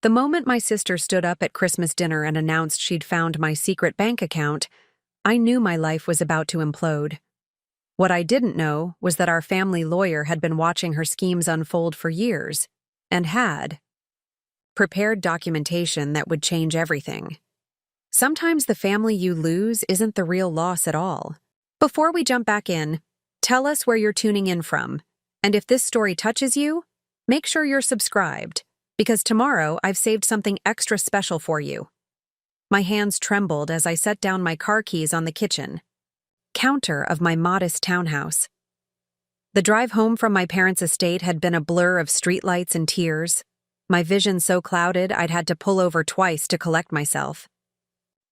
The moment my sister stood up at Christmas dinner and announced she'd found my secret bank account, I knew my life was about to implode. What I didn't know was that our family lawyer had been watching her schemes unfold for years, and had prepared documentation that would change everything. Sometimes the family you lose isn't the real loss at all. Before we jump back in, tell us where you're tuning in from, and if this story touches you, make sure you're subscribed, because tomorrow I've saved something extra special for you. My hands trembled as I set down my car keys on the kitchen counter of my modest townhouse. The drive home from my parents' estate had been a blur of streetlights and tears, my vision so clouded I'd had to pull over twice to collect myself.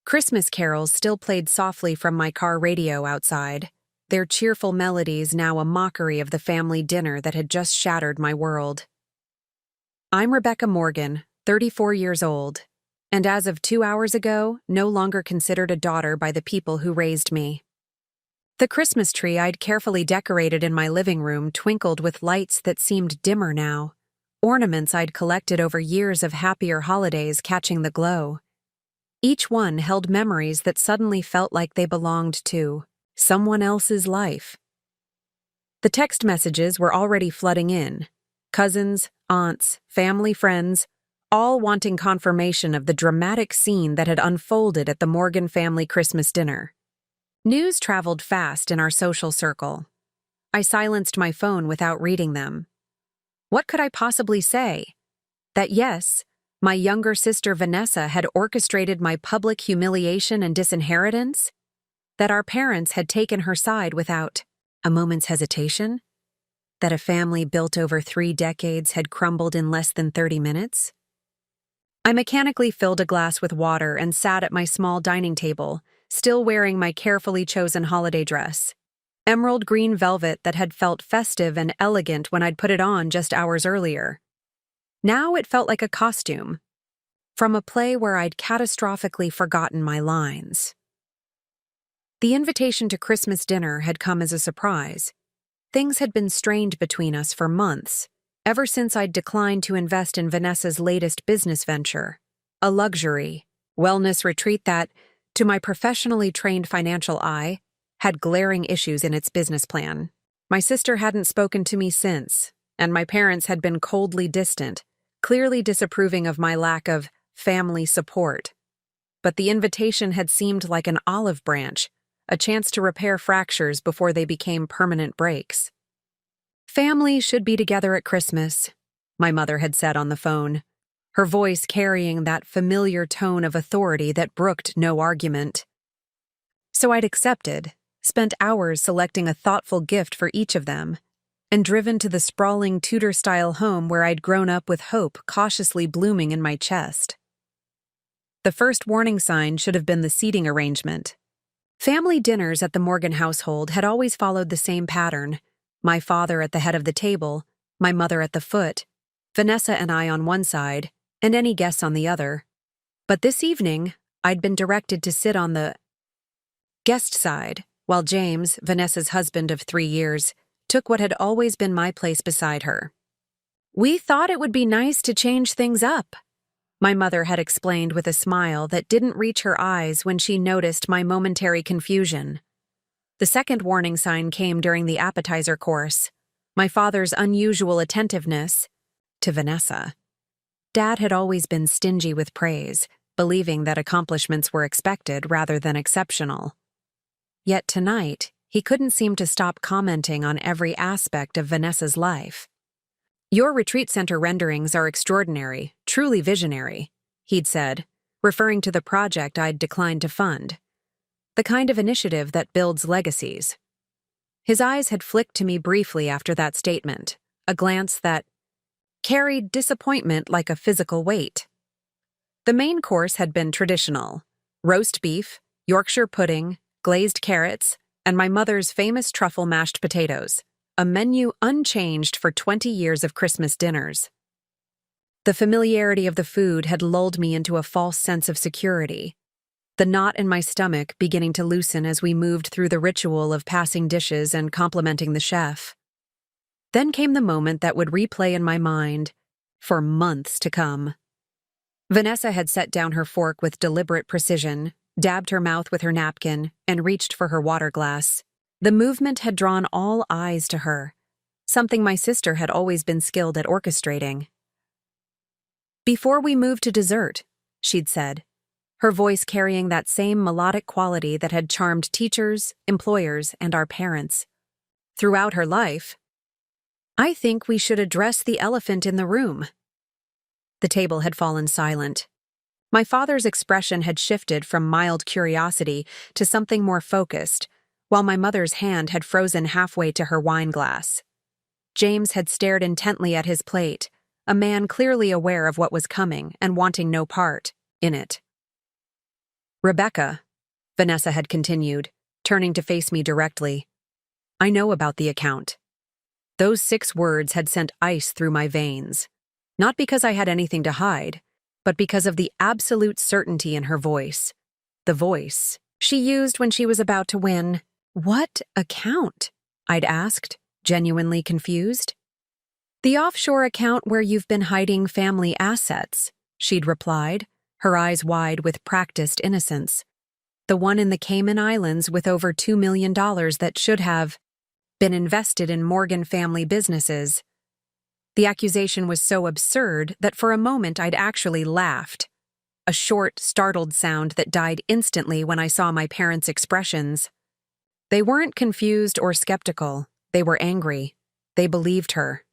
Christmas carols still played softly from my car radio outside, their cheerful melodies now a mockery of the family dinner that had just shattered my world. I'm Rebecca Morgan, 34 years old, and as of 2 hours ago, no longer considered a daughter by the people who raised me. The Christmas tree I'd carefully decorated in my living room twinkled with lights that seemed dimmer now, ornaments I'd collected over years of happier holidays catching the glow. Each one held memories that suddenly felt like they belonged to someone else's life. The text messages were already flooding in. Cousins, aunts, family friends, all wanting confirmation of the dramatic scene that had unfolded at the Morgan family Christmas dinner. News traveled fast in our social circle. I silenced my phone without reading them. What could I possibly say? That yes, my younger sister Vanessa had orchestrated my public humiliation and disinheritance? That our parents had taken her side without a moment's hesitation? That a family built over 3 decades had crumbled in less than 30 minutes? I mechanically filled a glass with water and sat at my small dining table, still wearing my carefully chosen holiday dress. Emerald green velvet that had felt festive and elegant when I'd put it on just hours earlier. Now it felt like a costume, from a play where I'd catastrophically forgotten my lines. The invitation to Christmas dinner had come as a surprise. Things had been strained between us for months, ever since I'd declined to invest in Vanessa's latest business venture, a luxury, wellness retreat that, to my professionally trained financial eye, had glaring issues in its business plan. My sister hadn't spoken to me since, and my parents had been coldly distant, clearly disapproving of my lack of family support. But the invitation had seemed like an olive branch, a chance to repair fractures before they became permanent breaks. "Family should be together at Christmas," my mother had said on the phone, her voice carrying that familiar tone of authority that brooked no argument. So I'd accepted, spent hours selecting a thoughtful gift for each of them, and driven to the sprawling Tudor-style home where I'd grown up with hope cautiously blooming in my chest. The first warning sign should have been the seating arrangement. Family dinners at the Morgan household had always followed the same pattern: my father at the head of the table, my mother at the foot, Vanessa and I on one side, and any guests on the other. But this evening, I'd been directed to sit on the guest side, while James, Vanessa's husband of 3 years, took what had always been my place beside her. "We thought it would be nice to change things up," my mother had explained with a smile that didn't reach her eyes when she noticed my momentary confusion. The second warning sign came during the appetizer course, my father's unusual attentiveness to Vanessa. Dad had always been stingy with praise, believing that accomplishments were expected rather than exceptional. Yet tonight, he couldn't seem to stop commenting on every aspect of Vanessa's life. "Your retreat center renderings are extraordinary, truly visionary," he'd said, referring to the project I'd declined to fund. The kind of initiative that builds legacies. His eyes had flicked to me briefly after that statement, a glance that carried disappointment like a physical weight. The main course had been traditional: roast beef, Yorkshire pudding, glazed carrots, and my mother's famous truffle mashed potatoes, a menu unchanged for 20 years of Christmas dinners. The familiarity of the food had lulled me into a false sense of security, the knot in my stomach beginning to loosen as we moved through the ritual of passing dishes and complimenting the chef. Then came the moment that would replay in my mind for months to come. Vanessa had set down her fork with deliberate precision, dabbed her mouth with her napkin, and reached for her water glass. The movement had drawn all eyes to her, something my sister had always been skilled at orchestrating. "Before we move to dessert," she'd said, her voice carrying that same melodic quality that had charmed teachers, employers, and our parents. Throughout her life, "I think we should address the elephant in the room." The table had fallen silent. My father's expression had shifted from mild curiosity to something more focused, while my mother's hand had frozen halfway to her wine glass. James had stared intently at his plate, a man clearly aware of what was coming and wanting no part in it. "Rebecca," Vanessa had continued, turning to face me directly, "I know about the account." Those 6 words had sent ice through my veins, not because I had anything to hide, but because of the absolute certainty in her voice. The voice she used when she was about to win. "What account?" I'd asked, genuinely confused. "The offshore account where you've been hiding family assets," she'd replied, her eyes wide with practiced innocence. "The one in the Cayman Islands with over $2 million that should have been invested in Morgan family businesses." The accusation was so absurd that for a moment I'd actually laughed, a short, startled sound that died instantly when I saw my parents' expressions. They weren't confused or skeptical. They were angry. They believed her.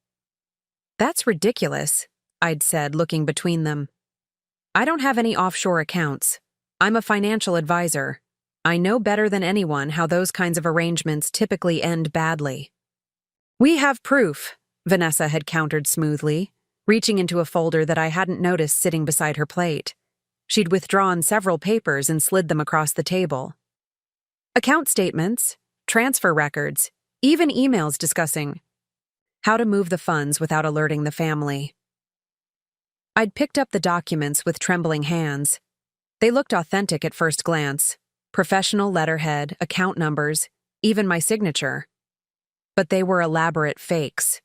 "That's ridiculous," I'd said, looking between them. "I don't have any offshore accounts. I'm a financial advisor. I know better than anyone how those kinds of arrangements typically end badly." "We have proof," Vanessa had countered smoothly, reaching into a folder that I hadn't noticed sitting beside her plate. She'd withdrawn several papers and slid them across the table. "Account statements, transfer records, even emails discussing how to move the funds without alerting the family." I'd picked up the documents with trembling hands. They looked authentic at first glance, professional letterhead, account numbers, even my signature. But they were elaborate fakes.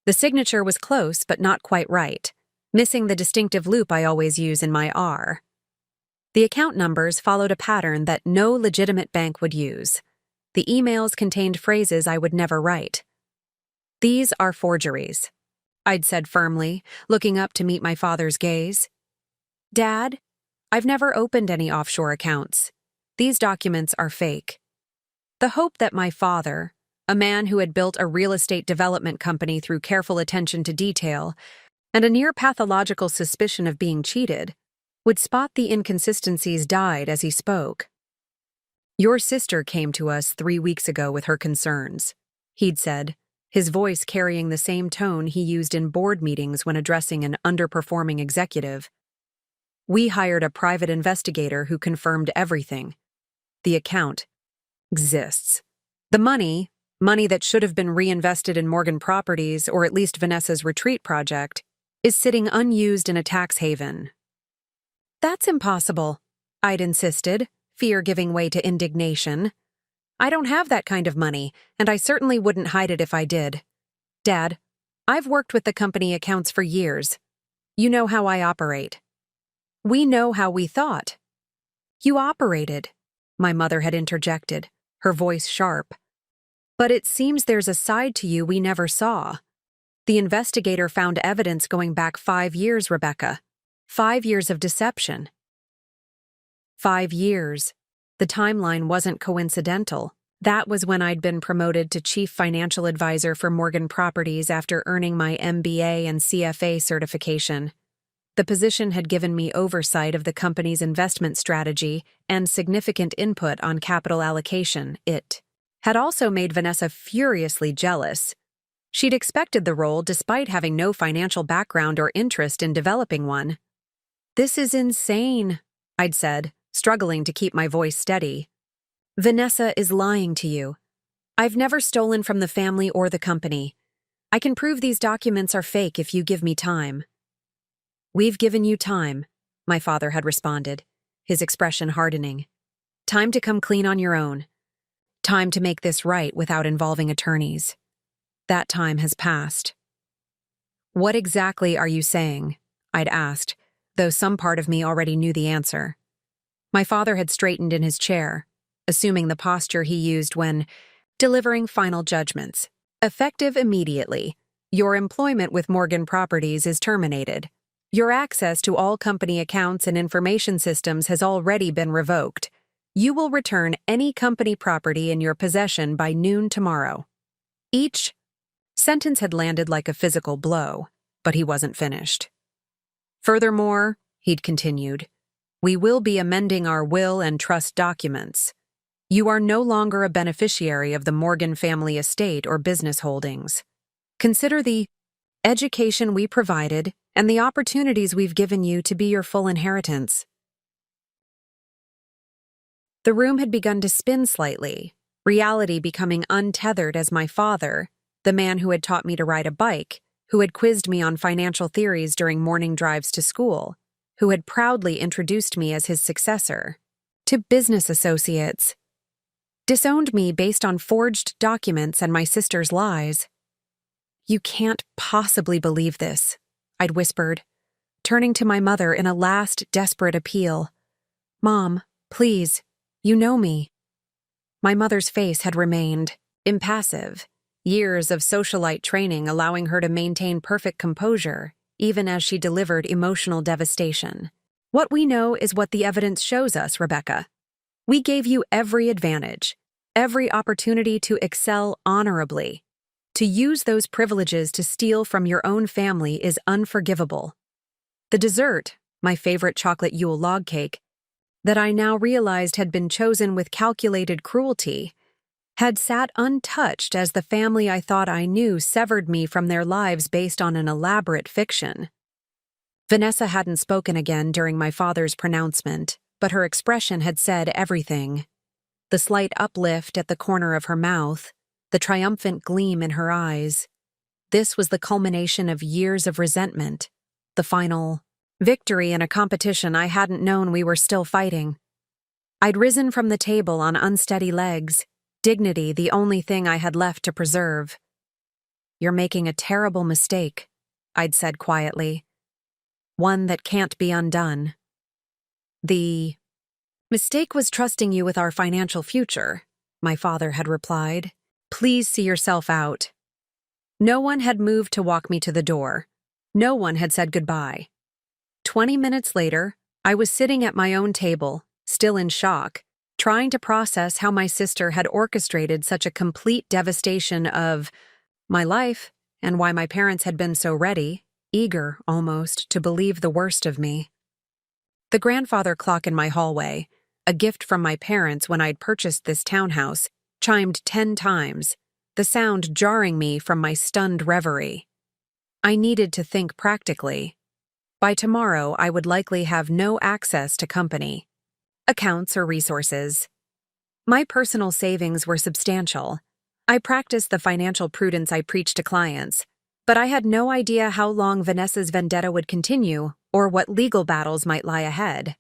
The signature was close but not quite right, missing the distinctive loop I always use in my R. The account numbers followed a pattern that no legitimate bank would use. The emails contained phrases I would never write. "These are forgeries," I'd said firmly, looking up to meet my father's gaze. "Dad, I've never opened any offshore accounts. These documents are fake." The hope that my father, a man who had built a real estate development company through careful attention to detail and a near-pathological suspicion of being cheated, would spot the inconsistencies died as he spoke. "Your sister came to us 3 weeks ago with her concerns," he'd said, his voice carrying the same tone he used in board meetings when addressing an underperforming executive. "We hired a private investigator who confirmed everything. The account exists. The money that should have been reinvested in Morgan Properties or at least Vanessa's retreat project, is sitting unused in a tax haven." "That's impossible," I'd insisted, fear giving way to indignation. "I don't have that kind of money, and I certainly wouldn't hide it if I did. Dad, I've worked with the company accounts for years. You know how I operate." "We know how we thought you operated," my mother had interjected, her voice sharp. "But it seems there's a side to you we never saw. The investigator found evidence going back 5 years, Rebecca. 5 years of deception." 5 years. The timeline wasn't coincidental. That was when I'd been promoted to chief financial advisor for Morgan Properties after earning my MBA and CFA certification. The position had given me oversight of the company's investment strategy and significant input on capital allocation. It had also made Vanessa furiously jealous. She'd expected the role despite having no financial background or interest in developing one. "This is insane," I'd said, struggling to keep my voice steady. "Vanessa is lying to you. I've never stolen from the family or the company. I can prove these documents are fake if you give me time." "We've given you time," my father had responded, his expression hardening. "Time to come clean on your own. Time to make this right without involving attorneys. That time has passed." "What exactly are you saying?" I'd asked, though some part of me already knew the answer. My father had straightened in his chair, assuming the posture he used when delivering final judgments. Effective immediately. Your employment with Morgan Properties is terminated. Your access to all company accounts and information systems has already been revoked. You will return any company property in your possession by noon tomorrow. Each sentence had landed like a physical blow, but he wasn't finished. Furthermore, he'd continued, we will be amending our will and trust documents. You are no longer a beneficiary of the Morgan family estate or business holdings. Consider the education we provided and the opportunities we've given you to be your full inheritance. The room had begun to spin slightly, reality becoming untethered as my father, the man who had taught me to ride a bike, who had quizzed me on financial theories during morning drives to school, who had proudly introduced me as his successor, to business associates, disowned me based on forged documents and my sister's lies. You can't possibly believe this, I'd whispered, turning to my mother in a last desperate appeal. Mom, please, you know me. My mother's face had remained impassive, years of socialite training allowing her to maintain perfect composure, even as she delivered emotional devastation. What we know is what the evidence shows us, Rebecca. We gave you every advantage, every opportunity to excel honorably. To use those privileges to steal from your own family is unforgivable. The dessert, my favorite chocolate Yule log cake, that I now realized had been chosen with calculated cruelty, had sat untouched as the family I thought I knew severed me from their lives based on an elaborate fiction. Vanessa hadn't spoken again during my father's pronouncement, but her expression had said everything. The slight uplift at the corner of her mouth, the triumphant gleam in her eyes. This was the culmination of years of resentment, the final victory in a competition I hadn't known we were still fighting. I'd risen from the table on unsteady legs, dignity the only thing I had left to preserve. You're making a terrible mistake, I'd said quietly. One that can't be undone. The mistake was trusting you with our financial future, my father had replied. Please see yourself out. No one had moved to walk me to the door. No one had said goodbye. 20 minutes later, I was sitting at my own table, still in shock, trying to process how my sister had orchestrated such a complete devastation of my life and why my parents had been so ready, eager almost, to believe the worst of me. The grandfather clock in my hallway, a gift from my parents when I'd purchased this townhouse, chimed 10 times, the sound jarring me from my stunned reverie. I needed to think practically. By tomorrow, I would likely have no access to company, accounts, or resources. My personal savings were substantial. I practiced the financial prudence I preached to clients, but I had no idea how long Vanessa's vendetta would continue or what legal battles might lie ahead.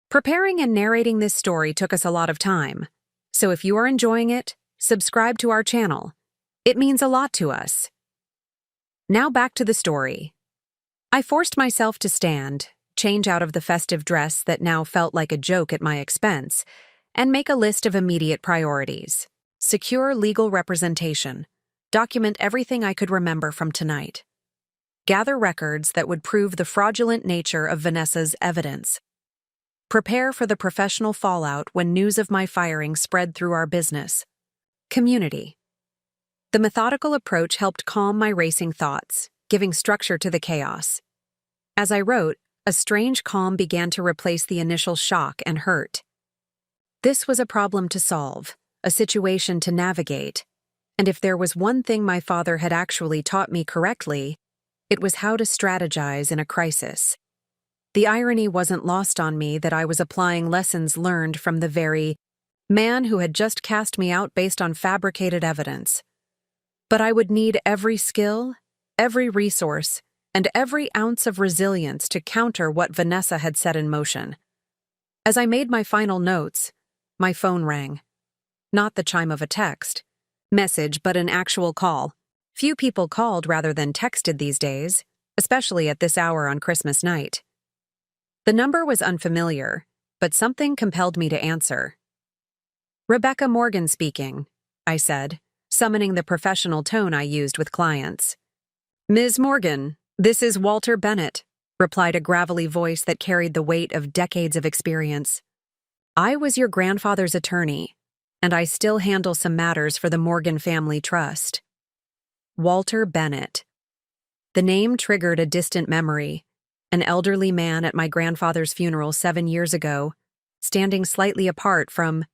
Preparing and narrating this story took us a lot of time, so if you are enjoying it, subscribe to our channel. It means a lot to us. Now back to the story. I forced myself to stand, change out of the festive dress that now felt like a joke at my expense, and make a list of immediate priorities. Secure legal representation. Document everything I could remember from tonight. Gather records that would prove the fraudulent nature of Vanessa's evidence. Prepare for the professional fallout when news of my firing spread through our business. Community. The methodical approach helped calm my racing thoughts, giving structure to the chaos. As I wrote, a strange calm began to replace the initial shock and hurt. This was a problem to solve, a situation to navigate, and if there was one thing my father had actually taught me correctly, it was how to strategize in a crisis. The irony wasn't lost on me that I was applying lessons learned from the very man who had just cast me out based on fabricated evidence. But I would need every skill, every resource, and every ounce of resilience to counter what Vanessa had set in motion. As I made my final notes, my phone rang. Not the chime of a text message, but an actual call. Few people called rather than texted these days, especially at this hour on Christmas night. The number was unfamiliar, but something compelled me to answer. "Rebecca Morgan speaking," I said, summoning the professional tone I used with clients. "Ms. Morgan, this is Walter Bennett," replied a gravelly voice that carried the weight of decades of experience. "I was your grandfather's attorney, and I still handle some matters for the Morgan Family Trust." Walter Bennett. The name triggered a distant memory. An elderly man at my grandfather's funeral 7 years ago, standing slightly apart from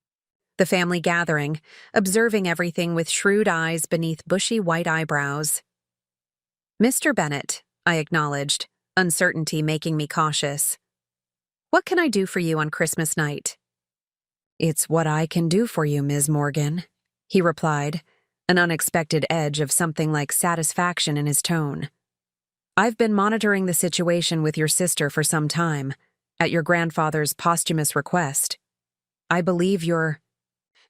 the family gathering, observing everything with shrewd eyes beneath bushy white eyebrows. "Mr. Bennett," I acknowledged, uncertainty making me cautious. "What can I do for you on Christmas night?" "It's what I can do for you, Ms. Morgan," he replied, an unexpected edge of something like satisfaction in his tone. "I've been monitoring the situation with your sister for some time, at your grandfather's posthumous request. I believe you're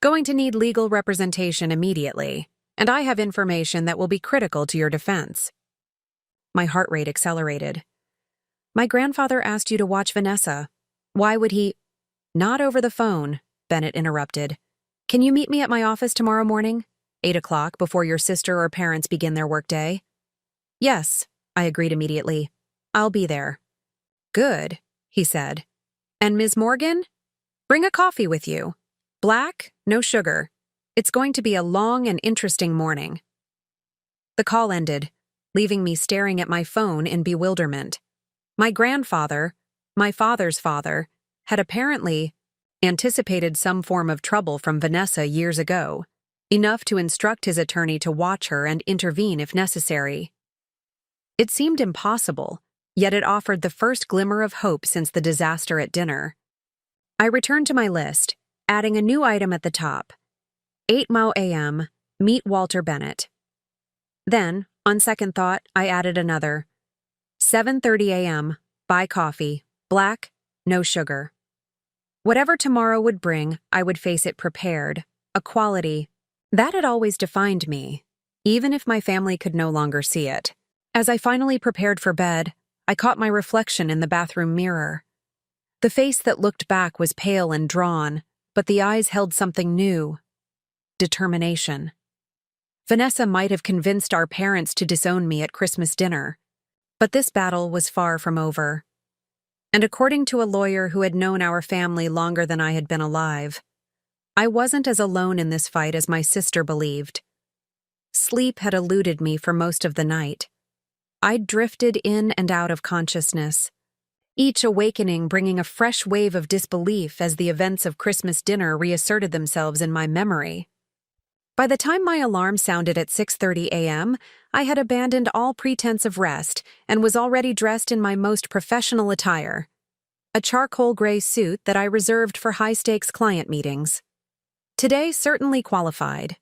going to need legal representation immediately, and I have information that will be critical to your defense." My heart rate accelerated. "My grandfather asked you to watch Vanessa. Why would he—" "Not over the phone," Bennett interrupted. "Can you meet me at my office tomorrow morning, 8 o'clock, before your sister or parents begin their workday?" "Yes," I agreed immediately. "I'll be there." "Good," he said. "And Ms. Morgan? Bring a coffee with you. Black, no sugar. It's going to be a long and interesting morning." The call ended, leaving me staring at my phone in bewilderment. My grandfather, my father's father, had apparently anticipated some form of trouble from Vanessa years ago, enough to instruct his attorney to watch her and intervene if necessary. It seemed impossible, yet it offered the first glimmer of hope since the disaster at dinner. I returned to my list, adding a new item at the top. 8 a.m., meet Walter Bennett. Then, on second thought, I added another. 7:30 a.m., buy coffee, black, no sugar. Whatever tomorrow would bring, I would face it prepared, a quality that had always defined me, even if my family could no longer see it. As I finally prepared for bed, I caught my reflection in the bathroom mirror. The face that looked back was pale and drawn, but the eyes held something new: determination. Vanessa might have convinced our parents to disown me at Christmas dinner, but this battle was far from over. And according to a lawyer who had known our family longer than I had been alive, I wasn't as alone in this fight as my sister believed. Sleep had eluded me for most of the night. I'd drifted in and out of consciousness, each awakening bringing a fresh wave of disbelief as the events of Christmas dinner reasserted themselves in my memory. By the time my alarm sounded at 6:30 a.m., I had abandoned all pretense of rest and was already dressed in my most professional attire, a charcoal gray suit that I reserved for high-stakes client meetings. Today certainly qualified.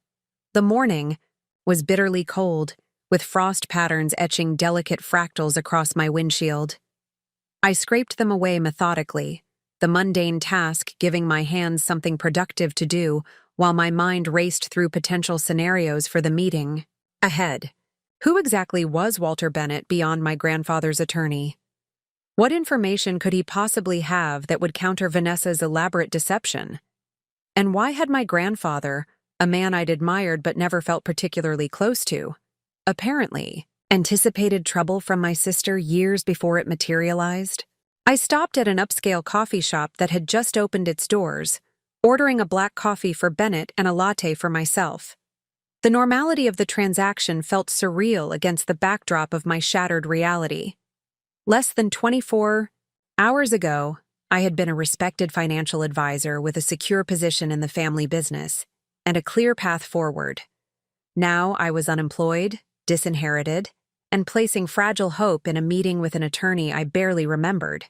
The morning was bitterly cold, with frost patterns etching delicate fractals across my windshield. I scraped them away methodically, the mundane task giving my hands something productive to do while my mind raced through potential scenarios for the meeting ahead. Who exactly was Walter Bennett beyond my grandfather's attorney? What information could he possibly have that would counter Vanessa's elaborate deception? And why had my grandfather, a man I'd admired but never felt particularly close to, apparently anticipated trouble from my sister years before it materialized? I stopped at an upscale coffee shop that had just opened its doors, ordering a black coffee for Bennett and a latte for myself. The normality of the transaction felt surreal against the backdrop of my shattered reality. Less than 24 hours ago, I had been a respected financial advisor with a secure position in the family business and a clear path forward. Now I was unemployed, disinherited, and placing fragile hope in a meeting with an attorney I barely remembered.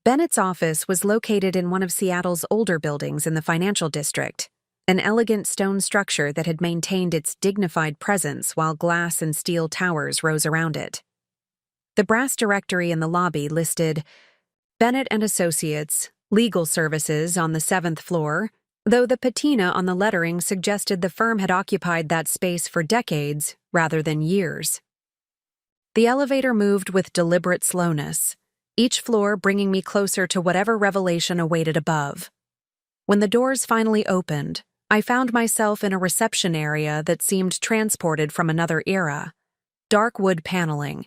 Bennett's office was located in one of Seattle's older buildings in the financial district, an elegant stone structure that had maintained its dignified presence while glass and steel towers rose around it. The brass directory in the lobby listed Bennett and Associates, Legal Services on the 7th floor, though the patina on the lettering suggested the firm had occupied that space for decades rather than years. The elevator moved with deliberate slowness, each floor bringing me closer to whatever revelation awaited above. When the doors finally opened, I found myself in a reception area that seemed transported from another era. Dark wood paneling,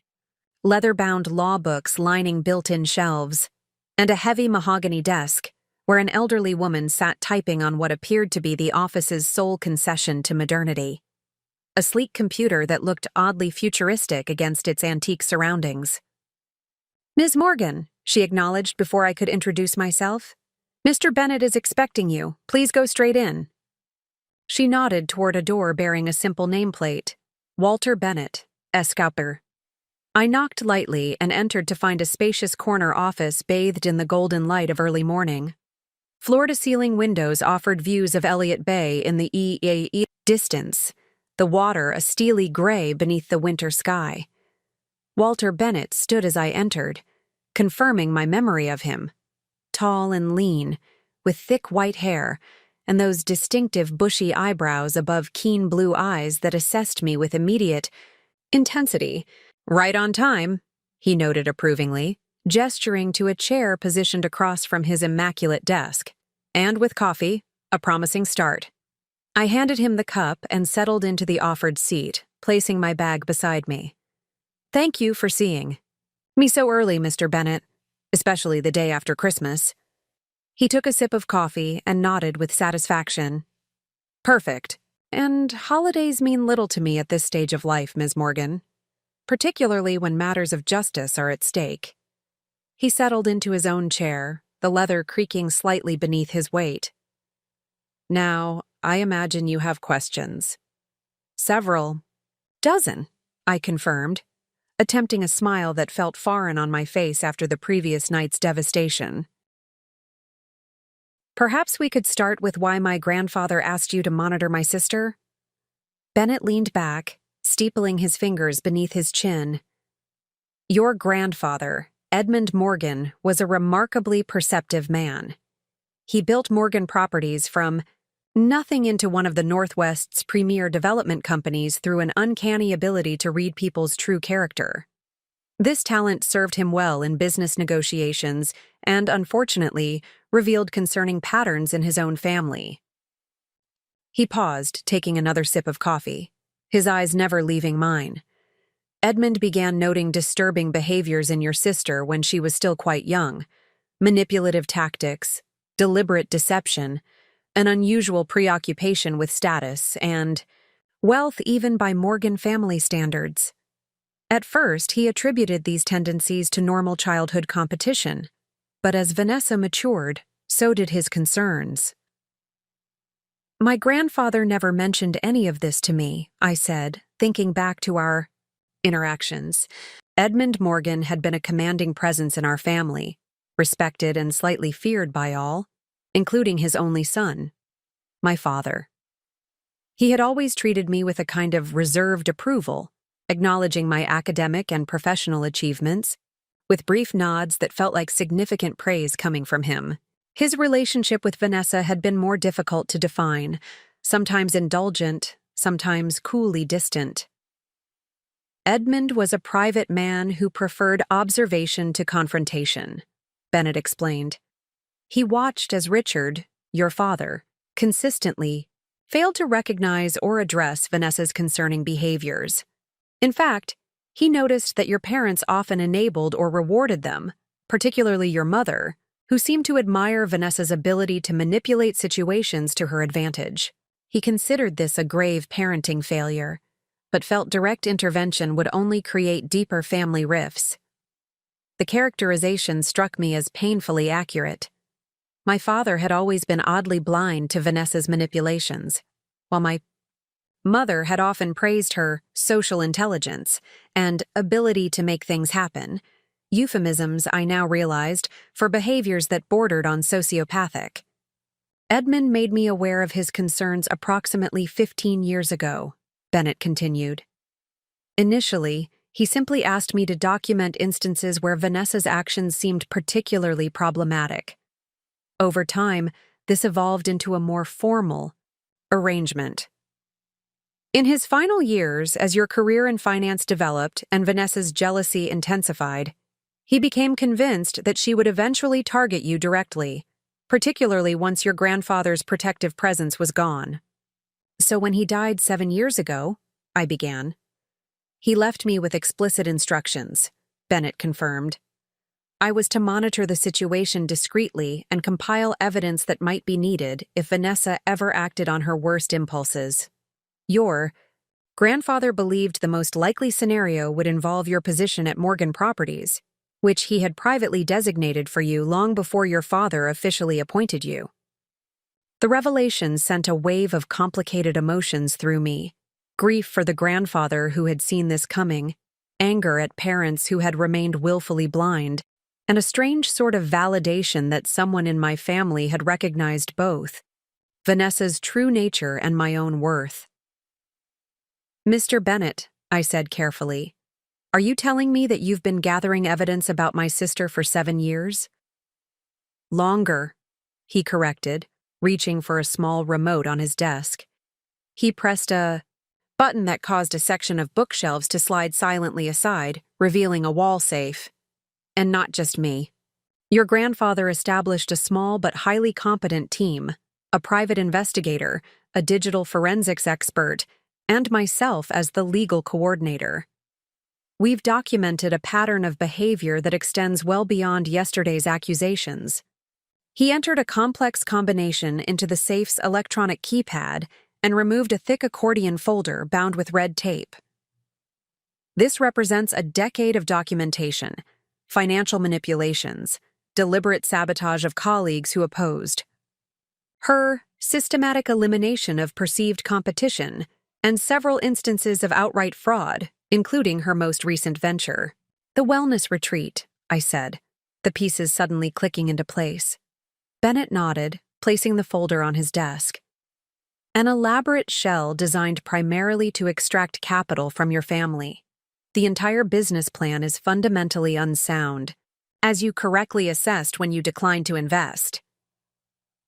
leather-bound law books lining built-in shelves, and a heavy mahogany desk where an elderly woman sat typing on what appeared to be the office's sole concession to modernity. A sleek computer that looked oddly futuristic against its antique surroundings. "Ms. Morgan," she acknowledged before I could introduce myself. "Mr. Bennett is expecting you. Please go straight in." She nodded toward a door bearing a simple nameplate, Walter Bennett, Escouper. I knocked lightly and entered to find a spacious corner office bathed in the golden light of early morning. Floor-to-ceiling windows offered views of Elliott Bay in the distance, the water a steely gray beneath the winter sky. Walter Bennett stood as I entered, confirming my memory of him. Tall and lean, with thick white hair, and those distinctive bushy eyebrows above keen blue eyes that assessed me with immediate intensity. "Right on time," he noted approvingly, gesturing to a chair positioned across from his immaculate desk. "And with coffee, a promising start." I handed him the cup and settled into the offered seat, placing my bag beside me. "Thank you for seeing me so early, Mr. Bennett, especially the day after Christmas." He took a sip of coffee and nodded with satisfaction. "Perfect. And holidays mean little to me at this stage of life, Ms. Morgan, particularly when matters of justice are at stake." He settled into his own chair, the leather creaking slightly beneath his weight. "Now, I imagine you have questions." "Several. Dozen," I confirmed, attempting a smile that felt foreign on my face after the previous night's devastation. "Perhaps we could start with why my grandfather asked you to monitor my sister?" Bennett leaned back, steepling his fingers beneath his chin. "Your grandfather, Edmund Morgan, was a remarkably perceptive man. He built Morgan Properties from nothing into one of the Northwest's premier development companies through an uncanny ability to read people's true character. This talent served him well in business negotiations and, unfortunately, revealed concerning patterns in his own family." He paused, taking another sip of coffee, his eyes never leaving mine. "Edmund began noting disturbing behaviors in your sister when she was still quite young. Manipulative tactics, deliberate deception, an unusual preoccupation with status, and wealth even by Morgan family standards. At first, he attributed these tendencies to normal childhood competition, but as Vanessa matured, so did his concerns." "My grandfather never mentioned any of this to me," I said, thinking back to our interactions. Edmund Morgan had been a commanding presence in our family, respected and slightly feared by all, including his only son, my father. He had always treated me with a kind of reserved approval, acknowledging my academic and professional achievements, with brief nods that felt like significant praise coming from him. His relationship with Vanessa had been more difficult to define, sometimes indulgent, sometimes coolly distant. "Edmund was a private man who preferred observation to confrontation," Bennett explained. "He watched as Richard, your father, consistently failed to recognize or address Vanessa's concerning behaviors. In fact, he noticed that your parents often enabled or rewarded them, particularly your mother, who seemed to admire Vanessa's ability to manipulate situations to her advantage. He considered this a grave parenting failure, but felt direct intervention would only create deeper family rifts. The characterization struck me as painfully accurate. My father had always been oddly blind to Vanessa's manipulations, while my mother had often praised her social intelligence and ability to make things happen, euphemisms I now realized for behaviors that bordered on sociopathic. Edmund made me aware of his concerns approximately 15 years ago, Bennett continued. Initially, he simply asked me to document instances where Vanessa's actions seemed particularly problematic. Over time, this evolved into a more formal arrangement. In his final years, as your career in finance developed and Vanessa's jealousy intensified, He became convinced that she would eventually target you directly, particularly once your grandfather's protective presence was gone. So when he died 7 years ago, I began. He left me with explicit instructions, Bennett confirmed. I was to monitor the situation discreetly and compile evidence that might be needed if Vanessa ever acted on her worst impulses. Your grandfather believed the most likely scenario would involve your position at Morgan Properties, which he had privately designated for you long before your father officially appointed you. The revelation sent a wave of complicated emotions through me: grief for the grandfather who had seen this coming, anger at parents who had remained willfully blind, and a strange sort of validation that someone in my family had recognized both Vanessa's true nature and my own worth. "Mr. Bennett," I said carefully, "are you telling me that you've been gathering evidence about my sister for 7 years?" "Longer," he corrected, reaching for a small remote on his desk. He pressed a button that caused a section of bookshelves to slide silently aside, revealing a wall safe. "And not just me. Your grandfather established a small but highly competent team, a private investigator, a digital forensics expert, and myself as the legal coordinator. We've documented a pattern of behavior that extends well beyond yesterday's accusations." He entered a complex combination into the safe's electronic keypad and removed a thick accordion folder bound with red tape. "This represents a decade of documentation, financial manipulations, deliberate sabotage of colleagues who opposed her, systematic elimination of perceived competition, and several instances of outright fraud, including her most recent venture." "The wellness retreat," I said, the pieces suddenly clicking into place. Bennett nodded, placing the folder on his desk. "An elaborate shell designed primarily to extract capital from your family. The entire business plan is fundamentally unsound, as you correctly assessed when you declined to invest.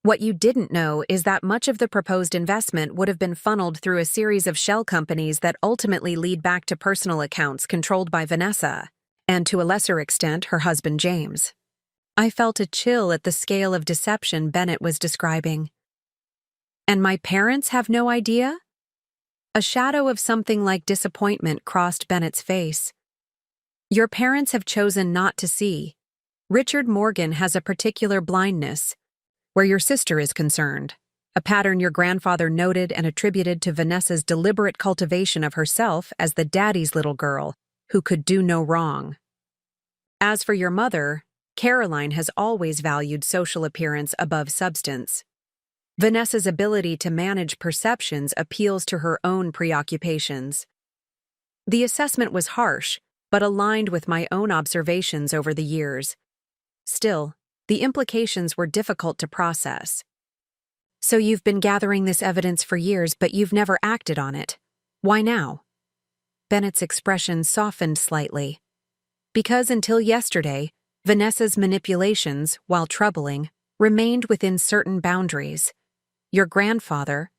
What you didn't know is that much of the proposed investment would have been funneled through a series of shell companies that ultimately lead back to personal accounts controlled by Vanessa, and to a lesser extent her husband James." I felt a chill at the scale of deception Bennett was describing. "And my parents have no idea?" A shadow of something like disappointment crossed Bennett's face. "Your parents have chosen not to see. Richard Morgan has a particular blindness, where your sister is concerned, a pattern your grandfather noted and attributed to Vanessa's deliberate cultivation of herself as the daddy's little girl, who could do no wrong. As for your mother, Caroline has always valued social appearance above substance. Vanessa's ability to manage perceptions appeals to her own preoccupations." The assessment was harsh, but aligned with my own observations over the years. Still, the implications were difficult to process. "So you've been gathering this evidence for years, but you've never acted on it. Why now?" Bennett's expression softened slightly. "Because until yesterday, Vanessa's manipulations, while troubling, remained within certain boundaries. Your grandfather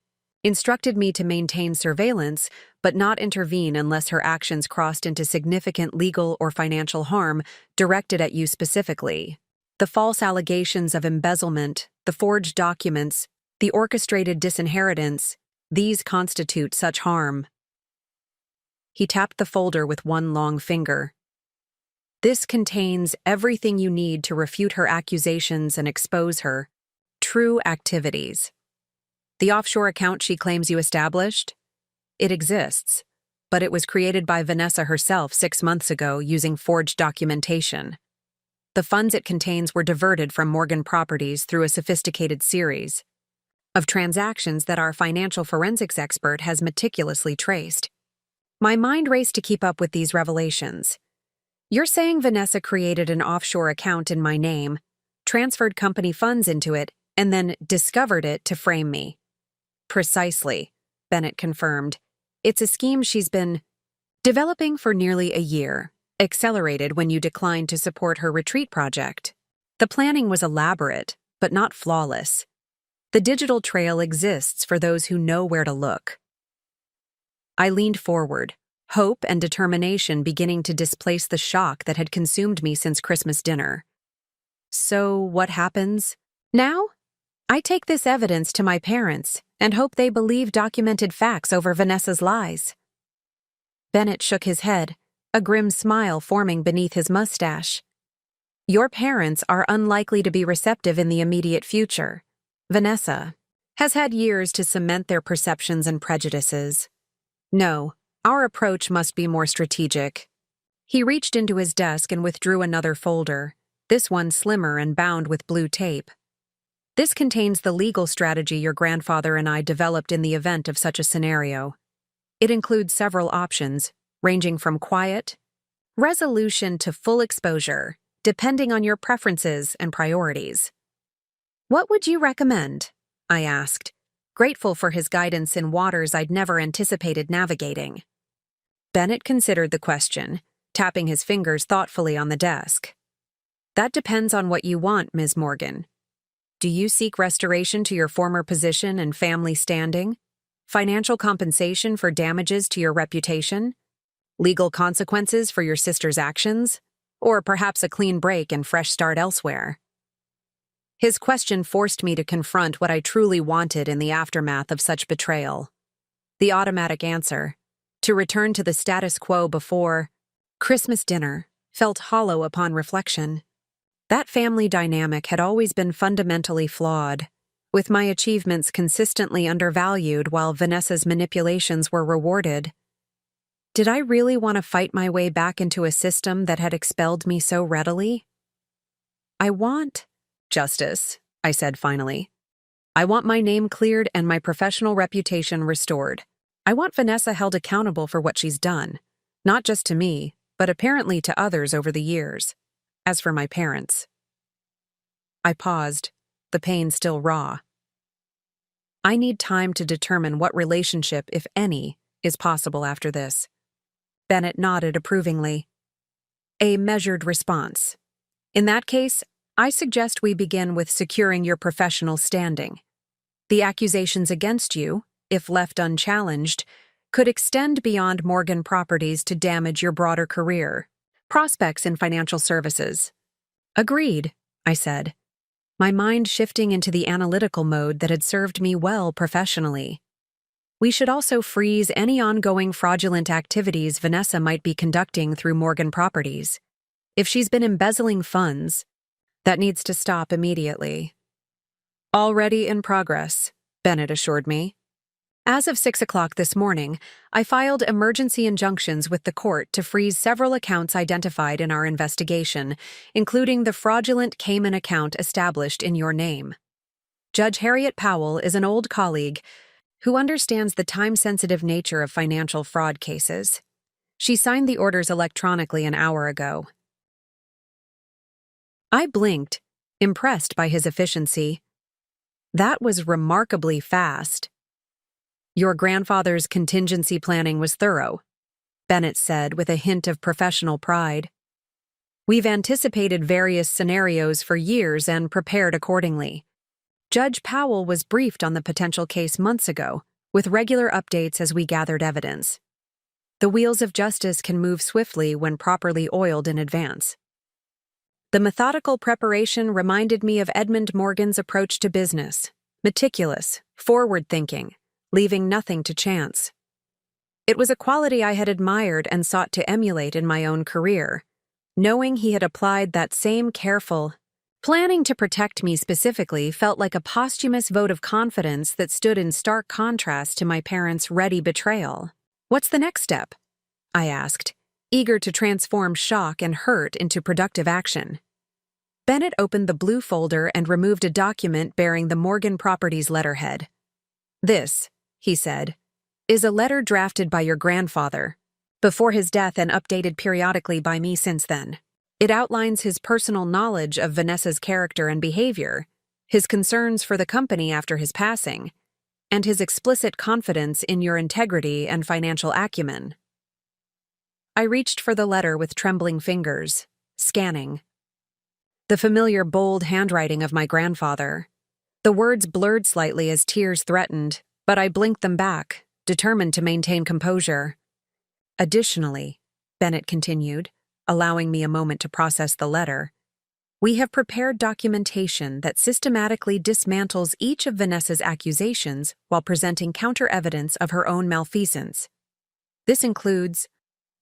instructed me to maintain surveillance but not intervene unless her actions crossed into significant legal or financial harm directed at you specifically. The false allegations of embezzlement, the forged documents, the orchestrated disinheritance, these constitute such harm." He tapped the folder with one long finger. "This contains everything you need to refute her accusations and expose her true activities. The offshore account she claims you established? It exists, but it was created by Vanessa herself 6 months ago using forged documentation. The funds it contains were diverted from Morgan Properties through a sophisticated series of transactions that our financial forensics expert has meticulously traced." My mind raced to keep up with these revelations. "You're saying Vanessa created an offshore account in my name, transferred company funds into it, and then discovered it to frame me?" "Precisely," Bennett confirmed. "It's a scheme she's been developing for nearly a year, accelerated when you declined to support her retreat project. The planning was elaborate, but not flawless. The digital trail exists for those who know where to look." I leaned forward, hope and determination beginning to displace the shock that had consumed me since Christmas dinner. So, what happens? Now? I take this evidence to my parents and hope they believe documented facts over Vanessa's lies. Bennett shook his head, a grim smile forming beneath his mustache. Your parents are unlikely to be receptive in the immediate future. Vanessa has had years to cement their perceptions and prejudices. No, our approach must be more strategic. He reached into his desk and withdrew another folder, this one slimmer and bound with blue tape. This contains the legal strategy your grandfather and I developed in the event of such a scenario. It includes several options, ranging from quiet resolution to full exposure, depending on your preferences and priorities. What would you recommend? I asked, grateful for his guidance in waters I'd never anticipated navigating. Bennett considered the question, tapping his fingers thoughtfully on the desk. That depends on what you want, Ms. Morgan. Do you seek restoration to your former position and family standing? Financial compensation for damages to your reputation? Legal consequences for your sister's actions? Or perhaps a clean break and fresh start elsewhere? His question forced me to confront what I truly wanted in the aftermath of such betrayal. The automatic answer, to return to the status quo before Christmas dinner, felt hollow upon reflection. That family dynamic had always been fundamentally flawed, with my achievements consistently undervalued while Vanessa's manipulations were rewarded. Did I really want to fight my way back into a system that had expelled me so readily? I want justice, I said finally. I want my name cleared and my professional reputation restored. I want Vanessa held accountable for what she's done, not just to me, but apparently to others over the years. As for my parents. I paused, the pain still raw. I need time to determine what relationship, if any, is possible after this. Bennett nodded approvingly. A measured response. In that case, I suggest we begin with securing your professional standing. The accusations against you, if left unchallenged, could extend beyond Morgan Properties to damage your broader career, prospects in financial services. Agreed, I said, my mind shifting into the analytical mode that had served me well professionally. We should also freeze any ongoing fraudulent activities Vanessa might be conducting through Morgan Properties. If she's been embezzling funds, that needs to stop immediately. Already in progress, Bennett assured me. As of 6 o'clock this morning, I filed emergency injunctions with the court to freeze several accounts identified in our investigation, including the fraudulent Cayman account established in your name. Judge Harriet Powell is an old colleague who understands the time-sensitive nature of financial fraud cases. She signed the orders electronically an hour ago. I blinked, impressed by his efficiency. That was remarkably fast. Your grandfather's contingency planning was thorough, Bennett said with a hint of professional pride. We've anticipated various scenarios for years and prepared accordingly. Judge Powell was briefed on the potential case months ago, with regular updates as we gathered evidence. The wheels of justice can move swiftly when properly oiled in advance. The methodical preparation reminded me of Edmund Morgan's approach to business, meticulous, forward-thinking, leaving nothing to chance. It was a quality I had admired and sought to emulate in my own career, knowing he had applied that same careful, planning to protect me specifically felt like a posthumous vote of confidence that stood in stark contrast to my parents' ready betrayal. What's the next step? I asked, eager to transform shock and hurt into productive action. Bennett opened the blue folder and removed a document bearing the Morgan Properties letterhead. This, he said, is a letter drafted by your grandfather, before his death and updated periodically by me since then. It outlines his personal knowledge of Vanessa's character and behavior, his concerns for the company after his passing, and his explicit confidence in your integrity and financial acumen. I reached for the letter with trembling fingers, scanning. The familiar bold handwriting of my grandfather. The words blurred slightly as tears threatened, but I blinked them back, determined to maintain composure. Additionally, Bennett continued, allowing me a moment to process the letter, we have prepared documentation that systematically dismantles each of Vanessa's accusations while presenting counter-evidence of her own malfeasance. This includes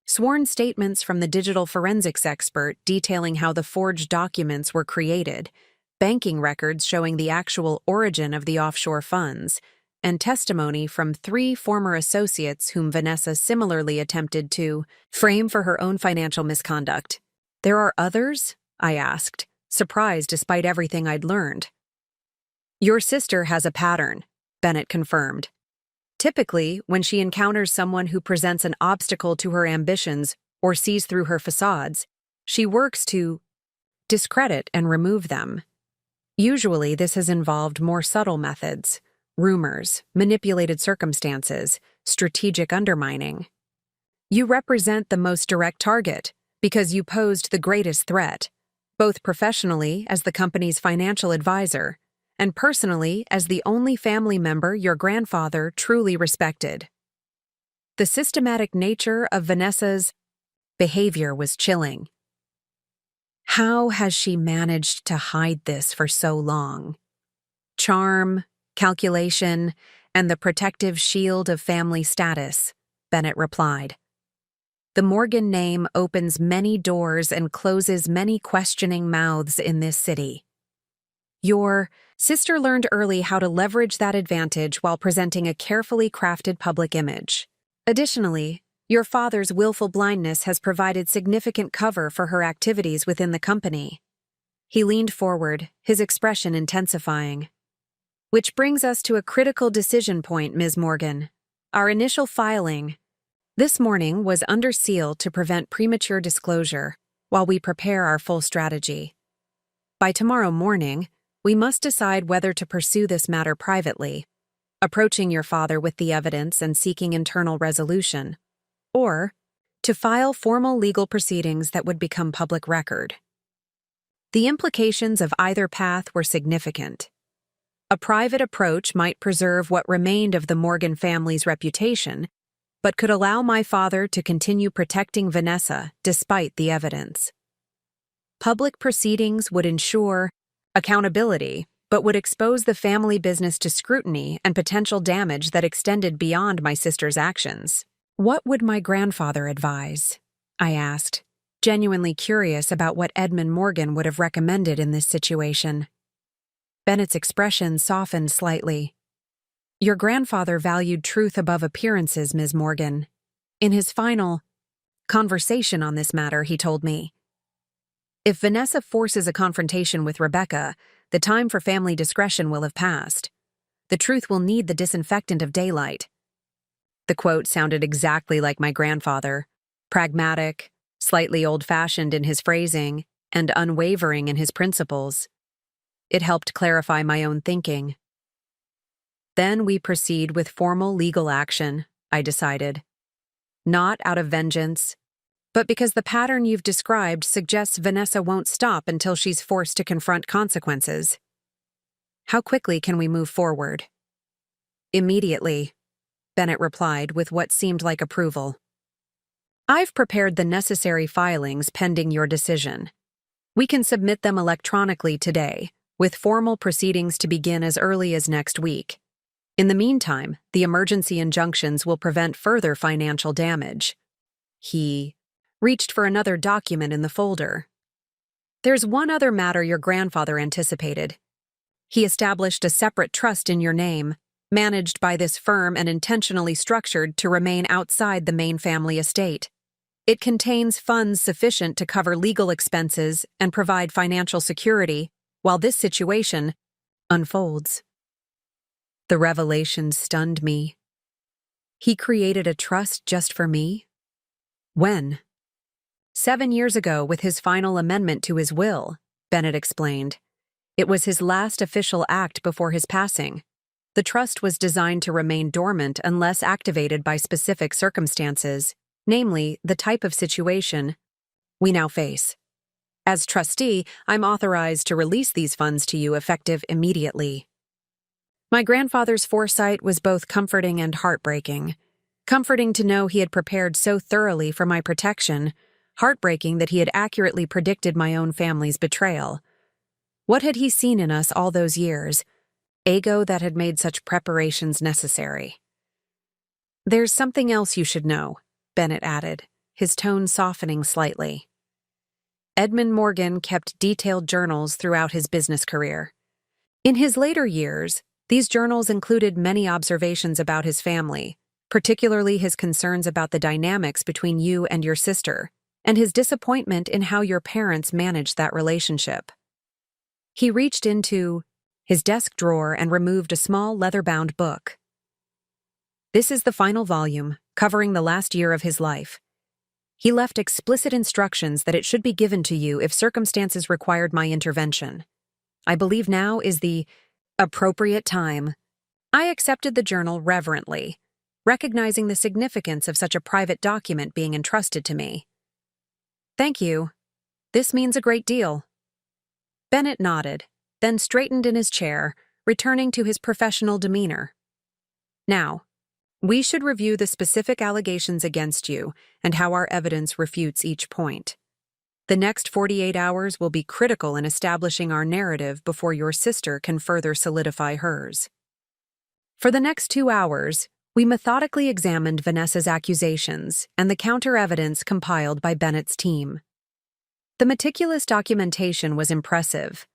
sworn statements from the digital forensics expert detailing how the forged documents were created, banking records showing the actual origin of the offshore funds, and testimony from 3 former associates whom Vanessa similarly attempted to frame for her own financial misconduct. There are others? I asked, surprised despite everything I'd learned. Your sister has a pattern, Bennett confirmed. Typically, when she encounters someone who presents an obstacle to her ambitions or sees through her facades, she works to discredit and remove them. Usually, this has involved more subtle methods: rumors, manipulated circumstances, strategic undermining. You represent the most direct target because you posed the greatest threat, both professionally as the company's financial advisor and personally as the only family member your grandfather truly respected. The systematic nature of Vanessa's behavior was chilling. How has she managed to hide this for so long? Charm, calculation, and the protective shield of family status, Bennett replied. The Morgan name opens many doors and closes many questioning mouths in this city. Your sister learned early how to leverage that advantage while presenting a carefully crafted public image. Additionally, your father's willful blindness has provided significant cover for her activities within the company. He leaned forward, his expression intensifying. Which brings us to a critical decision point, Ms. Morgan. Our initial filing this morning was under seal to prevent premature disclosure while we prepare our full strategy. By tomorrow morning, we must decide whether to pursue this matter privately, approaching your father with the evidence and seeking internal resolution, or to file formal legal proceedings that would become public record. The implications of either path were significant. A private approach might preserve what remained of the Morgan family's reputation, but could allow my father to continue protecting Vanessa despite the evidence. Public proceedings would ensure accountability, but would expose the family business to scrutiny and potential damage that extended beyond my sister's actions. What would my grandfather advise? I asked, genuinely curious about what Edmund Morgan would have recommended in this situation. Bennett's expression softened slightly. Your grandfather valued truth above appearances, Ms. Morgan. In his final conversation on this matter, he told me, if Vanessa forces a confrontation with Rebecca, the time for family discretion will have passed. The truth will need the disinfectant of daylight. The quote sounded exactly like my grandfather, pragmatic, slightly old-fashioned in his phrasing, and unwavering in his principles. It helped clarify my own thinking. Then we proceed with formal legal action, I decided. Not out of vengeance, but because the pattern you've described suggests Vanessa won't stop until she's forced to confront consequences. How quickly can we move forward? Immediately, Bennett replied with what seemed like approval. I've prepared the necessary filings pending your decision. We can submit them electronically today, with formal proceedings to begin as early as next week. In the meantime, the emergency injunctions will prevent further financial damage. He reached for another document in the folder. There's one other matter your grandfather anticipated. He established a separate trust in your name, managed by this firm and intentionally structured to remain outside the main family estate. It contains funds sufficient to cover legal expenses and provide financial security while this situation unfolds. The revelation stunned me. He created a trust just for me? When? 7 years ago, with his final amendment to his will, Bennett explained. It was his last official act before his passing. The trust was designed to remain dormant unless activated by specific circumstances, namely, the type of situation we now face. As trustee, I'm authorized to release these funds to you effective immediately. My grandfather's foresight was both comforting and heartbreaking. Comforting to know he had prepared so thoroughly for my protection, heartbreaking that he had accurately predicted my own family's betrayal. What had he seen in us all those years? Ego that had made such preparations necessary. "There's something else you should know," Bennett added, his tone softening slightly. Edmund Morgan kept detailed journals throughout his business career. In his later years, these journals included many observations about his family, particularly his concerns about the dynamics between you and your sister, and his disappointment in how your parents managed that relationship. He reached into his desk drawer and removed a small leather-bound book. "This is the final volume, covering the last year of his life. He left explicit instructions that it should be given to you if circumstances required my intervention. I believe now is the appropriate time." I accepted the journal reverently, recognizing the significance of such a private document being entrusted to me. "Thank you. This means a great deal." Bennett nodded, then straightened in his chair, returning to his professional demeanor. "Now, we should review the specific allegations against you and how our evidence refutes each point. The next 48 hours will be critical in establishing our narrative before your sister can further solidify hers." For the next 2 hours, we methodically examined Vanessa's accusations and the counter-evidence compiled by Bennett's team. The meticulous documentation was impressive.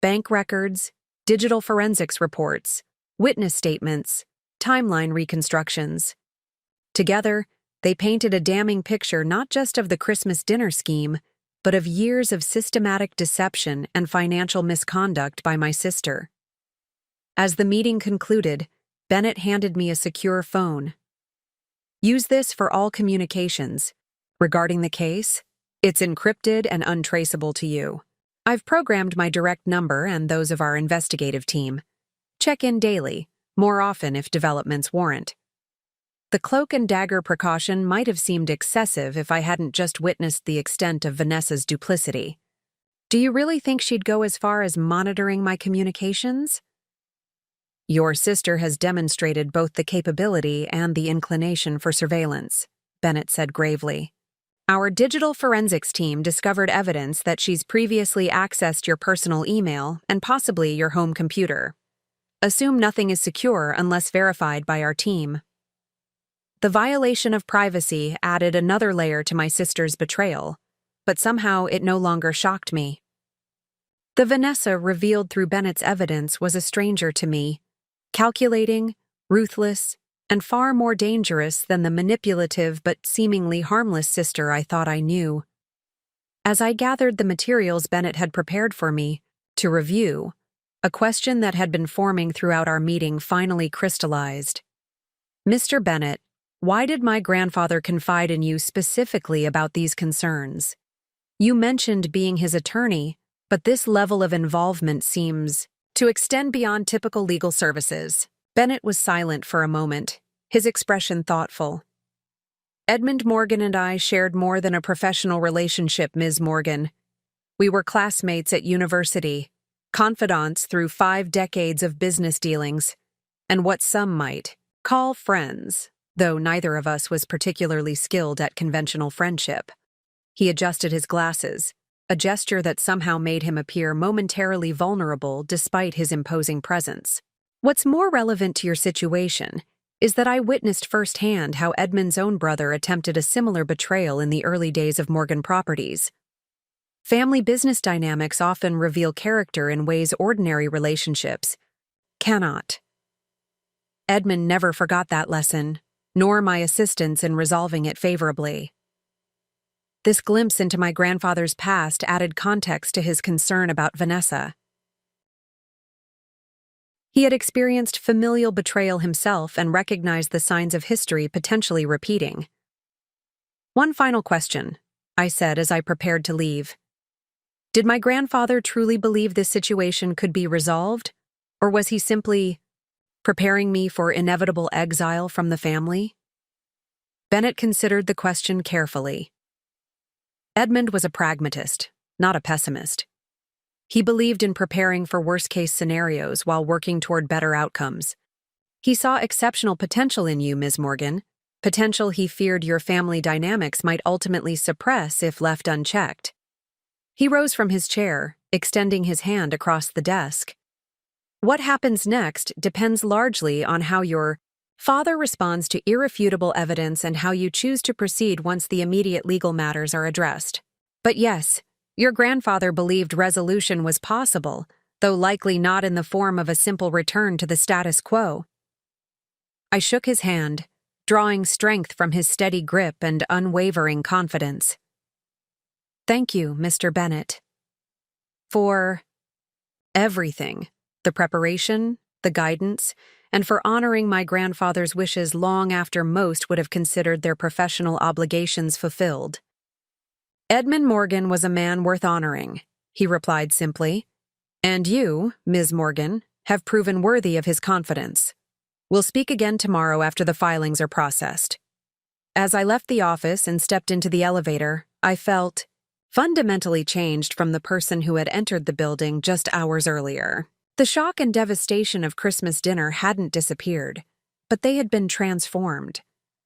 Bank records, digital forensics reports, witness statements, timeline reconstructions. Together, they painted a damning picture not just of the Christmas dinner scheme, but of years of systematic deception and financial misconduct by my sister. As the meeting concluded, Bennett handed me a secure phone. "Use this for all communications. Regarding the case, it's encrypted and untraceable to you. I've programmed my direct number and those of our investigative team. Check in daily, more often if developments warrant." The cloak and dagger precaution might have seemed excessive if I hadn't just witnessed the extent of Vanessa's duplicity. "Do you really think she'd go as far as monitoring my communications?" "Your sister has demonstrated both the capability and the inclination for surveillance," Bennett said gravely. "Our digital forensics team discovered evidence that she's previously accessed your personal email and possibly your home computer. Assume nothing is secure unless verified by our team." The violation of privacy added another layer to my sister's betrayal, but somehow it no longer shocked me. The Vanessa revealed through Bennett's evidence was a stranger to me, calculating, ruthless, and far more dangerous than the manipulative but seemingly harmless sister I thought I knew. As I gathered the materials Bennett had prepared for me to review, a question that had been forming throughout our meeting finally crystallized. "Mr. Bennett, why did my grandfather confide in you specifically about these concerns? You mentioned being his attorney, but this level of involvement seems to extend beyond typical legal services." Bennett was silent for a moment, his expression thoughtful. "Edmund Morgan and I shared more than a professional relationship, Ms. Morgan. We were classmates at university, confidants through 5 decades of business dealings, and what some might call friends, though neither of us was particularly skilled at conventional friendship." He adjusted his glasses, a gesture that somehow made him appear momentarily vulnerable despite his imposing presence. "What's more relevant to your situation is that I witnessed firsthand how Edmund's own brother attempted a similar betrayal in the early days of Morgan Properties. Family business dynamics often reveal character in ways ordinary relationships cannot. Edmund never forgot that lesson, nor my assistance in resolving it favorably." This glimpse into my grandfather's past added context to his concern about Vanessa. He had experienced familial betrayal himself and recognized the signs of history potentially repeating. "One final question," I said as I prepared to leave. "Did my grandfather truly believe this situation could be resolved, or was he simply preparing me for inevitable exile from the family?" Bennett considered the question carefully. Edmund was a pragmatist, not a pessimist. He believed in preparing for worst-case scenarios while working toward better outcomes. He saw exceptional potential in you, Ms. Morgan, potential he feared your family dynamics might ultimately suppress if left unchecked. He rose from his chair, extending his hand across the desk. What happens next depends largely on how your father responds to irrefutable evidence and how you choose to proceed once the immediate legal matters are addressed. But yes, your grandfather believed resolution was possible, though likely not in the form of a simple return to the status quo. I shook his hand, drawing strength from his steady grip and unwavering confidence. Thank you, Mr. Bennett. For everything, the preparation, the guidance, and for honoring my grandfather's wishes long after most would have considered their professional obligations fulfilled. Edmund Morgan was a man worth honoring, he replied simply. And you, Ms. Morgan, have proven worthy of his confidence. We'll speak again tomorrow after the filings are processed. As I left the office and stepped into the elevator, I felt fundamentally changed from the person who had entered the building just hours earlier. The shock and devastation of Christmas dinner hadn't disappeared, but they had been transformed,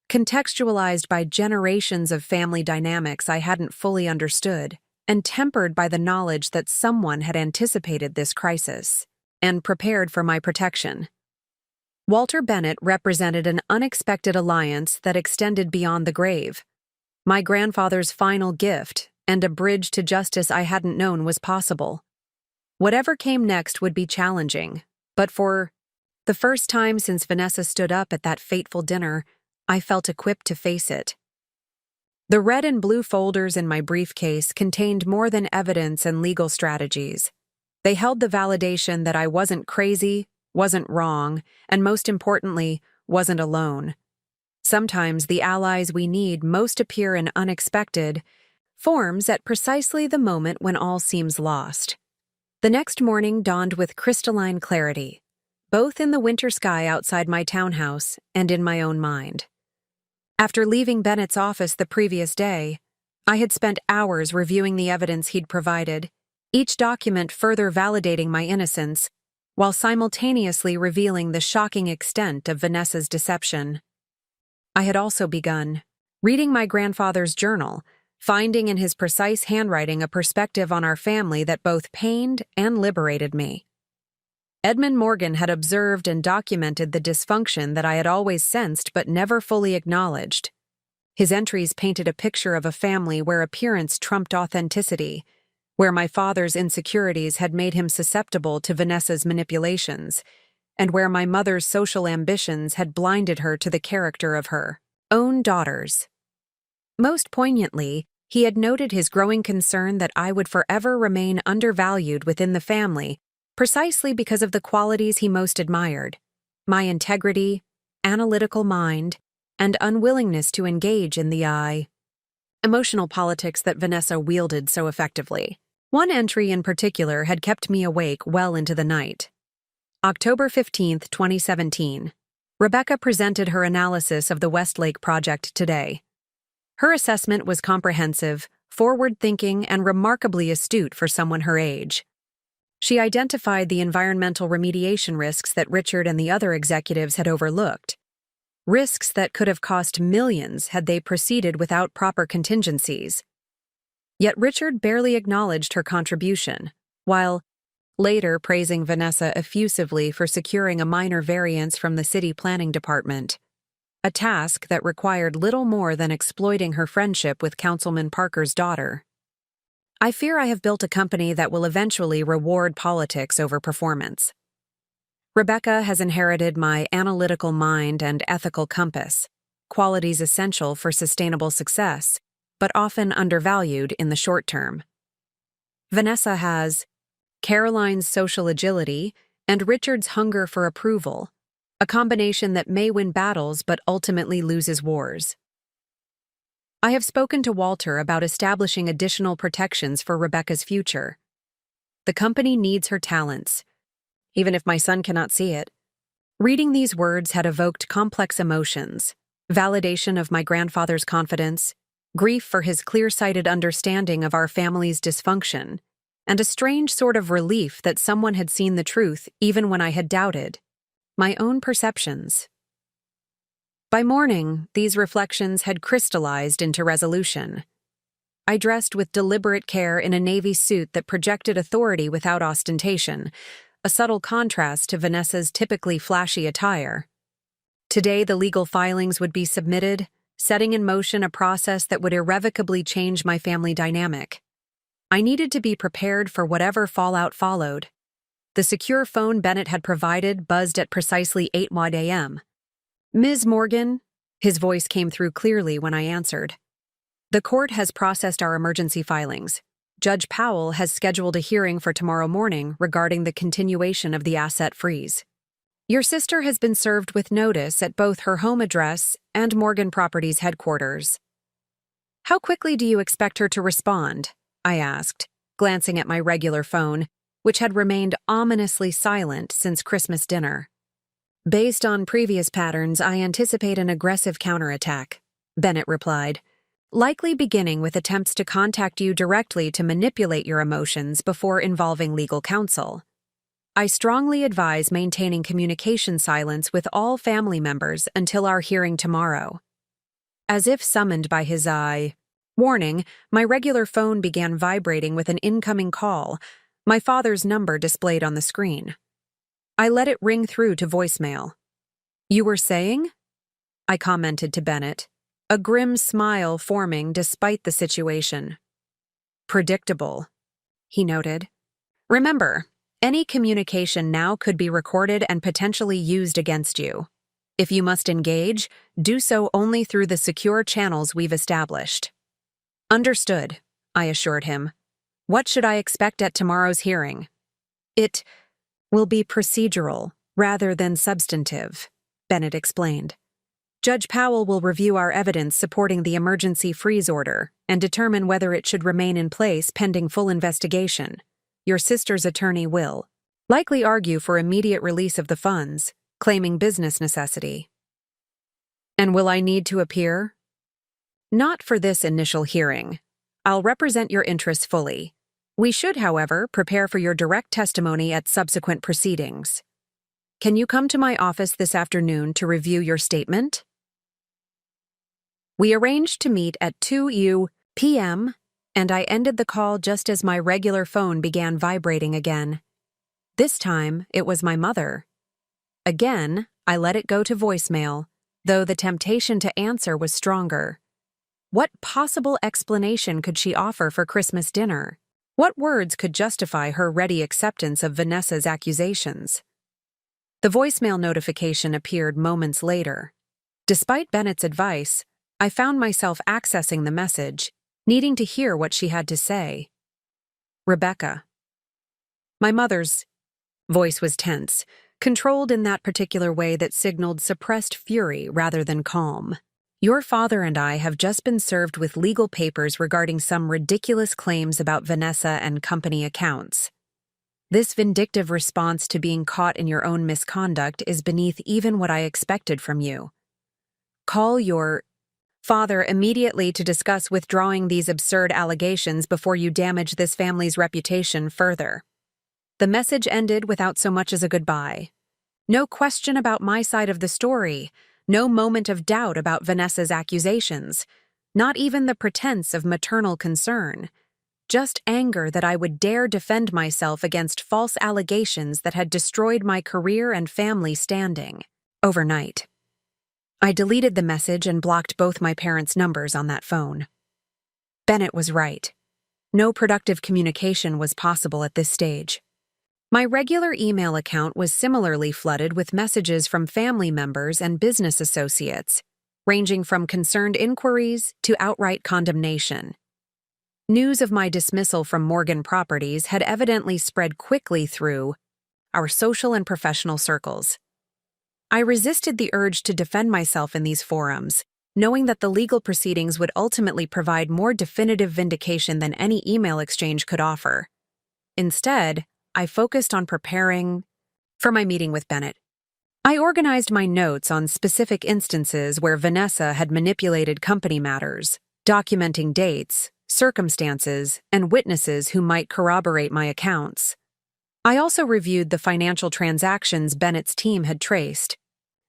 contextualized by generations of family dynamics I hadn't fully understood, and tempered by the knowledge that someone had anticipated this crisis and prepared for my protection. Walter Bennett represented an unexpected alliance that extended beyond the grave. My grandfather's final gift, and a bridge to justice I hadn't known was possible. Whatever came next would be challenging, but for the first time since Vanessa stood up at that fateful dinner, I felt equipped to face it. The red and blue folders in my briefcase contained more than evidence and legal strategies. They held the validation that I wasn't crazy, wasn't wrong, and most importantly, wasn't alone. Sometimes the allies we need most appear in unexpected forms at precisely the moment when all seems lost. The next morning dawned with crystalline clarity, both in the winter sky outside my townhouse and in my own mind. After leaving Bennett's office the previous day, I had spent hours reviewing the evidence he'd provided, each document further validating my innocence, while simultaneously revealing the shocking extent of Vanessa's deception. I had also begun reading my grandfather's journal, finding in his precise handwriting a perspective on our family that both pained and liberated me. Edmund Morgan had observed and documented the dysfunction that I had always sensed but never fully acknowledged. His entries painted a picture of a family where appearance trumped authenticity, where my father's insecurities had made him susceptible to Vanessa's manipulations, and where my mother's social ambitions had blinded her to the character of her own daughters. Most poignantly, he had noted his growing concern that I would forever remain undervalued within the family, precisely because of the qualities he most admired: my integrity, analytical mind, and unwillingness to engage in the emotional politics that Vanessa wielded so effectively. One entry in particular had kept me awake well into the night. October 15, 2017. Rebecca presented her analysis of the Westlake project today. Her assessment was comprehensive, forward-thinking, and remarkably astute for someone her age. She identified the environmental remediation risks that Richard and the other executives had overlooked, risks that could have cost millions had they proceeded without proper contingencies. Yet Richard barely acknowledged her contribution, while later praising Vanessa effusively for securing a minor variance from the city planning department, a task that required little more than exploiting her friendship with Councilman Parker's daughter. I fear I have built a company that will eventually reward politics over performance. Rebecca has inherited my analytical mind and ethical compass, qualities essential for sustainable success, but often undervalued in the short term. Vanessa has Caroline's social agility and Richard's hunger for approval, a combination that may win battles but ultimately loses wars. I have spoken to Walter about establishing additional protections for Rebecca's future. The company needs her talents, even if my son cannot see it. Reading these words had evoked complex emotions: validation of my grandfather's confidence, grief for his clear-sighted understanding of our family's dysfunction, and a strange sort of relief that someone had seen the truth even when I had doubted my own perceptions. By morning, these reflections had crystallized into resolution. I dressed with deliberate care in a navy suit that projected authority without ostentation, a subtle contrast to Vanessa's typically flashy attire. Today, the legal filings would be submitted, setting in motion a process that would irrevocably change my family dynamic. I needed to be prepared for whatever fallout followed. The secure phone Bennett had provided buzzed at precisely 8 a.m. "Ms. Morgan," his voice came through clearly when I answered. "The court has processed our emergency filings. Judge Powell has scheduled a hearing for tomorrow morning regarding the continuation of the asset freeze. Your sister has been served with notice at both her home address and Morgan Properties headquarters." "How quickly do you expect her to respond?" I asked, glancing at my regular phone, which had remained ominously silent since Christmas dinner. "Based on previous patterns, I anticipate an aggressive counterattack," Bennett replied, "likely beginning with attempts to contact you directly to manipulate your emotions before involving legal counsel. I strongly advise maintaining communication silence with all family members until our hearing tomorrow." As if summoned by his warning, my regular phone began vibrating with an incoming call, my father's number displayed on the screen. I let it ring through to voicemail. "You were saying?" I commented to Bennett, a grim smile forming despite the situation. "Predictable," he noted. "Remember, any communication now could be recorded and potentially used against you. If you must engage, do so only through the secure channels we've established." "Understood," I assured him. "What should I expect at tomorrow's hearing?" "It will be procedural rather than substantive," Bennett explained. "Judge Powell will review our evidence supporting the emergency freeze order and determine whether it should remain in place pending full investigation. Your sister's attorney will likely argue for immediate release of the funds, claiming business necessity." "And will I need to appear?" "Not for this initial hearing. I'll represent your interests fully. We should, however, prepare for your direct testimony at subsequent proceedings. Can you come to my office this afternoon to review your statement?" We arranged to meet at 2 p.m., and I ended the call just as my regular phone began vibrating again. This time, it was my mother. Again, I let it go to voicemail, though the temptation to answer was stronger. What possible explanation could she offer for Christmas dinner? What words could justify her ready acceptance of Vanessa's accusations? The voicemail notification appeared moments later. Despite Bennett's advice, I found myself accessing the message, needing to hear what she had to say. "Rebecca." My mother's voice was tense, controlled in that particular way that signaled suppressed fury rather than calm. "Your father and I have just been served with legal papers regarding some ridiculous claims about Vanessa and company accounts. This vindictive response to being caught in your own misconduct is beneath even what I expected from you. Call your father immediately to discuss withdrawing these absurd allegations before you damage this family's reputation further." The message ended without so much as a goodbye. No question about my side of the story, no moment of doubt about Vanessa's accusations, not even the pretense of maternal concern. Just anger that I would dare defend myself against false allegations that had destroyed my career and family standing. Overnight, I deleted the message and blocked both my parents' numbers on that phone. Bennett was right. No productive communication was possible at this stage. My regular email account was similarly flooded with messages from family members and business associates, ranging from concerned inquiries to outright condemnation. News of my dismissal from Morgan Properties had evidently spread quickly through our social and professional circles. I resisted the urge to defend myself in these forums, knowing that the legal proceedings would ultimately provide more definitive vindication than any email exchange could offer. Instead, I focused on preparing for my meeting with Bennett. I organized my notes on specific instances where Vanessa had manipulated company matters, documenting dates, circumstances, and witnesses who might corroborate my accounts. I also reviewed the financial transactions Bennett's team had traced,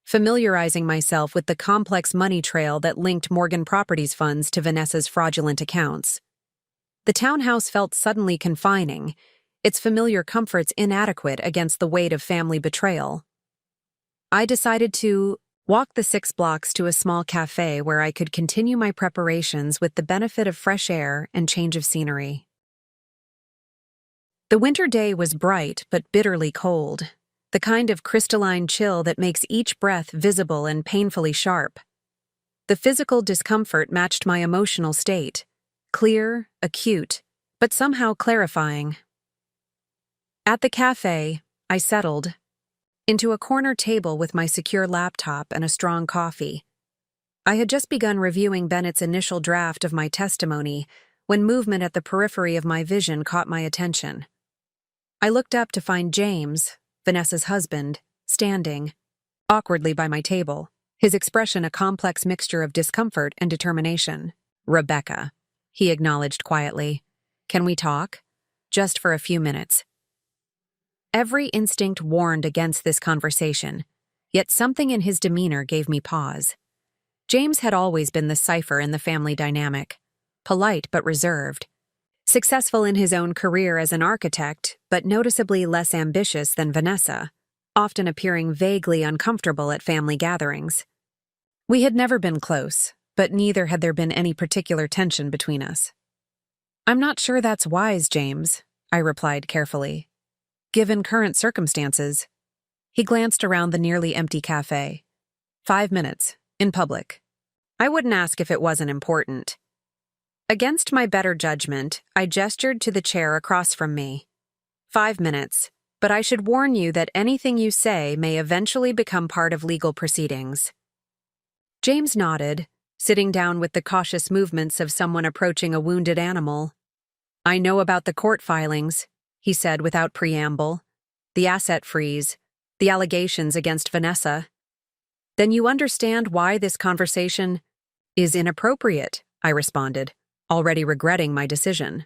familiarizing myself with the complex money trail that linked Morgan Properties funds to Vanessa's fraudulent accounts. The townhouse felt suddenly confining, its familiar comforts inadequate against the weight of family betrayal. I decided to walk the 6 blocks to a small cafe where I could continue my preparations with the benefit of fresh air and change of scenery. The winter day was bright but bitterly cold, the kind of crystalline chill that makes each breath visible and painfully sharp. The physical discomfort matched my emotional state, clear, acute, but somehow clarifying. At the cafe, I settled into a corner table with my secure laptop and a strong coffee. I had just begun reviewing Bennett's initial draft of my testimony when movement at the periphery of my vision caught my attention. I looked up to find James, Vanessa's husband, standing awkwardly by my table, his expression a complex mixture of discomfort and determination. "Rebecca," he acknowledged quietly. "Can we talk? Just for a few minutes." Every instinct warned against this conversation, yet something in his demeanor gave me pause. James had always been the cipher in the family dynamic, polite but reserved, successful in his own career as an architect, but noticeably less ambitious than Vanessa, often appearing vaguely uncomfortable at family gatherings. We had never been close, but neither had there been any particular tension between us. "I'm not sure that's wise, James," I replied carefully. "Given current circumstances." He glanced around the nearly empty cafe. 5 minutes, in public. I wouldn't ask if it wasn't important. Against my better judgment, I gestured to the chair across from me. 5 minutes, but I should warn you that anything you say may eventually become part of legal proceedings. James nodded, sitting down with the cautious movements of someone approaching a wounded animal. "I know about the court filings," he said without preamble. "The asset freeze, the allegations against Vanessa." "Then you understand why this conversation is inappropriate," I responded, already regretting my decision.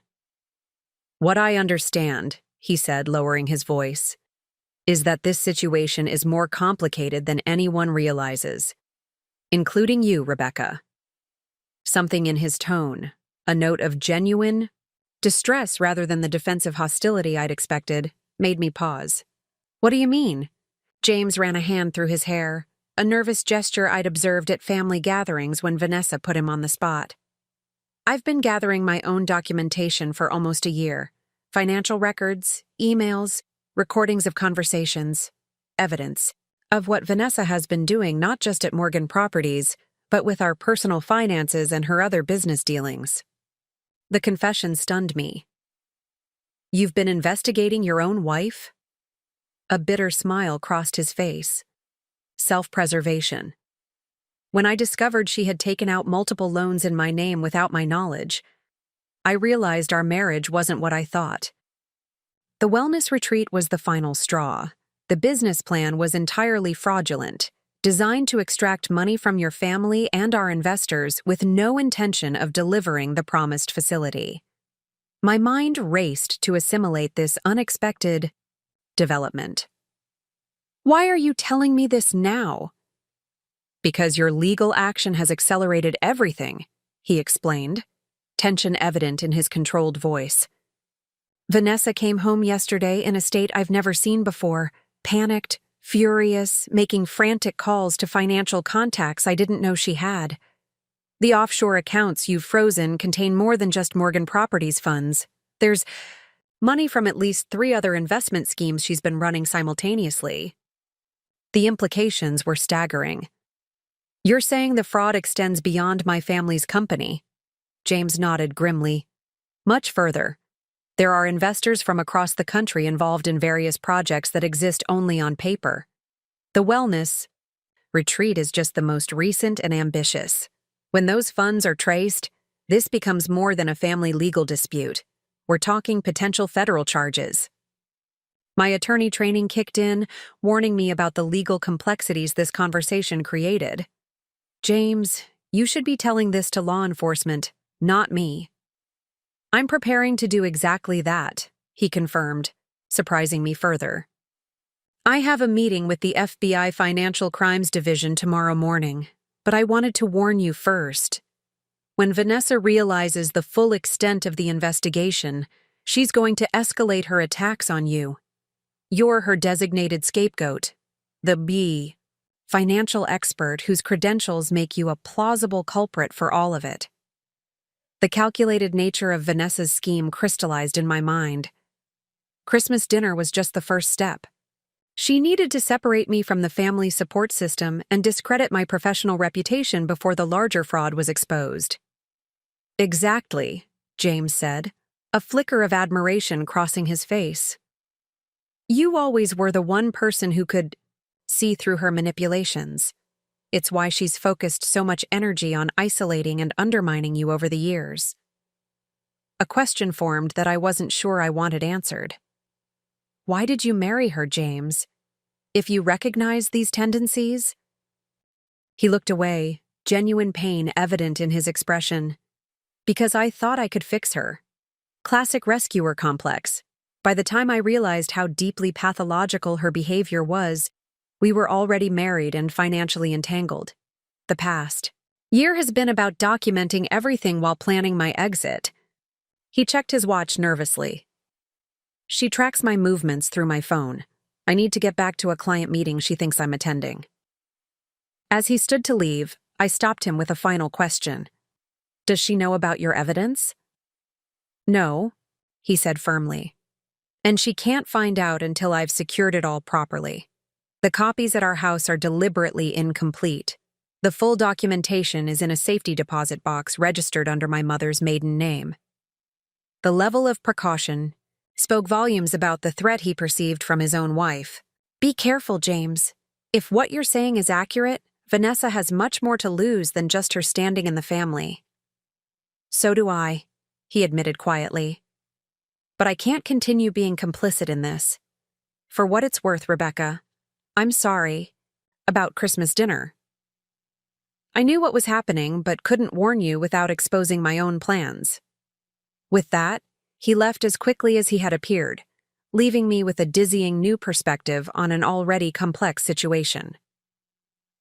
"What I understand," he said, lowering his voice, "is that this situation is more complicated than anyone realizes, including you, Rebecca." Something in his tone, a note of genuine distress rather than the defensive hostility I'd expected, made me pause. "What do you mean?" James ran a hand through his hair, a nervous gesture I'd observed at family gatherings when Vanessa put him on the spot. "I've been gathering my own documentation for almost a year. Financial records, emails, recordings of conversations, evidence of what Vanessa has been doing not just at Morgan Properties, but with our personal finances and her other business dealings." The confession stunned me. "You've been investigating your own wife?" A bitter smile crossed his face. Self-preservation. When I discovered she had taken out multiple loans in my name without my knowledge, I realized our marriage wasn't what I thought. The wellness retreat was the final straw. The business plan was entirely fraudulent, designed to extract money from your family and our investors with no intention of delivering the promised facility. My mind raced to assimilate this unexpected development. "Why are you telling me this now?" "Because your legal action has accelerated everything," he explained, tension evident in his controlled voice. "Vanessa came home yesterday in a state I've never seen before, panicked, furious, making frantic calls to financial contacts I didn't know she had. The offshore accounts you've frozen contain more than just Morgan Properties funds. There's money from at least 3 other investment schemes she's been running simultaneously." The implications were staggering. "You're saying the fraud extends beyond my family's company?" James nodded grimly. "Much further. There are investors from across the country involved in various projects that exist only on paper. The wellness retreat is just the most recent and ambitious. When those funds are traced, this becomes more than a family legal dispute. We're talking potential federal charges." My attorney training kicked in, warning me about the legal complexities this conversation created. "James, you should be telling this to law enforcement, not me." "I'm preparing to do exactly that," he confirmed, surprising me further. I have a meeting with the FBI Financial Crimes Division tomorrow morning, but I wanted to warn you first. When Vanessa realizes the full extent of the investigation, she's going to escalate her attacks on you. You're her designated scapegoat, the B, financial expert whose credentials make you a plausible culprit for all of it. The calculated nature of Vanessa's scheme crystallized in my mind. Christmas dinner was just the first step. She needed to separate me from the family support system and discredit my professional reputation before the larger fraud was exposed. Exactly, James said, a flicker of admiration crossing his face. You always were the one person who could see through her manipulations. It's why she's focused so much energy on isolating and undermining you over the years. A question formed that I wasn't sure I wanted answered. Why did you marry her, James? If you recognize these tendencies? He looked away, genuine pain evident in his expression. Because I thought I could fix her. Classic rescuer complex. By the time I realized how deeply pathological her behavior was, we were already married and financially entangled. The past year has been about documenting everything while planning my exit. He checked his watch nervously. She tracks my movements through my phone. I need to get back to a client meeting she thinks I'm attending. As he stood to leave, I stopped him with a final question. Does she know about your evidence? No, he said firmly. And she can't find out until I've secured it all properly. The copies at our house are deliberately incomplete. The full documentation is in a safety deposit box registered under my mother's maiden name. The level of precaution spoke volumes about the threat he perceived from his own wife. Be careful, James. If what you're saying is accurate, Vanessa has much more to lose than just her standing in the family. So do I, he admitted quietly. But I can't continue being complicit in this. For what it's worth, Rebecca, I'm sorry about Christmas dinner. I knew what was happening, but couldn't warn you without exposing my own plans. With that, he left as quickly as he had appeared, leaving me with a dizzying new perspective on an already complex situation.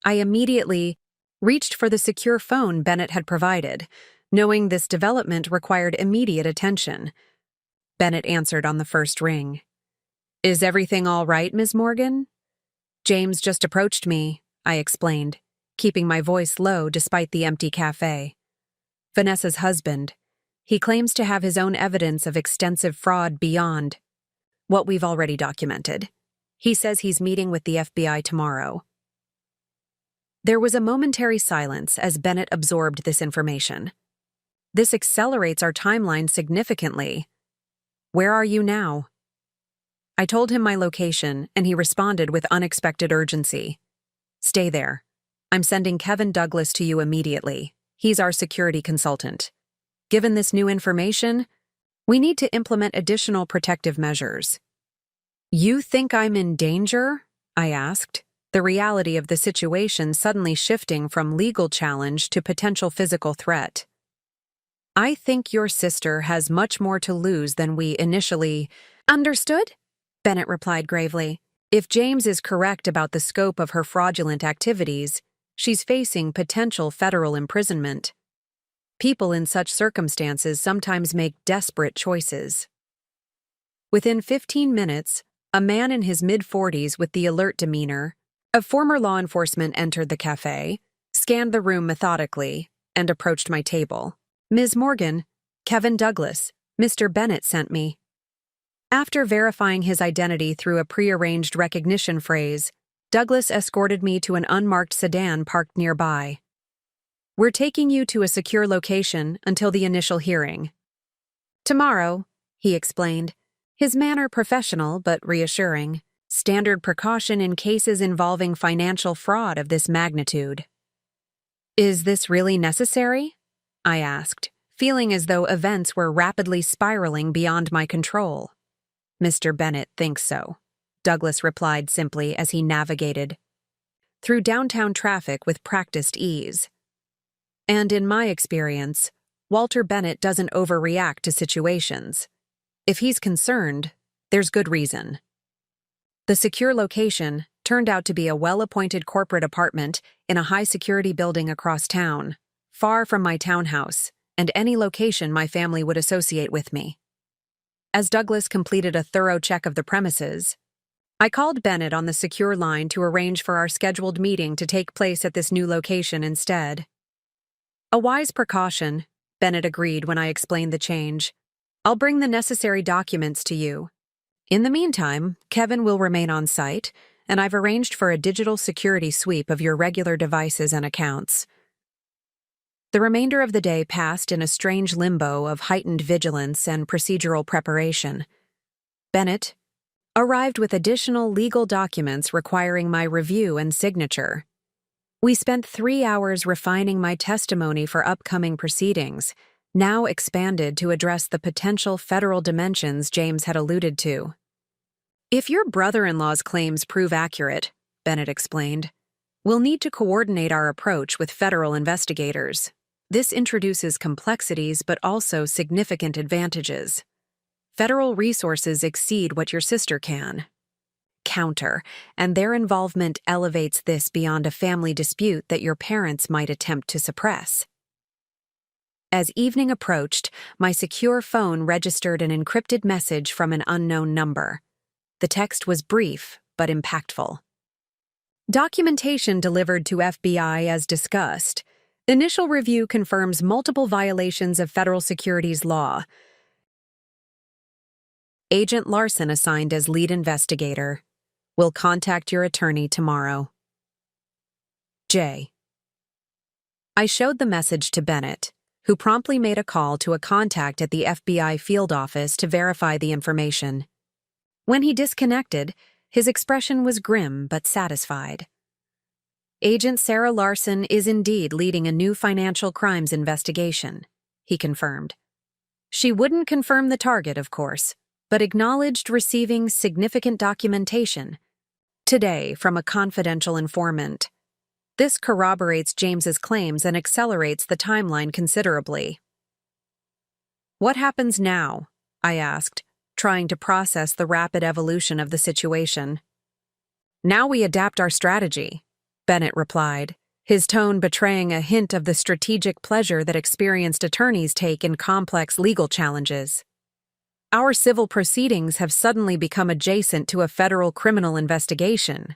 I immediately reached for the secure phone Bennett had provided, knowing this development required immediate attention. Bennett answered on the first ring. Is everything all right, Ms. Morgan? James just approached me, I explained, keeping my voice low despite the empty cafe. Vanessa's husband. He claims to have his own evidence of extensive fraud beyond what we've already documented. He says he's meeting with the FBI tomorrow. There was a momentary silence as Bennett absorbed this information. This accelerates our timeline significantly. Where are you now? I told him my location, and he responded with unexpected urgency. Stay there. I'm sending Kevin Douglas to you immediately. He's our security consultant. Given this new information, we need to implement additional protective measures. You think I'm in danger? I asked, the reality of the situation suddenly shifting from legal challenge to potential physical threat. I think your sister has much more to lose than we initially understood, Bennett replied gravely. If James is correct about the scope of her fraudulent activities, she's facing potential federal imprisonment. People in such circumstances sometimes make desperate choices. Within 15 minutes, a man in his mid-40s with the alert demeanor of former law enforcement entered the cafe, scanned the room methodically, and approached my table. Ms. Morgan, Kevin Douglas, Mr. Bennett sent me. After verifying his identity through a prearranged recognition phrase, Douglas escorted me to an unmarked sedan parked nearby. We're taking you to a secure location until the initial hearing. Tomorrow, he explained, his manner professional but reassuring, standard precaution in cases involving financial fraud of this magnitude. Is this really necessary? I asked, feeling as though events were rapidly spiraling beyond my control. Mr. Bennett thinks so, Douglas replied simply as he navigated through downtown traffic with practiced ease. And in my experience, Walter Bennett doesn't overreact to situations. If he's concerned, there's good reason. The secure location turned out to be a well-appointed corporate apartment in a high-security building across town, far from my townhouse and any location my family would associate with me. As Douglas completed a thorough check of the premises, I called Bennett on the secure line to arrange for our scheduled meeting to take place at this new location instead. A wise precaution, Bennett agreed when I explained the change. I'll bring the necessary documents to you. In the meantime, Kevin will remain on site, and I've arranged for a digital security sweep of your regular devices and accounts. The remainder of the day passed in a strange limbo of heightened vigilance and procedural preparation. Bennett arrived with additional legal documents requiring my review and signature. We spent 3 hours refining my testimony for upcoming proceedings, now expanded to address the potential federal dimensions James had alluded to. If your brother-in-law's claims prove accurate, Bennett explained, we'll need to coordinate our approach with federal investigators. This introduces complexities but also significant advantages. Federal resources exceed what your sister can counter, and their involvement elevates this beyond a family dispute that your parents might attempt to suppress. As evening approached, my secure phone registered an encrypted message from an unknown number. The text was brief but impactful. Documentation delivered to FBI as discussed. Initial review confirms multiple violations of federal securities law. Agent Larson assigned as lead investigator. Will contact your attorney tomorrow. J. I showed the message to Bennett, who promptly made a call to a contact at the FBI field office to verify the information. When he disconnected, his expression was grim but satisfied. Agent Sarah Larson is indeed leading a new financial crimes investigation, he confirmed. She wouldn't confirm the target, of course, but acknowledged receiving significant documentation today from a confidential informant. This corroborates James's claims and accelerates the timeline considerably. What happens now? I asked, trying to process the rapid evolution of the situation. Now we adapt our strategy, Bennett replied, his tone betraying a hint of the strategic pleasure that experienced attorneys take in complex legal challenges. Our civil proceedings have suddenly become adjacent to a federal criminal investigation.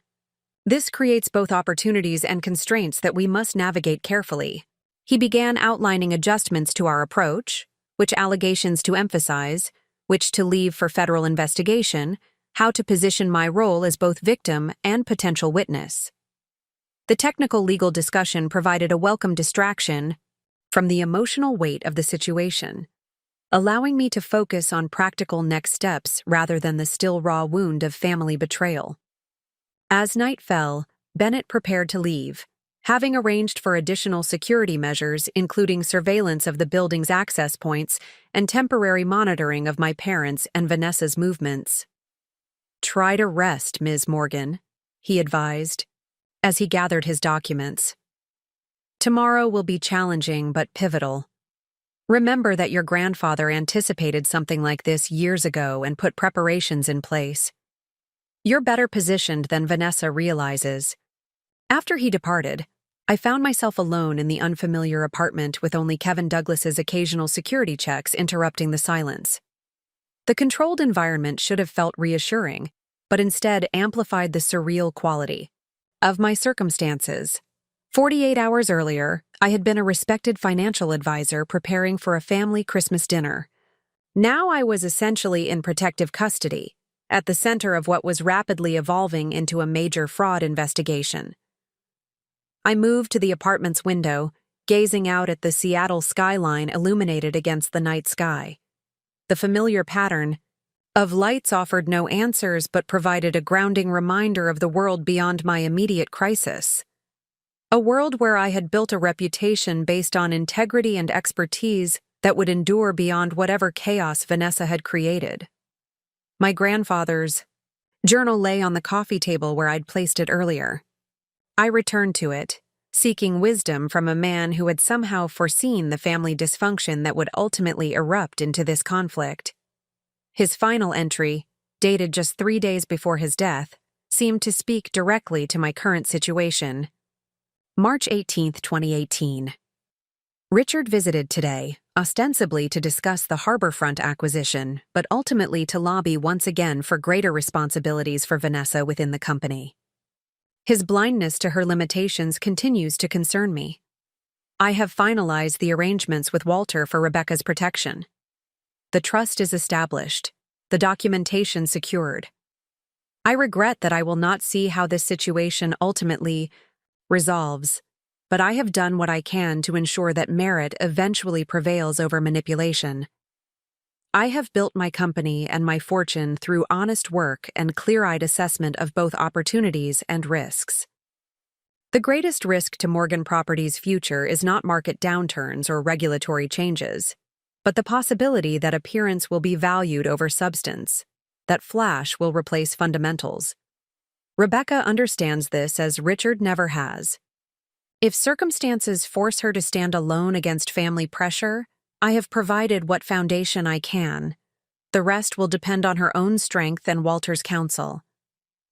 This creates both opportunities and constraints that we must navigate carefully. He began outlining adjustments to our approach, which allegations to emphasize, which to leave for federal investigation, how to position my role as both victim and potential witness. The technical legal discussion provided a welcome distraction from the emotional weight of the situation, allowing me to focus on practical next steps rather than the still raw wound of family betrayal. As night fell, Bennett prepared to leave, having arranged for additional security measures including surveillance of the building's access points and temporary monitoring of my parents' and Vanessa's movements. "Try to rest, Ms. Morgan," he advised, as he gathered his documents. "Tomorrow will be challenging but pivotal. Remember that your grandfather anticipated something like this years ago and put preparations in place. You're better positioned than Vanessa realizes." After he departed, I found myself alone in the unfamiliar apartment with only Kevin Douglas's occasional security checks interrupting the silence. The controlled environment should have felt reassuring, but instead amplified the surreal quality of my circumstances. 48 hours earlier, I had been a respected financial advisor preparing for a family Christmas dinner. Now I was essentially in protective custody, at the center of what was rapidly evolving into a major fraud investigation. I moved to the apartment's window, gazing out at the Seattle skyline illuminated against the night sky. The familiar pattern of lights offered no answers but provided a grounding reminder of the world beyond my immediate crisis. A world where I had built a reputation based on integrity and expertise that would endure beyond whatever chaos Vanessa had created. My grandfather's journal lay on the coffee table where I'd placed it earlier. I returned to it, seeking wisdom from a man who had somehow foreseen the family dysfunction that would ultimately erupt into this conflict. His final entry, dated just 3 days before his death, seemed to speak directly to my current situation. March 18, 2018. Richard visited today, ostensibly to discuss the harborfront acquisition, but ultimately to lobby once again for greater responsibilities for Vanessa within the company. His blindness to her limitations continues to concern me. I have finalized the arrangements with Walter for Rebecca's protection. The trust is established, the documentation secured. I regret that I will not see how this situation ultimately resolves, but I have done what I can to ensure that merit eventually prevails over manipulation. I have built my company and my fortune through honest work and clear-eyed assessment of both opportunities and risks. The greatest risk to Morgan Properties' future is not market downturns or regulatory changes, but the possibility that appearance will be valued over substance, that flash will replace fundamentals. Rebecca understands this as Richard never has. If circumstances force her to stand alone against family pressure, I have provided what foundation I can. The rest will depend on her own strength and Walter's counsel.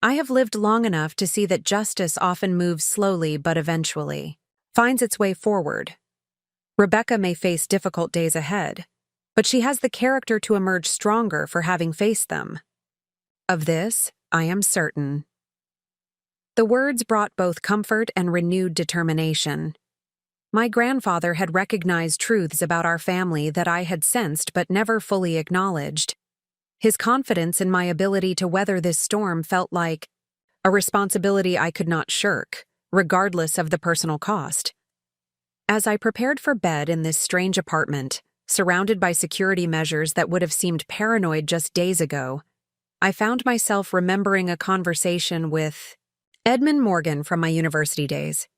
I have lived long enough to see that justice often moves slowly but eventually finds its way forward. Rebecca may face difficult days ahead, but she has the character to emerge stronger for having faced them. Of this, I am certain. The words brought both comfort and renewed determination. My grandfather had recognized truths about our family that I had sensed but never fully acknowledged. His confidence in my ability to weather this storm felt like a responsibility I could not shirk, regardless of the personal cost. As I prepared for bed in this strange apartment, surrounded by security measures that would have seemed paranoid just days ago, I found myself remembering a conversation with Edmund Morgan from my university days.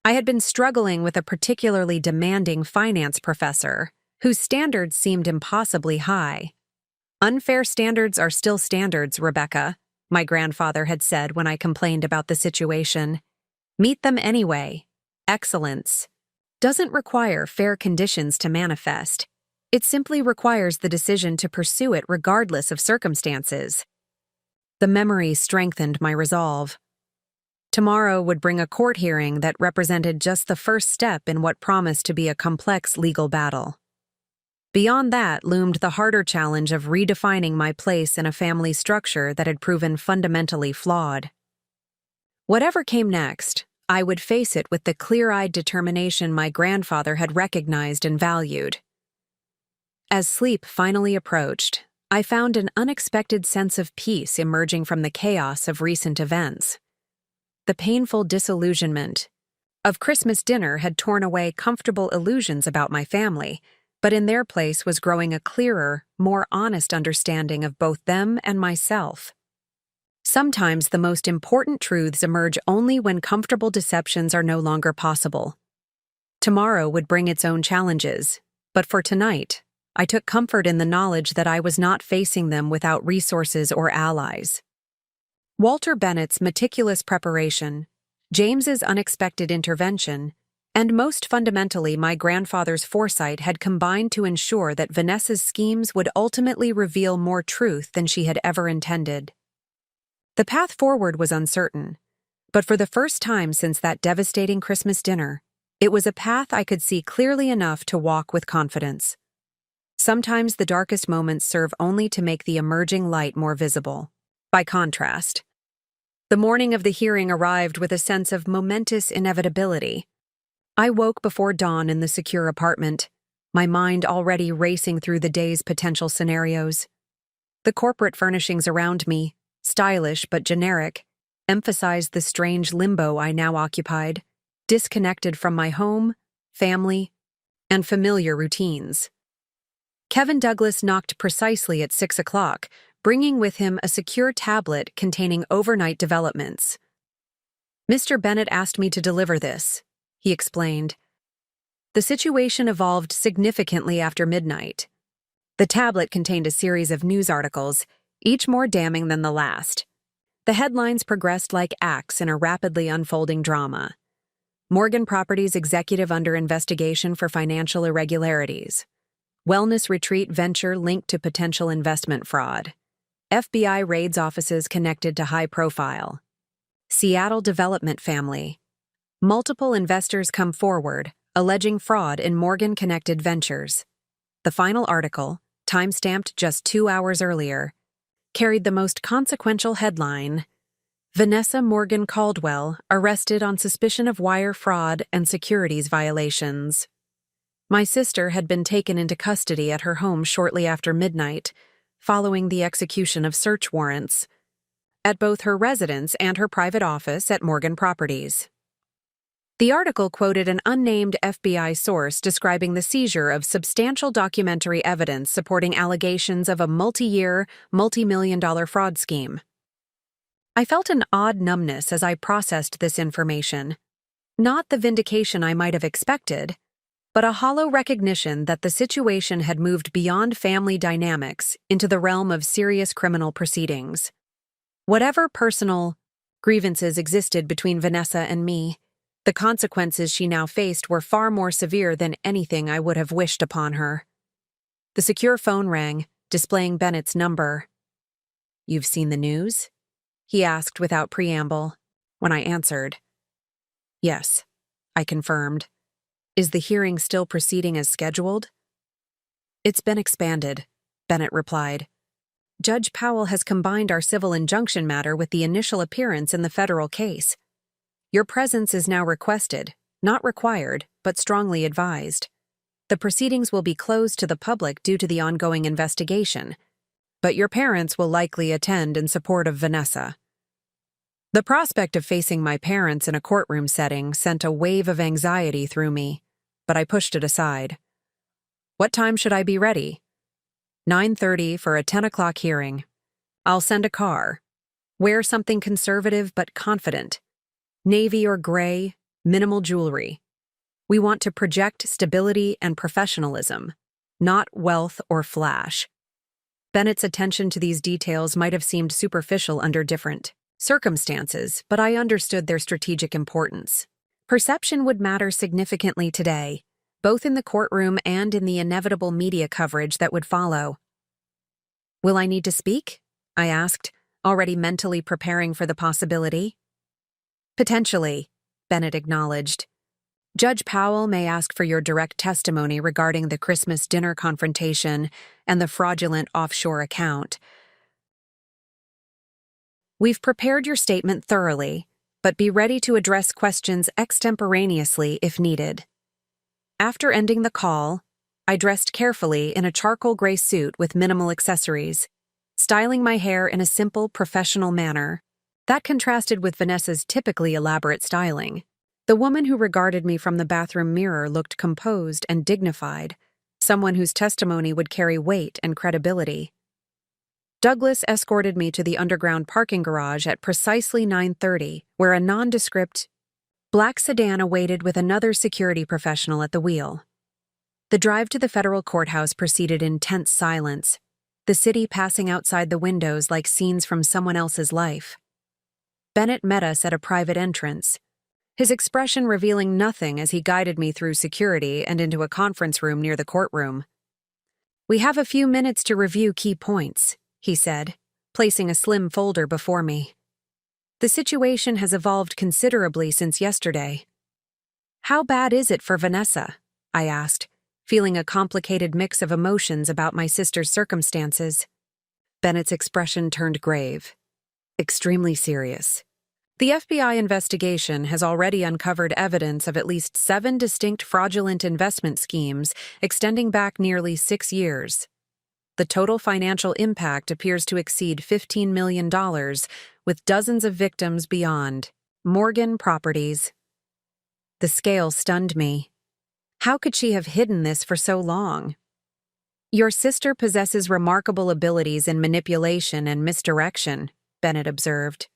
I had been struggling with a particularly demanding finance professor whose standards seemed impossibly high. "Unfair standards are still standards, Rebecca," my grandfather had said when I complained about the situation. "Meet them anyway. Excellence doesn't require fair conditions to manifest. It simply requires the decision to pursue it regardless of circumstances." The memory strengthened my resolve. Tomorrow would bring a court hearing that represented just the first step in what promised to be a complex legal battle. Beyond that loomed the harder challenge of redefining my place in a family structure that had proven fundamentally flawed. Whatever came next, I would face it with the clear-eyed determination my grandfather had recognized and valued. As sleep finally approached, I found an unexpected sense of peace emerging from the chaos of recent events. The painful disillusionment of Christmas dinner had torn away comfortable illusions about my family, but in their place was growing a clearer, more honest understanding of both them and myself. Sometimes the most important truths emerge only when comfortable deceptions are no longer possible. Tomorrow would bring its own challenges, but for tonight, I took comfort in the knowledge that I was not facing them without resources or allies. Walter Bennett's meticulous preparation, James's unexpected intervention, and most fundamentally my grandfather's foresight had combined to ensure that Vanessa's schemes would ultimately reveal more truth than she had ever intended. The path forward was uncertain, but for the first time since that devastating Christmas dinner, it was a path I could see clearly enough to walk with confidence. Sometimes the darkest moments serve only to make the emerging light more visible. By contrast, the morning of the hearing arrived with a sense of momentous inevitability. I woke before dawn in the secure apartment, my mind already racing through the day's potential scenarios. The corporate furnishings around me, stylish but generic, emphasized the strange limbo I now occupied, disconnected from my home, family, and familiar routines. Kevin Douglas knocked precisely at 6 o'clock, bringing with him a secure tablet containing overnight developments. "Mr. Bennett asked me to deliver this," he explained. The situation evolved significantly after midnight. The tablet contained a series of news articles, each more damning than the last. The headlines progressed like acts in a rapidly unfolding drama. Morgan Properties executive under investigation for financial irregularities. Wellness retreat venture linked to potential investment fraud. FBI raids offices connected to high-profile. Seattle development family. Multiple investors come forward, alleging fraud in Morgan-connected ventures. The final article, timestamped just 2 hours earlier, carried the most consequential headline: Vanessa Morgan Caldwell arrested on suspicion of wire fraud and securities violations. My sister had been taken into custody at her home shortly after midnight, following the execution of search warrants at both her residence and her private office at Morgan Properties. The article quoted an unnamed FBI source describing the seizure of substantial documentary evidence supporting allegations of a multi-year, multi-million-dollar fraud scheme. I felt an odd numbness as I processed this information. Not the vindication I might have expected, but a hollow recognition that the situation had moved beyond family dynamics into the realm of serious criminal proceedings. Whatever personal grievances existed between Vanessa and me, the consequences she now faced were far more severe than anything I would have wished upon her. The secure phone rang, displaying Bennett's number. "You've seen the news?" he asked without preamble. When I answered, "Yes," I confirmed. "Is the hearing still proceeding as scheduled?" "It's been expanded," Bennett replied. "Judge Powell has combined our civil injunction matter with the initial appearance in the federal case. Your presence is now requested, not required, but strongly advised. The proceedings will be closed to the public due to the ongoing investigation, but your parents will likely attend in support of Vanessa." The prospect of facing my parents in a courtroom setting sent a wave of anxiety through me, but I pushed it aside. "What time should I be ready?" 9:30 for a 10 o'clock hearing. I'll send a car. Wear something conservative but confident. Navy or gray, minimal jewelry. We want to project stability and professionalism, not wealth or flash." Bennett's attention to these details might have seemed superficial under different circumstances, but I understood their strategic importance. Perception would matter significantly today, both in the courtroom and in the inevitable media coverage that would follow. "Will I need to speak?" I asked, already mentally preparing for the possibility. "Potentially," Bennett acknowledged. "Judge Powell may ask for your direct testimony regarding the Christmas dinner confrontation and the fraudulent offshore account. We've prepared your statement thoroughly, but be ready to address questions extemporaneously if needed." After ending the call, I dressed carefully in a charcoal gray suit with minimal accessories, styling my hair in a simple, professional manner. That contrasted with Vanessa's typically elaborate styling. The woman who regarded me from the bathroom mirror looked composed and dignified, someone whose testimony would carry weight and credibility. Douglas escorted me to the underground parking garage at precisely 9:30, where a nondescript black sedan awaited with another security professional at the wheel. The drive to the federal courthouse proceeded in tense silence, the city passing outside the windows like scenes from someone else's life. Bennett met us at a private entrance, his expression revealing nothing as he guided me through security and into a conference room near the courtroom. "We have a few minutes to review key points," he said, placing a slim folder before me. "The situation has evolved considerably since yesterday." "How bad is it for Vanessa?" I asked, feeling a complicated mix of emotions about my sister's circumstances. Bennett's expression turned grave. "Extremely serious. The FBI investigation has already uncovered evidence of at least 7 distinct fraudulent investment schemes extending back nearly 6 years. The total financial impact appears to exceed $15 million, with dozens of victims beyond. Morgan Properties." The scale stunned me. How could she have hidden this for so long? "Your sister possesses remarkable abilities in manipulation and misdirection," Bennett observed.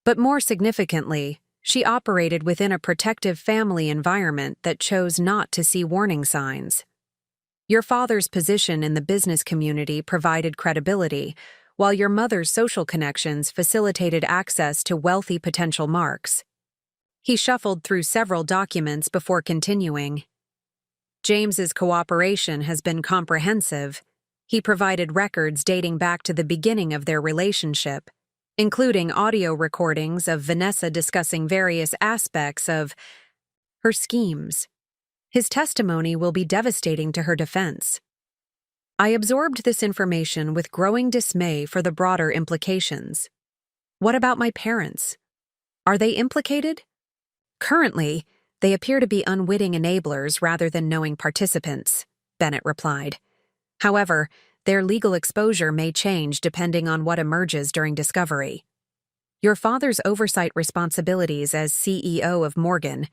"But more significantly, she operated within a protective family environment that chose not to see warning signs. Your father's position in the business community provided credibility, while your mother's social connections facilitated access to wealthy potential marks." He shuffled through several documents before continuing. "James's cooperation has been comprehensive," He provided records dating back to the beginning of their relationship, including audio recordings of Vanessa discussing various aspects of her schemes. His testimony will be devastating to her defense. I absorbed this information with growing dismay for the broader implications. What about my parents? Are they implicated? Currently, they appear to be unwitting enablers rather than knowing participants, Bennett replied. However, their legal exposure may change depending on what emerges during discovery. Your father's oversight responsibilities as CEO of Morgan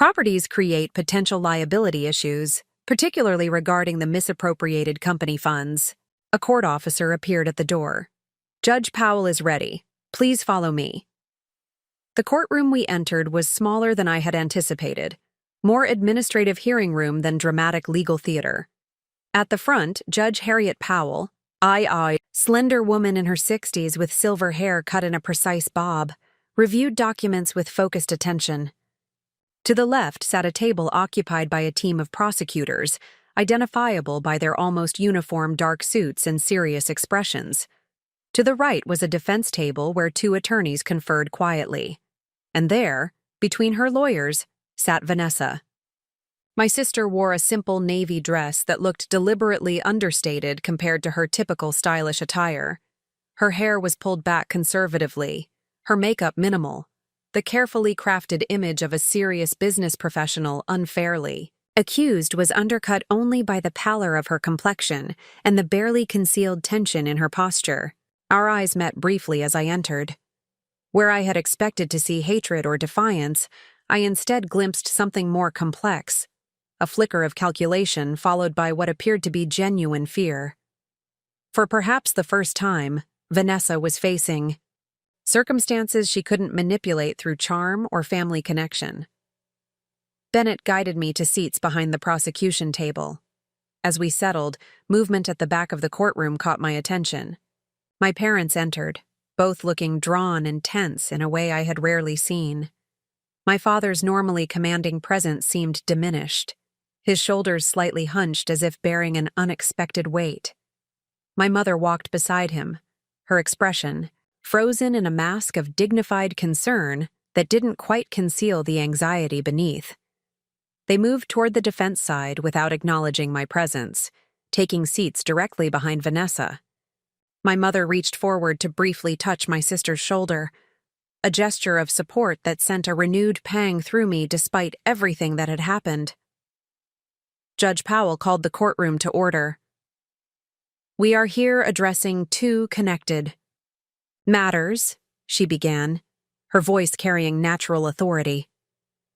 Properties create potential liability issues, particularly regarding the misappropriated company funds. A court officer appeared at the door. Judge Powell is ready. Please follow me. The courtroom we entered was smaller than I had anticipated, more administrative hearing room than dramatic legal theater. At the front, Judge Harriet Powell, slender woman in her 60s with silver hair cut in a precise bob, reviewed documents with focused attention. To the left sat a table occupied by a team of prosecutors, identifiable by their almost uniform dark suits and serious expressions. To the right was a defense table where two attorneys conferred quietly. And there, between her lawyers, sat Vanessa. My sister wore a simple navy dress that looked deliberately understated compared to her typical stylish attire. Her hair was pulled back conservatively, her makeup minimal, the carefully crafted image of a serious business professional unfairly. Accused was undercut only by the pallor of her complexion and the barely concealed tension in her posture. Our eyes met briefly as I entered. Where I had expected to see hatred or defiance, I instead glimpsed something more complex, a flicker of calculation followed by what appeared to be genuine fear. For perhaps the first time, Vanessa was facing circumstances she couldn't manipulate through charm or family connection. Bennett guided me to seats behind the prosecution table. As we settled, movement at the back of the courtroom caught my attention. My parents entered, both looking drawn and tense in a way I had rarely seen. My father's normally commanding presence seemed diminished, his shoulders slightly hunched as if bearing an unexpected weight. My mother walked beside him, her expression frozen in a mask of dignified concern that didn't quite conceal the anxiety beneath. They moved toward the defense side without acknowledging my presence, taking seats directly behind Vanessa. My mother reached forward to briefly touch my sister's shoulder, a gesture of support that sent a renewed pang through me despite everything that had happened. Judge Powell called the courtroom to order. We are here addressing two connected matters, she began, her voice carrying natural authority.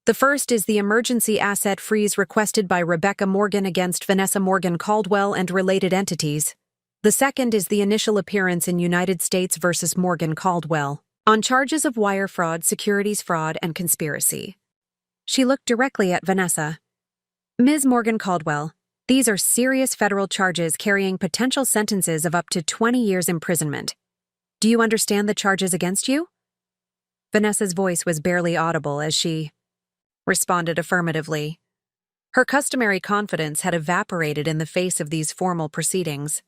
The first is the emergency asset freeze requested by Rebecca Morgan against Vanessa Morgan Caldwell and related entities. The second is the initial appearance in United States versus Morgan Caldwell on charges of wire fraud, securities fraud, and conspiracy. She looked directly at Vanessa. Ms. Morgan Caldwell, these are serious federal charges carrying potential sentences of up to 20 years imprisonment. Do you understand the charges against you? Vanessa's voice was barely audible as she responded affirmatively. Her customary confidence had evaporated in the face of these formal proceedings.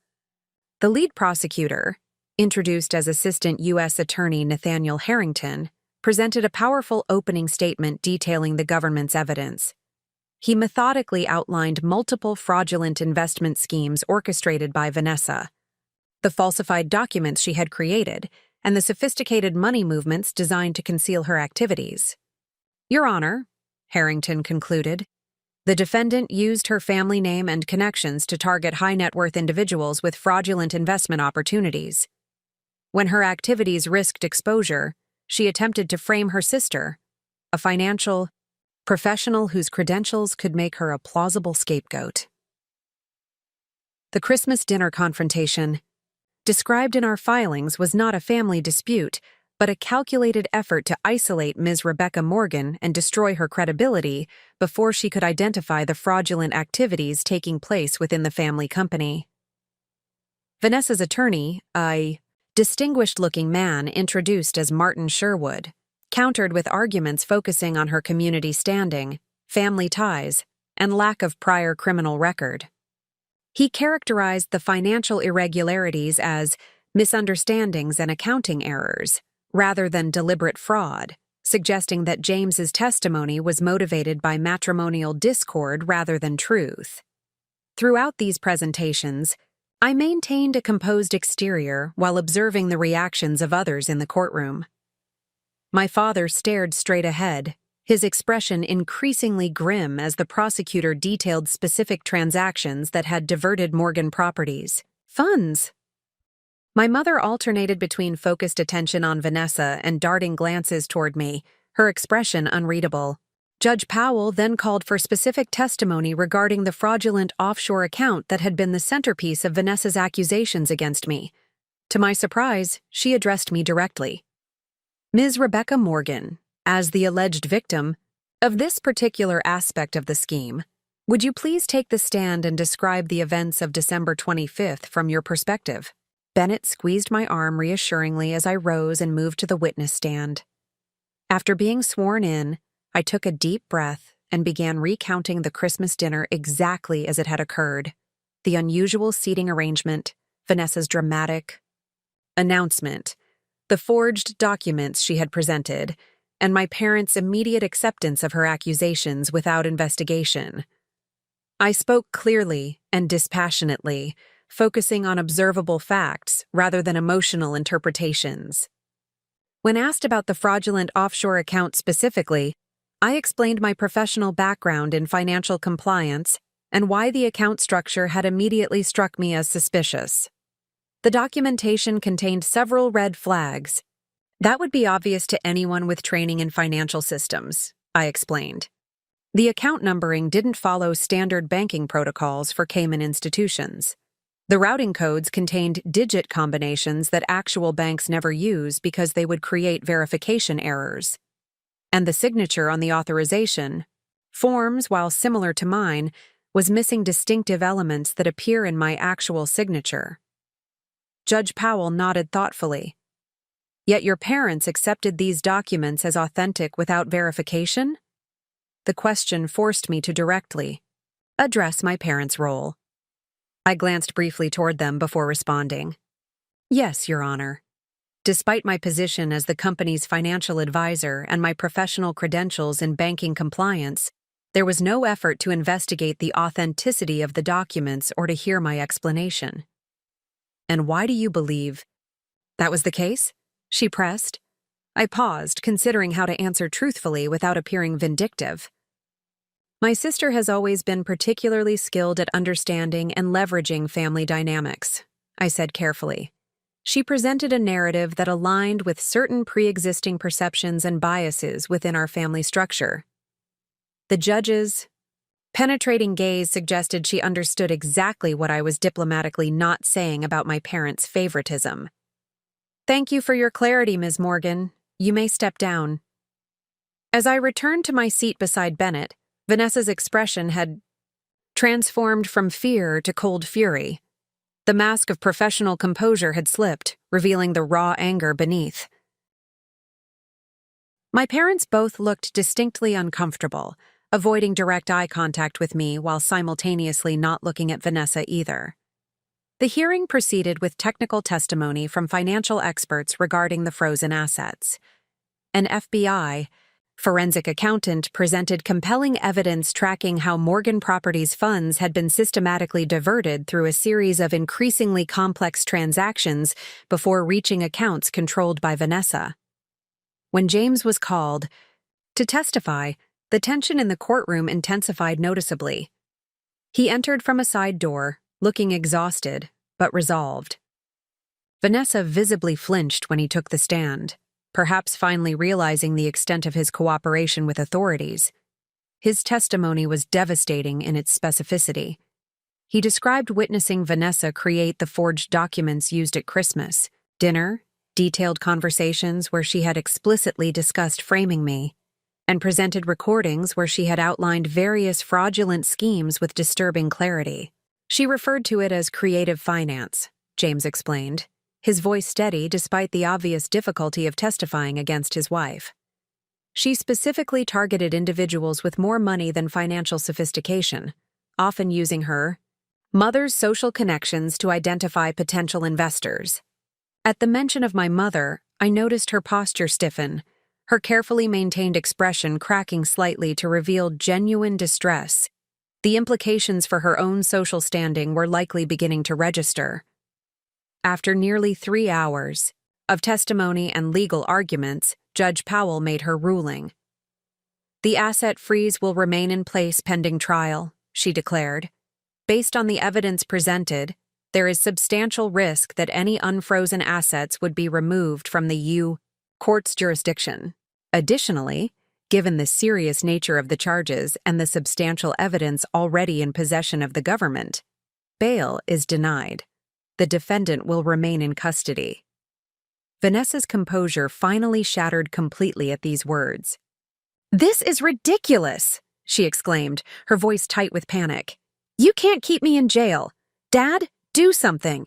The lead prosecutor, introduced as Assistant U.S. Attorney Nathaniel Harrington, presented a powerful opening statement detailing the government's evidence. He methodically outlined multiple fraudulent investment schemes orchestrated by Vanessa, the falsified documents she had created, and the sophisticated money movements designed to conceal her activities. Your Honor, Harrington concluded, the defendant used her family name and connections to target high-net-worth individuals with fraudulent investment opportunities. When her activities risked exposure, she attempted to frame her sister, a financial professional whose credentials could make her a plausible scapegoat. The Christmas dinner confrontation, described in our filings, was not a family dispute, but a calculated effort to isolate Ms. Rebecca Morgan and destroy her credibility before she could identify the fraudulent activities taking place within the family company. Vanessa's attorney, a distinguished-looking man introduced as Martin Sherwood, countered with arguments focusing on her community standing, family ties, and lack of prior criminal record. He characterized the financial irregularities as misunderstandings and accounting errors, rather than deliberate fraud, suggesting that James's testimony was motivated by matrimonial discord rather than truth. Throughout these presentations, I maintained a composed exterior while observing the reactions of others in the courtroom. My father stared straight ahead, his expression increasingly grim as the prosecutor detailed specific transactions that had diverted Morgan Properties' funds. My mother alternated between focused attention on Vanessa and darting glances toward me, her expression unreadable. Judge Powell then called for specific testimony regarding the fraudulent offshore account that had been the centerpiece of Vanessa's accusations against me. To my surprise, she addressed me directly. Ms. Rebecca Morgan, as the alleged victim of this particular aspect of the scheme, would you please take the stand and describe the events of December 25th from your perspective? Bennett squeezed my arm reassuringly as I rose and moved to the witness stand. After being sworn in, I took a deep breath and began recounting the Christmas dinner exactly as it had occurred. The unusual seating arrangement, Vanessa's dramatic announcement, the forged documents she had presented, and my parents' immediate acceptance of her accusations without investigation. I spoke clearly and dispassionately, focusing on observable facts rather than emotional interpretations. When asked about the fraudulent offshore account specifically, I explained my professional background in financial compliance and why the account structure had immediately struck me as suspicious. The documentation contained several red flags. That would be obvious to anyone with training in financial systems, I explained. The account numbering didn't follow standard banking protocols for Cayman institutions. The routing codes contained digit combinations that actual banks never use because they would create verification errors. And the signature on the authorization forms, while similar to mine, was missing distinctive elements that appear in my actual signature. Judge Powell nodded thoughtfully. Yet your parents accepted these documents as authentic without verification? The question forced me to directly address my parents' role. I glanced briefly toward them before responding. Yes, Your Honor. Despite my position as the company's financial advisor and my professional credentials in banking compliance, there was no effort to investigate the authenticity of the documents or to hear my explanation. And why do you believe that was the case? She pressed. I paused, considering how to answer truthfully without appearing vindictive. My sister has always been particularly skilled at understanding and leveraging family dynamics, I said carefully. She presented a narrative that aligned with certain pre-existing perceptions and biases within our family structure. The judge's penetrating gaze suggested she understood exactly what I was diplomatically not saying about my parents' favoritism. Thank you for your clarity, Ms. Morgan. You may step down. As I returned to my seat beside Bennett, Vanessa's expression had transformed from fear to cold fury. The mask of professional composure had slipped, revealing the raw anger beneath. My parents both looked distinctly uncomfortable, avoiding direct eye contact with me while simultaneously not looking at Vanessa either. The hearing proceeded with technical testimony from financial experts regarding the frozen assets. An FBI forensic accountant presented compelling evidence tracking how Morgan Properties funds had been systematically diverted through a series of increasingly complex transactions before reaching accounts controlled by Vanessa. When James was called to testify, the tension in the courtroom intensified noticeably. He entered from a side door, looking exhausted, but resolved. Vanessa visibly flinched when he took the stand, perhaps finally realizing the extent of his cooperation with authorities. His testimony was devastating in its specificity. He described witnessing Vanessa create the forged documents used at Christmas dinner, detailed conversations where she had explicitly discussed framing me, and presented recordings where she had outlined various fraudulent schemes with disturbing clarity. She referred to it as creative finance, James explained, his voice steady despite the obvious difficulty of testifying against his wife. She specifically targeted individuals with more money than financial sophistication, often using her Mother's social connections to identify potential investors. At the mention of my mother, I noticed her posture stiffen, her carefully maintained expression cracking slightly to reveal genuine distress. The implications for her own social standing were likely beginning to register. After nearly 3 hours of testimony and legal arguments, Judge Powell made her ruling. "The asset freeze will remain in place pending trial," she declared. "Based on the evidence presented, there is substantial risk that any unfrozen assets would be removed from the court's jurisdiction. Additionally, given the serious nature of the charges and the substantial evidence already in possession of the government, bail is denied. The defendant will remain in custody." Vanessa's composure finally shattered completely at these words. "This is ridiculous!" she exclaimed, her voice tight with panic. "You can't keep me in jail. Dad, do something."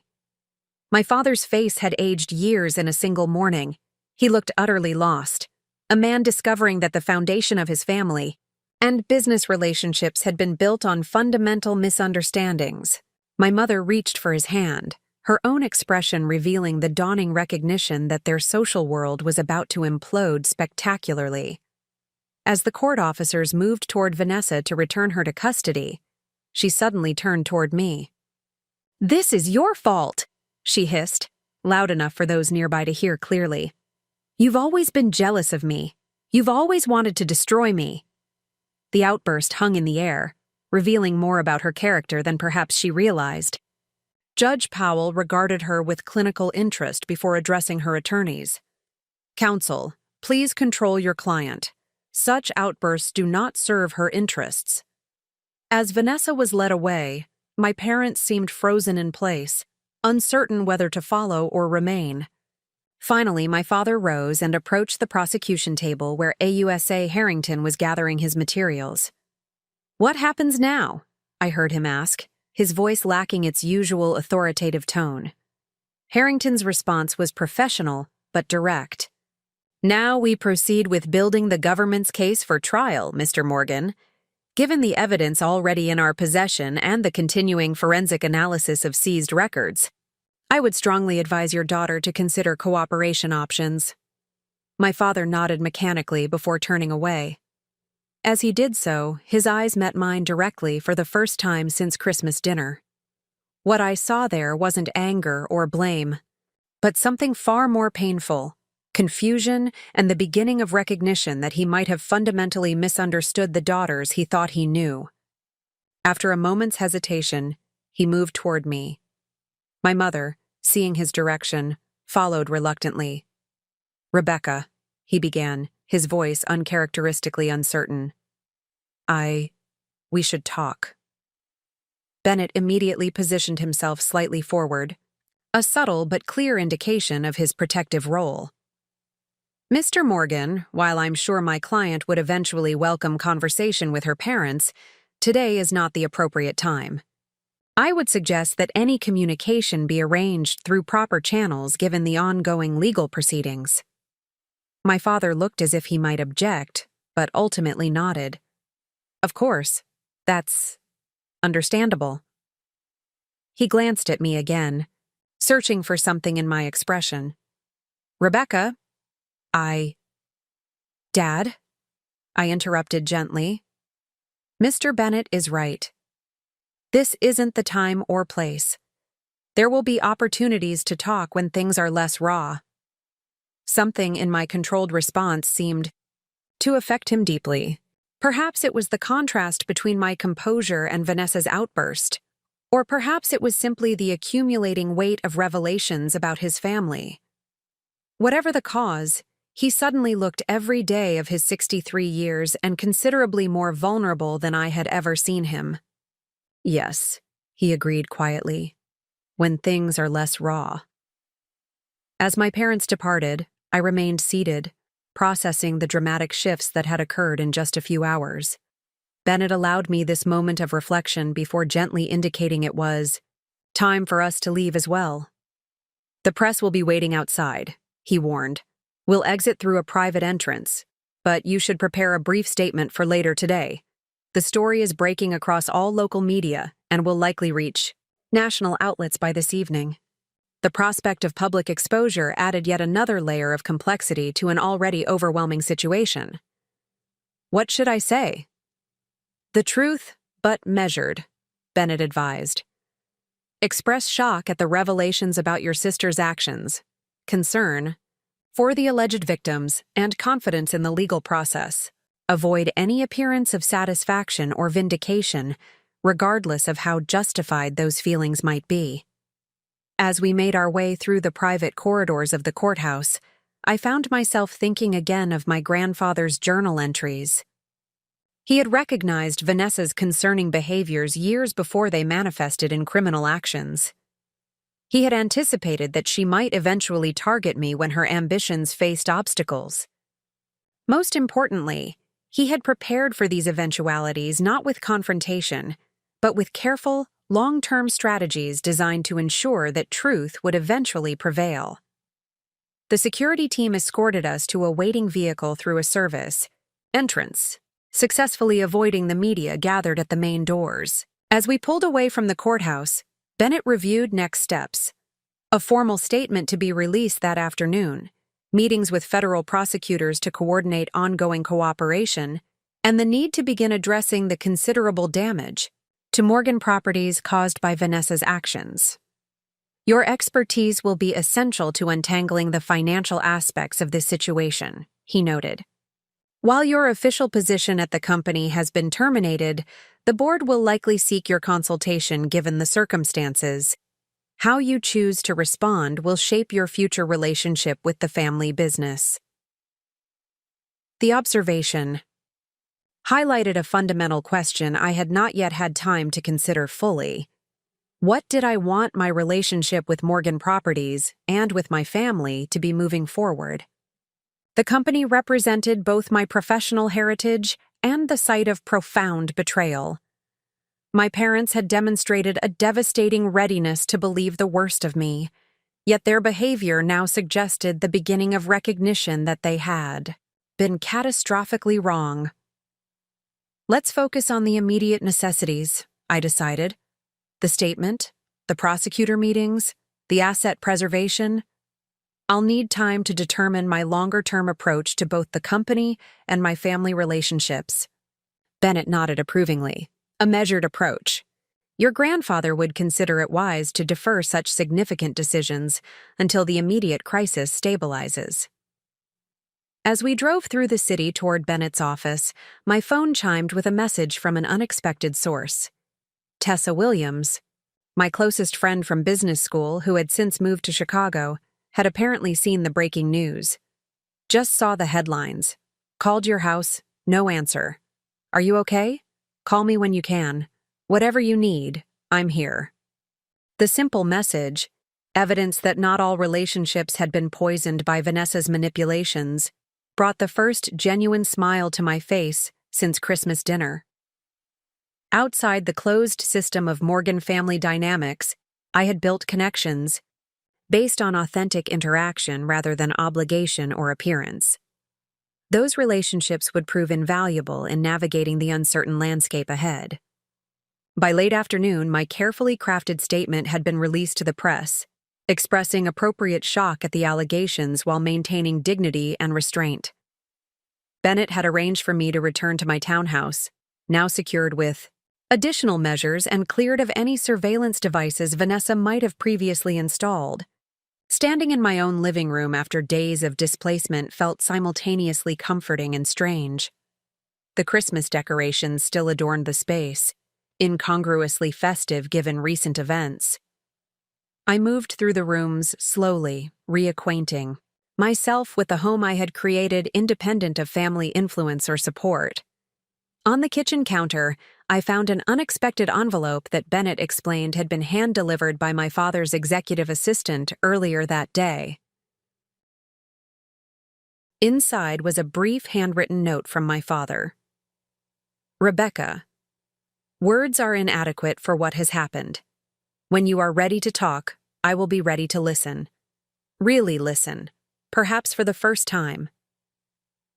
My father's face had aged years in a single morning. He looked utterly lost, a man discovering that the foundation of his family and business relationships had been built on fundamental misunderstandings. My mother reached for his hand, her own expression revealing the dawning recognition that their social world was about to implode spectacularly. As the court officers moved toward Vanessa to return her to custody, she suddenly turned toward me. "This is your fault," she hissed, loud enough for those nearby to hear clearly. "You've always been jealous of me. You've always wanted to destroy me." The outburst hung in the air, revealing more about her character than perhaps she realized. Judge Powell regarded her with clinical interest before addressing her attorneys. "Counsel, please control your client. Such outbursts do not serve her interests." As Vanessa was led away, my parents seemed frozen in place, uncertain whether to follow or remain. Finally, my father rose and approached the prosecution table where AUSA Harrington was gathering his materials. "What happens now?" I heard him ask, his voice lacking its usual authoritative tone. Harrington's response was professional but direct. "Now we proceed with building the government's case for trial, Mr. Morgan. Given the evidence already in our possession and the continuing forensic analysis of seized records, I would strongly advise your daughter to consider cooperation options." My father nodded mechanically before turning away. As he did so, his eyes met mine directly for the first time since Christmas dinner. What I saw there wasn't anger or blame, but something far more painful: confusion and the beginning of recognition that he might have fundamentally misunderstood the daughters he thought he knew. After a moment's hesitation, he moved toward me. My mother, seeing his direction, followed reluctantly. "Rebecca," he began, his voice uncharacteristically uncertain. We should talk." Bennett immediately positioned himself slightly forward, a subtle but clear indication of his protective role. "Mr. Morgan, while I'm sure my client would eventually welcome conversation with her parents, today is not the appropriate time. I would suggest that any communication be arranged through proper channels given the ongoing legal proceedings." My father looked as if he might object, but ultimately nodded. "Of course, that's understandable." He glanced at me again, searching for something in my expression. "Rebecca, Dad?" I interrupted gently. "Mr. Bennett is right. This isn't the time or place. There will be opportunities to talk when things are less raw." Something in my controlled response seemed to affect him deeply. Perhaps it was the contrast between my composure and Vanessa's outburst, or perhaps it was simply the accumulating weight of revelations about his family. Whatever the cause, he suddenly looked every day of his 63 years and considerably more vulnerable than I had ever seen him. "Yes," he agreed quietly, "when things are less raw." As my parents departed, I remained seated, processing the dramatic shifts that had occurred in just a few hours. Bennett allowed me this moment of reflection before gently indicating it was time for us to leave as well. "The press will be waiting outside," he warned. "We'll exit through a private entrance, but you should prepare a brief statement for later today. The story is breaking across all local media and will likely reach national outlets by this evening. The prospect of public exposure added yet another layer of complexity to an already overwhelming situation. What should I say? The truth, but measured, Bennett advised. Express shock at the revelations about your sister's actions, concern for the alleged victims, and confidence in the legal process. Avoid any appearance of satisfaction or vindication, regardless of how justified those feelings might be. As we made our way through the private corridors of the courthouse, I found myself thinking again of my grandfather's journal entries. He had recognized Vanessa's concerning behaviors years before they manifested in criminal actions. He had anticipated that she might eventually target me when her ambitions faced obstacles. Most importantly, he had prepared for these eventualities not with confrontation, but with careful, long-term strategies designed to ensure that truth would eventually prevail. The security team escorted us to a waiting vehicle through a service entrance, successfully avoiding the media gathered at the main doors. As we pulled away from the courthouse, Bennett reviewed next steps. A formal statement to be released that afternoon, meetings with federal prosecutors to coordinate ongoing cooperation, and the need to begin addressing the considerable damage to Morgan properties caused by Vanessa's actions. Your expertise will be essential to untangling the financial aspects of this situation, he noted. While your official position at the company has been terminated, the board will likely seek your consultation given the circumstances. How you choose to respond will shape your future relationship with the family business. The observation highlighted a fundamental question I had not yet had time to consider fully. What did I want my relationship with Morgan Properties and with my family to be moving forward? The company represented both my professional heritage and the site of profound betrayal. My parents had demonstrated a devastating readiness to believe the worst of me, yet their behavior now suggested the beginning of recognition that they had been catastrophically wrong. Let's focus on the immediate necessities, I decided. The statement, the prosecutor meetings, the asset preservation. I'll need time to determine my longer-term approach to both the company and my family relationships. Bennett nodded approvingly. A measured approach. Your grandfather would consider it wise to defer such significant decisions until the immediate crisis stabilizes. As we drove through the city toward Bennett's office, my phone chimed with a message from an unexpected source. Tessa Williams, my closest friend from business school who had since moved to Chicago, had apparently seen the breaking news. Just saw the headlines. Called your house, no answer. Are you okay? Call me when you can. Whatever you need, I'm here. The simple message, evidence that not all relationships had been poisoned by Vanessa's manipulations, brought the first genuine smile to my face since Christmas dinner. Outside the closed system of Morgan family dynamics, I had built connections based on authentic interaction rather than obligation or appearance. Those relationships would prove invaluable in navigating the uncertain landscape ahead. By late afternoon, my carefully crafted statement had been released to the press, expressing appropriate shock at the allegations while maintaining dignity and restraint. Bennett had arranged for me to return to my townhouse, now secured with additional measures and cleared of any surveillance devices Vanessa might have previously installed. Standing in my own living room after days of displacement felt simultaneously comforting and strange. The Christmas decorations still adorned the space, incongruously festive given recent events. I moved through the rooms slowly, reacquainting myself with the home I had created independent of family influence or support. On the kitchen counter, I found an unexpected envelope that Bennett explained had been hand-delivered by my father's executive assistant earlier that day. Inside was a brief handwritten note from my father. Rebecca, words are inadequate for what has happened. When you are ready to talk, I will be ready to listen. Really listen, perhaps for the first time.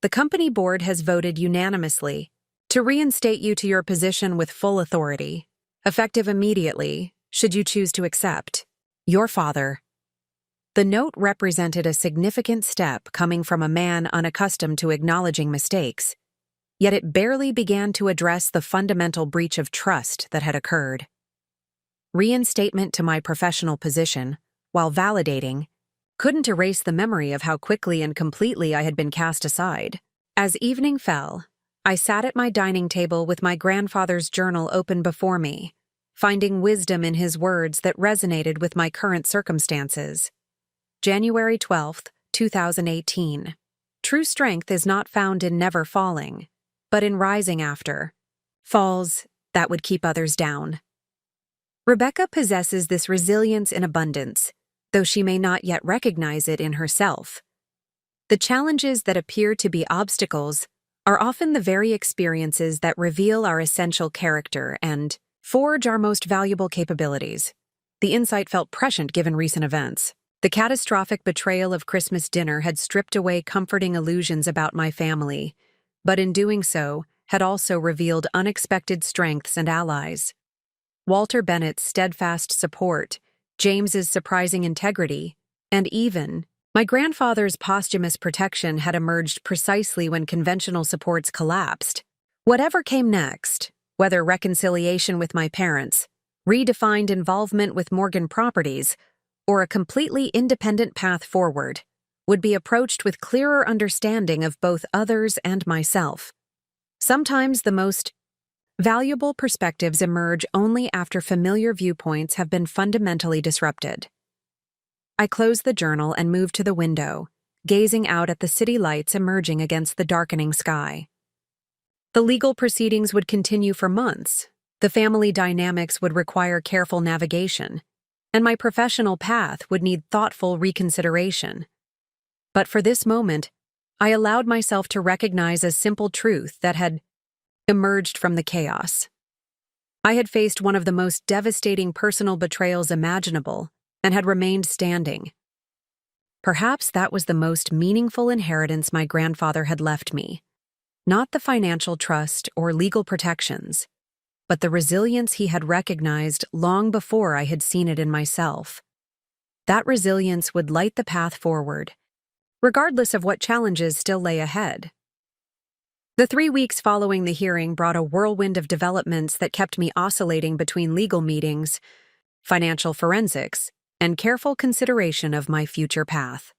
The company board has voted unanimously To reinstate you to your position with full authority, effective immediately, should you choose to accept. Your father. The note represented a significant step coming from a man unaccustomed to acknowledging mistakes, yet it barely began to address the fundamental breach of trust that had occurred. Reinstatement to my professional position, while validating, couldn't erase the memory of how quickly and completely I had been cast aside. As evening fell, I sat at my dining table with my grandfather's journal open before me, finding wisdom in his words that resonated with my current circumstances. January 12, 2018. True strength is not found in never falling, but in rising after falls that would keep others down. Rebecca possesses this resilience in abundance, though she may not yet recognize it in herself. The challenges that appear to be obstacles are often the very experiences that reveal our essential character and forge our most valuable capabilities. The insight felt prescient given recent events. The catastrophic betrayal of Christmas dinner had stripped away comforting illusions about my family, but in doing so, had also revealed unexpected strengths and allies. Walter Bennett's steadfast support, James's surprising integrity, and even my grandfather's posthumous protection had emerged precisely when conventional supports collapsed. Whatever came next, whether reconciliation with my parents, redefined involvement with Morgan Properties, or a completely independent path forward, would be approached with clearer understanding of both others and myself. Sometimes the most valuable perspectives emerge only after familiar viewpoints have been fundamentally disrupted. I closed the journal and moved to the window, gazing out at the city lights emerging against the darkening sky. The legal proceedings would continue for months, the family dynamics would require careful navigation, and my professional path would need thoughtful reconsideration. But for this moment, I allowed myself to recognize a simple truth that had emerged from the chaos. I had faced one of the most devastating personal betrayals imaginable and had remained standing. Perhaps that was the most meaningful inheritance my grandfather had left me, not the financial trust or legal protections, but the resilience he had recognized long before I had seen it in myself. That resilience would light the path forward, regardless of what challenges still lay ahead. The 3 weeks following the hearing brought a whirlwind of developments that kept me oscillating between legal meetings, financial forensics, and careful consideration of my future path.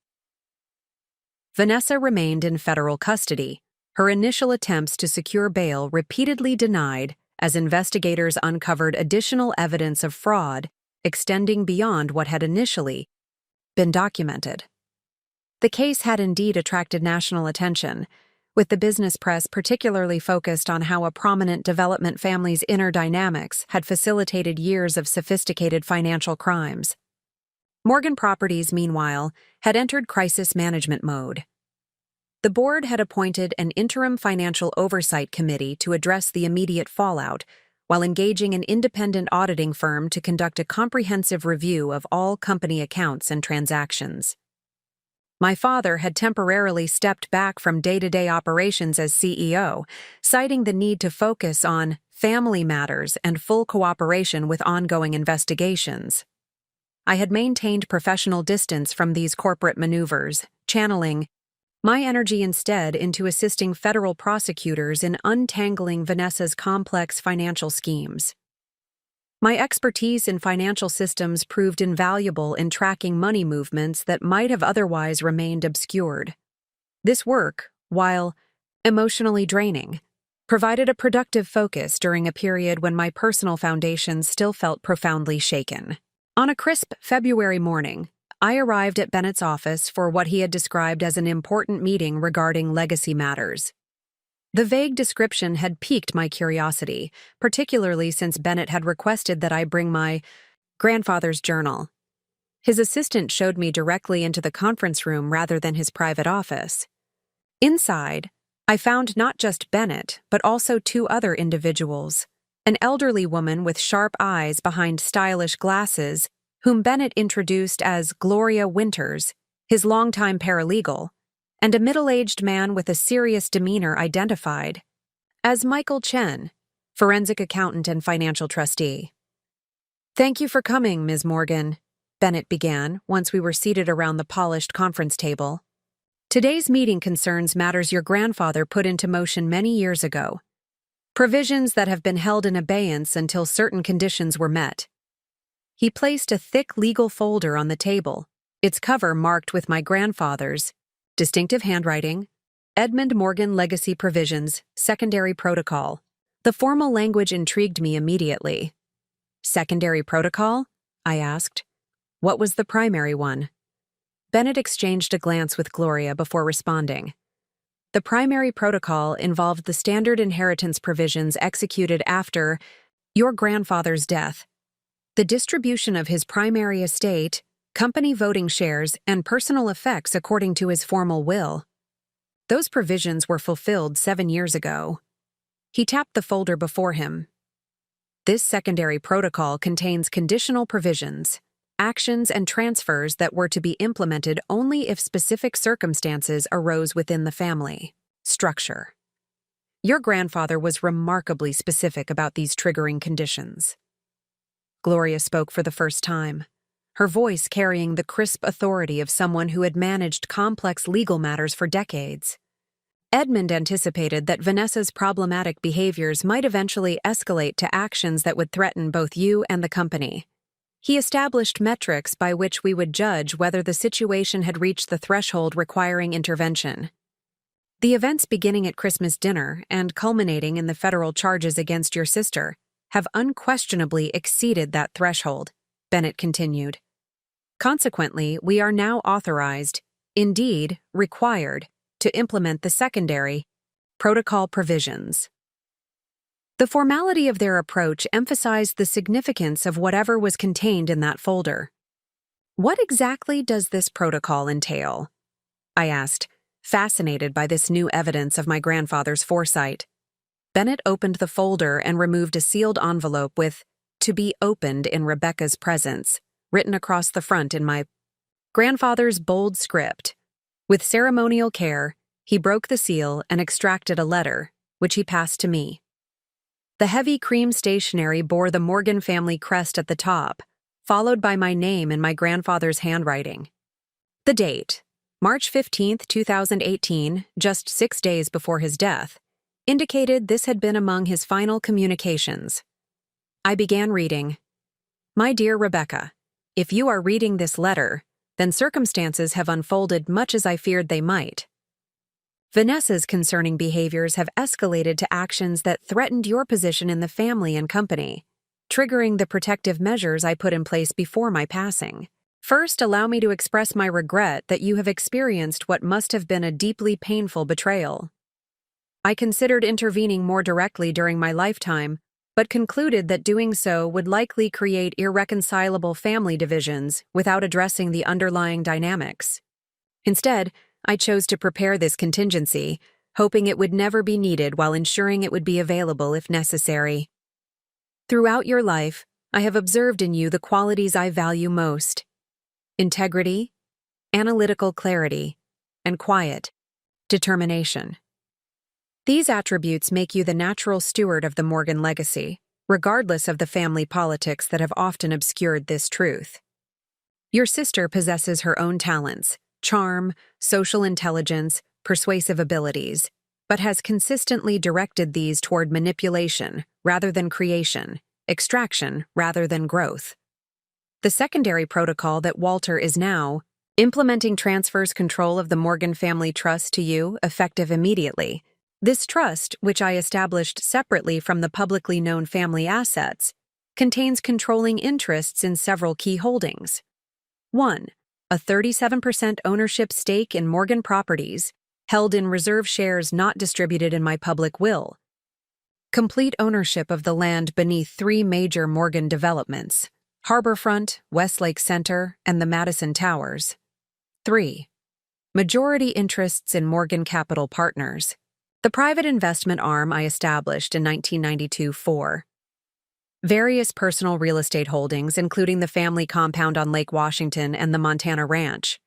Vanessa remained in federal custody, her initial attempts to secure bail repeatedly denied as investigators uncovered additional evidence of fraud extending beyond what had initially been documented. The case had indeed attracted national attention, with the business press particularly focused on how a prominent development family's inner dynamics had facilitated years of sophisticated financial crimes. Morgan Properties, meanwhile, had entered crisis management mode. The board had appointed an interim financial oversight committee to address the immediate fallout, while engaging an independent auditing firm to conduct a comprehensive review of all company accounts and transactions. My father had temporarily stepped back from day-to-day operations as CEO, citing the need to focus on family matters and full cooperation with ongoing investigations. I had maintained professional distance from these corporate maneuvers, channeling my energy instead into assisting federal prosecutors in untangling Vanessa's complex financial schemes. My expertise in financial systems proved invaluable in tracking money movements that might have otherwise remained obscured. This work, while emotionally draining, provided a productive focus during a period when my personal foundations still felt profoundly shaken. On a crisp February morning, I arrived at Bennett's office for what he had described as an important meeting regarding legacy matters. The vague description had piqued my curiosity, particularly since Bennett had requested that I bring my grandfather's journal. His assistant showed me directly into the conference room rather than his private office. Inside, I found not just Bennett, but also 2 other individuals, an elderly woman with sharp eyes behind stylish glasses, whom Bennett introduced as Gloria Winters, his longtime paralegal, and a middle-aged man with a serious demeanor identified as Michael Chen, forensic accountant and financial trustee. "Thank you for coming, Ms. Morgan," Bennett began once we were seated around the polished conference table. "Today's meeting concerns matters your grandfather put into motion many years ago. Provisions that have been held in abeyance until certain conditions were met." He placed a thick legal folder on the table, its cover marked with my grandfather's distinctive handwriting, Edmund Morgan Legacy Provisions, Secondary Protocol. The formal language intrigued me immediately. "Secondary protocol?" I asked. "What was the primary one?" Bennett exchanged a glance with Gloria before responding. "The primary protocol involved the standard inheritance provisions executed after your grandfather's death. The distribution of his primary estate, company voting shares, and personal effects according to his formal will. Those provisions were fulfilled 7 years ago." He tapped the folder before him. "This secondary protocol contains conditional provisions, actions and transfers that were to be implemented only if specific circumstances arose within the family structure. Your grandfather was remarkably specific about these triggering conditions." Gloria spoke for the first time, her voice carrying the crisp authority of someone who had managed complex legal matters for decades. "Edmund anticipated that Vanessa's problematic behaviors might eventually escalate to actions that would threaten both you and the company. He established metrics by which we would judge whether the situation had reached the threshold requiring intervention. The events beginning at Christmas dinner and culminating in the federal charges against your sister have unquestionably exceeded that threshold," Bennett continued. "Consequently, we are now authorized, indeed required, to implement the secondary protocol provisions." The formality of their approach emphasized the significance of whatever was contained in that folder. "What exactly does this protocol entail?" I asked, fascinated by this new evidence of my grandfather's foresight. Bennett opened the folder and removed a sealed envelope with "To be opened in Rebecca's presence" written across the front in my grandfather's bold script. With ceremonial care, he broke the seal and extracted a letter, which he passed to me. The heavy cream stationery bore the Morgan family crest at the top, followed by my name in my grandfather's handwriting. The date, March 15th, 2018, just 6 days before his death, indicated this had been among his final communications. I began reading. "My dear Rebecca, if you are reading this letter, then circumstances have unfolded much as I feared they might. Vanessa's concerning behaviors have escalated to actions that threatened your position in the family and company, triggering the protective measures I put in place before my passing. First, allow me to express my regret that you have experienced what must have been a deeply painful betrayal. I considered intervening more directly during my lifetime, but concluded that doing so would likely create irreconcilable family divisions without addressing the underlying dynamics. Instead, I chose to prepare this contingency, hoping it would never be needed while ensuring it would be available if necessary. Throughout your life, I have observed in you the qualities I value most: integrity, analytical clarity, and quiet determination. These attributes make you the natural steward of the Morgan legacy, regardless of the family politics that have often obscured this truth. Your sister possesses her own talents, charm, social intelligence, persuasive abilities, but has consistently directed these toward manipulation rather than creation, extraction rather than growth. The secondary protocol that Walter is now implementing transfers control of the Morgan family trust to you, effective immediately. This trust, which I established separately from the publicly known family assets, contains controlling interests in several key holdings. 1. A 37% ownership stake in Morgan Properties, held in reserve shares not distributed in my public will. Complete ownership of the land beneath 3 major Morgan developments: Harborfront, Westlake Center, and the Madison Towers. 3. Majority interests in Morgan Capital Partners, the private investment arm I established in 1992. 4. Various personal real estate holdings, including the family compound on Lake Washington and the Montana Ranch.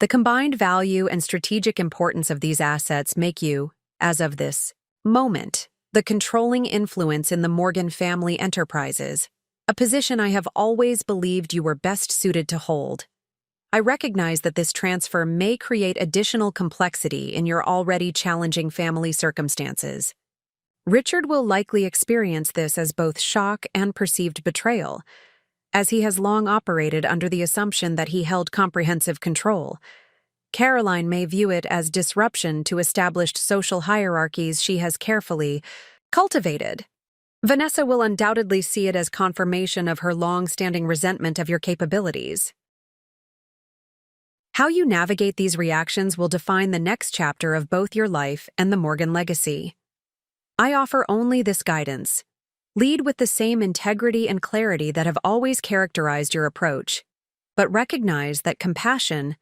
The combined value and strategic importance of these assets make you, as of this moment, the controlling influence in the Morgan family enterprises, a position I have always believed you were best suited to hold. I recognize that this transfer may create additional complexity in your already challenging family circumstances. Richard will likely experience this as both shock and perceived betrayal, as he has long operated under the assumption that he held comprehensive control. Caroline may view it as disruption to established social hierarchies she has carefully cultivated. Vanessa will undoubtedly see it as confirmation of her long-standing resentment of your capabilities. How you navigate these reactions will define the next chapter of both your life and the Morgan legacy. I offer only this guidance. Lead with the same integrity and clarity that have always characterized your approach, but recognize that compassion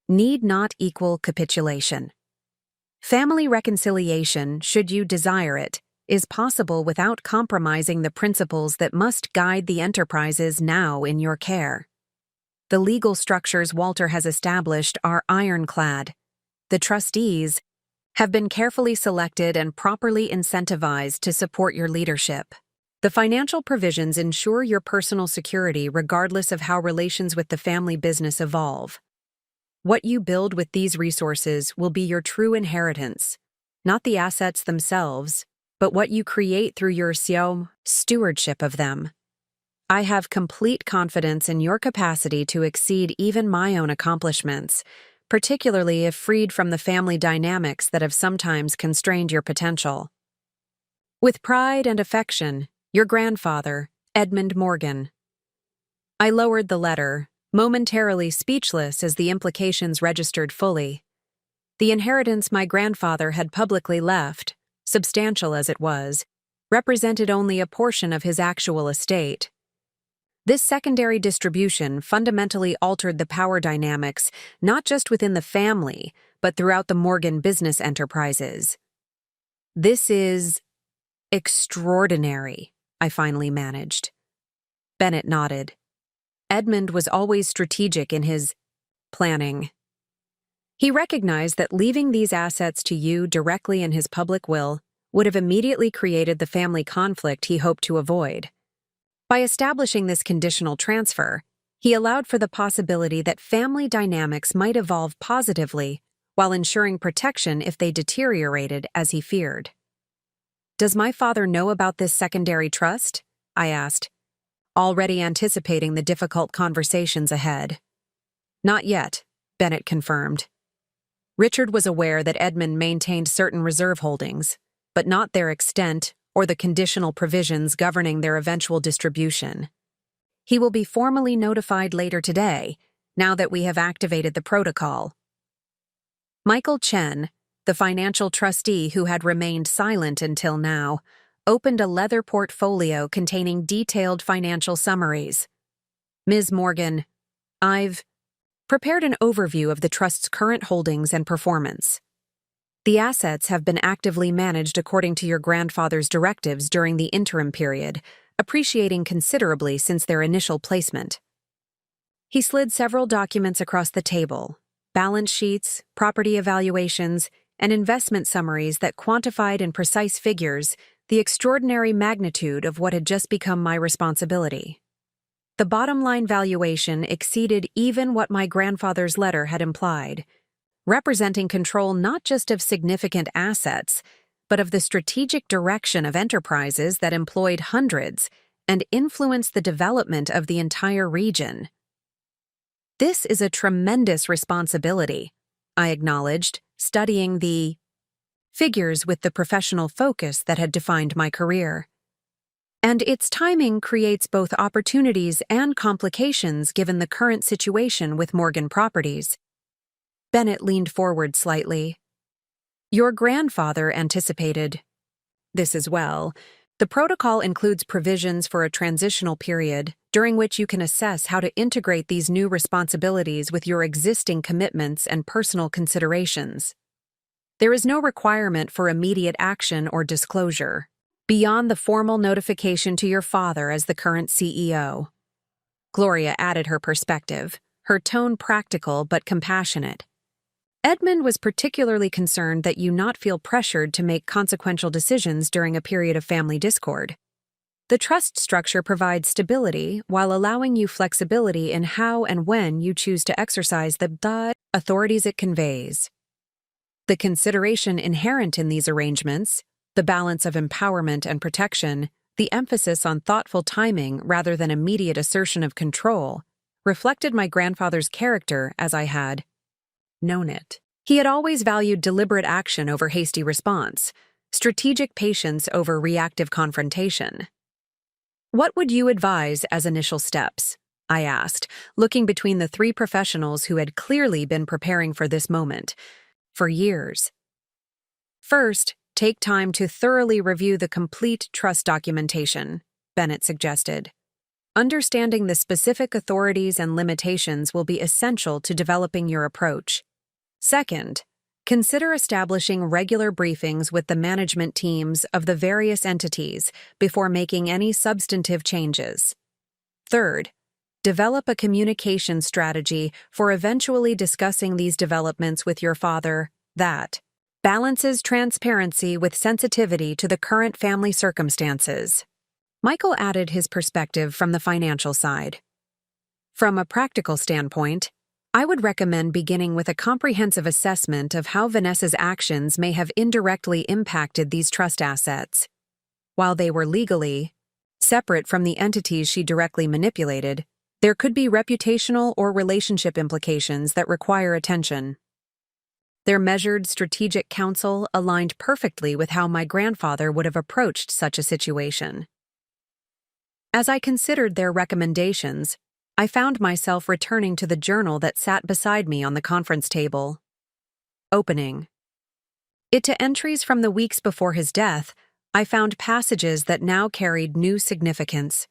need not equal capitulation. Family reconciliation, should you desire it, is possible without compromising the principles that must guide the enterprises now in your care. The legal structures Walter has established are ironclad. The trustees have been carefully selected and properly incentivized to support your leadership. The financial provisions ensure your personal security regardless of how relations with the family business evolve. What you build with these resources will be your true inheritance, not the assets themselves, but what you create through your stewardship of them. I have complete confidence in your capacity to exceed even my own accomplishments, particularly if freed from the family dynamics that have sometimes constrained your potential. With pride and affection, your grandfather, Edmund Morgan. I lowered the letter, momentarily speechless as the implications registered fully. The inheritance my grandfather had publicly left, substantial as it was, represented only a portion of his actual estate. This secondary distribution fundamentally altered the power dynamics not just within the family, but throughout the Morgan business enterprises. This is extraordinary, I finally managed. Bennett nodded. Edmund was always strategic in his planning. He recognized that leaving these assets to you directly in his public will would have immediately created the family conflict he hoped to avoid. By establishing this conditional transfer, he allowed for the possibility that family dynamics might evolve positively while ensuring protection if they deteriorated as he feared. "Does my father know about this secondary trust?" I asked, already anticipating the difficult conversations ahead. "Not yet," Bennett confirmed. Richard was aware that Edmund maintained certain reserve holdings, but not their extent or the conditional provisions governing their eventual distribution. He will be formally notified later today, now that we have activated the protocol. Michael Chen, the financial trustee who had remained silent until now, opened a leather portfolio containing detailed financial summaries. "Ms. Morgan, I've prepared an overview of the trust's current holdings and performance. The assets have been actively managed according to your grandfather's directives during the interim period, appreciating considerably since their initial placement." He slid several documents across the table, balance sheets, property evaluations, and investment summaries that quantified in precise figures the extraordinary magnitude of what had just become my responsibility. The bottom-line valuation exceeded even what my grandfather's letter had implied, representing control not just of significant assets, but of the strategic direction of enterprises that employed hundreds and influenced the development of the entire region. "This is a tremendous responsibility," I acknowledged, studying the figures with the professional focus that had defined my career. "And its timing creates both opportunities and complications given the current situation with Morgan Properties." Bennett leaned forward slightly. "Your grandfather anticipated this as well. The protocol includes provisions for a transitional period during which you can assess how to integrate these new responsibilities with your existing commitments and personal considerations. There is no requirement for immediate action or disclosure, beyond the formal notification to your father as the current CEO." Gloria added her perspective, her tone practical but compassionate. Edmund was particularly concerned that you not feel pressured to make consequential decisions during a period of family discord. The trust structure provides stability while allowing you flexibility in how and when you choose to exercise the authorities it conveys. The consideration inherent in these arrangements, the balance of empowerment and protection, the emphasis on thoughtful timing rather than immediate assertion of control, reflected my grandfather's character as I had known it. He had always valued deliberate action over hasty response, strategic patience over reactive confrontation. "What would you advise as initial steps?" I asked, looking between the three professionals who had clearly been preparing for this moment for years. "First, take time to thoroughly review the complete trust documentation," Bennett suggested. "Understanding the specific authorities and limitations will be essential to developing your approach. Second, consider establishing regular briefings with the management teams of the various entities before making any substantive changes. Third, develop a communication strategy for eventually discussing these developments with your father that balances transparency with sensitivity to the current family circumstances." Michael added his perspective from the financial side. "From a practical standpoint, I would recommend beginning with a comprehensive assessment of how Vanessa's actions may have indirectly impacted these trust assets. While they were legally separate from the entities she directly manipulated, there could be reputational or relationship implications that require attention." Their measured strategic counsel aligned perfectly with how my grandfather would have approached such a situation. As I considered their recommendations, I found myself returning to the journal that sat beside me on the conference table. Opening it to entries from the weeks before his death, I found passages that now carried new significance.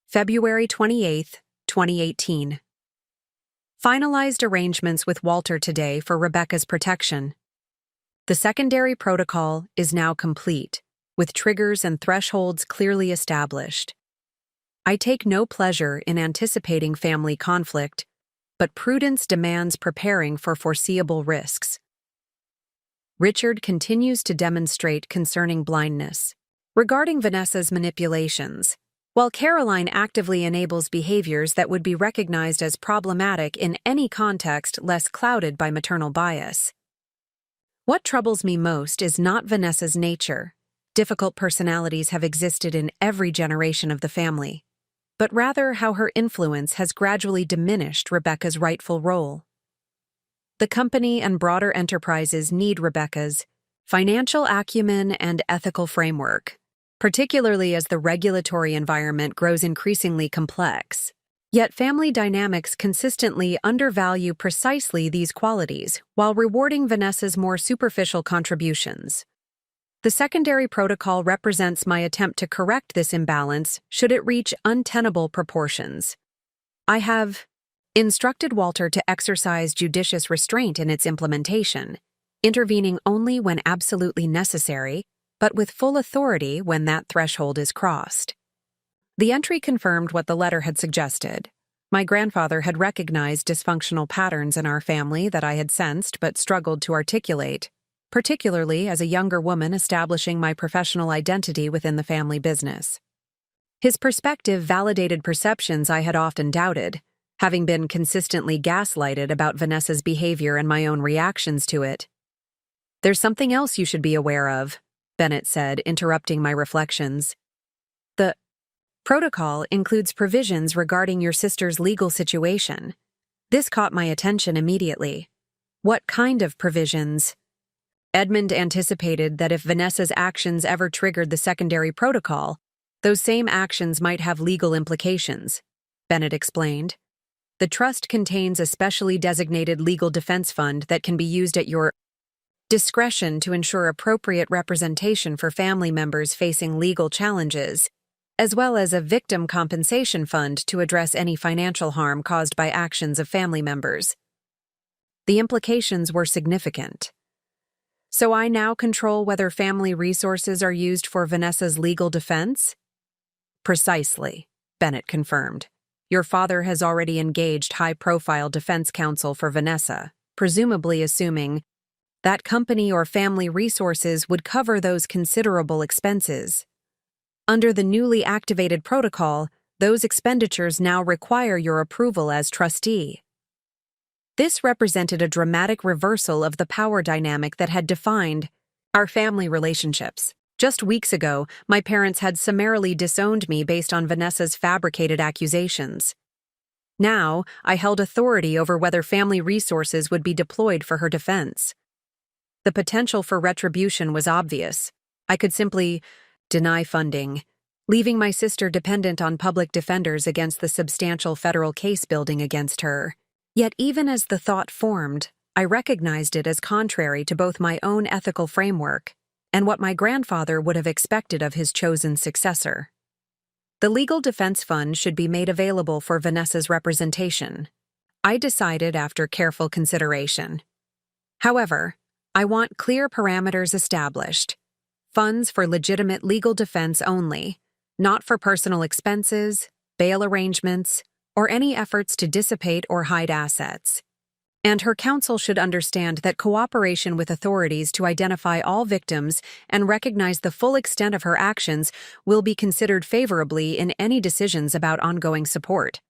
February 28, 2018. Finalized arrangements with Walter today for Rebecca's protection. The secondary protocol is now complete, with triggers and thresholds clearly established. I take no pleasure in anticipating family conflict, but prudence demands preparing for foreseeable risks. Richard continues to demonstrate concerning blindness. Regarding Vanessa's manipulations, while Caroline actively enables behaviors that would be recognized as problematic in any context less clouded by maternal bias. What troubles me most is not Vanessa's nature. Difficult personalities have existed in every generation of the family, but rather how her influence has gradually diminished Rebecca's rightful role. The company and broader enterprises need Rebecca's financial acumen and ethical framework, particularly as the regulatory environment grows increasingly complex. Yet family dynamics consistently undervalue precisely these qualities while rewarding Vanessa's more superficial contributions. The secondary protocol represents my attempt to correct this imbalance should it reach untenable proportions. I have instructed Walter to exercise judicious restraint in its implementation, intervening only when absolutely necessary, but with full authority when that threshold is crossed. The entry confirmed what the letter had suggested. My grandfather had recognized dysfunctional patterns in our family that I had sensed but struggled to articulate, particularly as a younger woman establishing my professional identity within the family business. His perspective validated perceptions I had often doubted, having been consistently gaslighted about Vanessa's behavior and my own reactions to it. "There's something else you should be aware of," Bennett said, interrupting my reflections. "The protocol includes provisions regarding your sister's legal situation." This caught my attention immediately. "What kind of provisions?" Edmund anticipated that if Vanessa's actions ever triggered the secondary protocol, those same actions might have legal implications, Bennett explained. "The trust contains a specially designated legal defense fund that can be used at your discretion to ensure appropriate representation for family members facing legal challenges, as well as a victim compensation fund to address any financial harm caused by actions of family members." The implications were significant. "So I now control whether family resources are used for Vanessa's legal defense?" "Precisely," Bennett confirmed. "Your father has already engaged high-profile defense counsel for Vanessa, presumably assuming that company or family resources would cover those considerable expenses. Under the newly activated protocol, those expenditures now require your approval as trustee. This represented a dramatic reversal of the power dynamic that had defined our family relationships. Just weeks ago, my parents had summarily disowned me based on Vanessa's fabricated accusations. Now, I held authority over whether family resources would be deployed for her defense. The potential for retribution was obvious. I could simply deny funding, leaving my sister dependent on public defenders against the substantial federal case building against her. Yet even as the thought formed, I recognized it as contrary to both my own ethical framework and what my grandfather would have expected of his chosen successor. The legal defense fund should be made available for Vanessa's representation, I decided after careful consideration. However, I want clear parameters established. Funds for legitimate legal defense only, not for personal expenses, bail arrangements, or any efforts to dissipate or hide assets. And her counsel should understand that cooperation with authorities to identify all victims and recognize the full extent of her actions will be considered favorably in any decisions about ongoing support.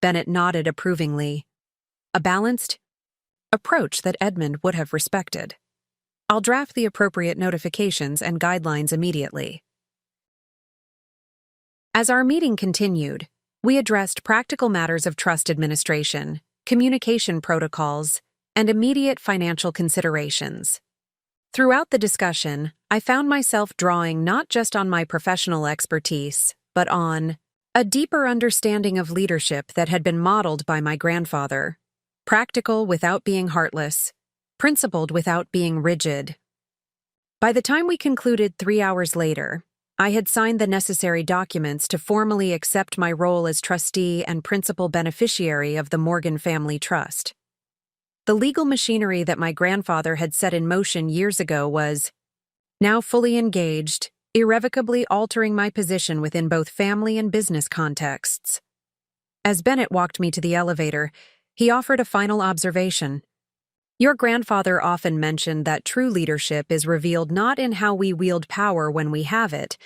Bennett nodded approvingly. A balanced approach that Edmund would have respected. I'll draft the appropriate notifications and guidelines immediately. As our meeting continued, we addressed practical matters of trust administration, communication protocols, and immediate financial considerations. Throughout the discussion, I found myself drawing not just on my professional expertise, but on a deeper understanding of leadership that had been modeled by my grandfather, practical without being heartless, principled without being rigid. By the time we concluded 3 hours later, I had signed the necessary documents to formally accept my role as trustee and principal beneficiary of the Morgan Family Trust. The legal machinery that my grandfather had set in motion years ago was now fully engaged, irrevocably altering my position within both family and business contexts. As Bennett walked me to the elevator, he offered a final observation. Your grandfather often mentioned that true leadership is revealed not in how we wield power when we have it,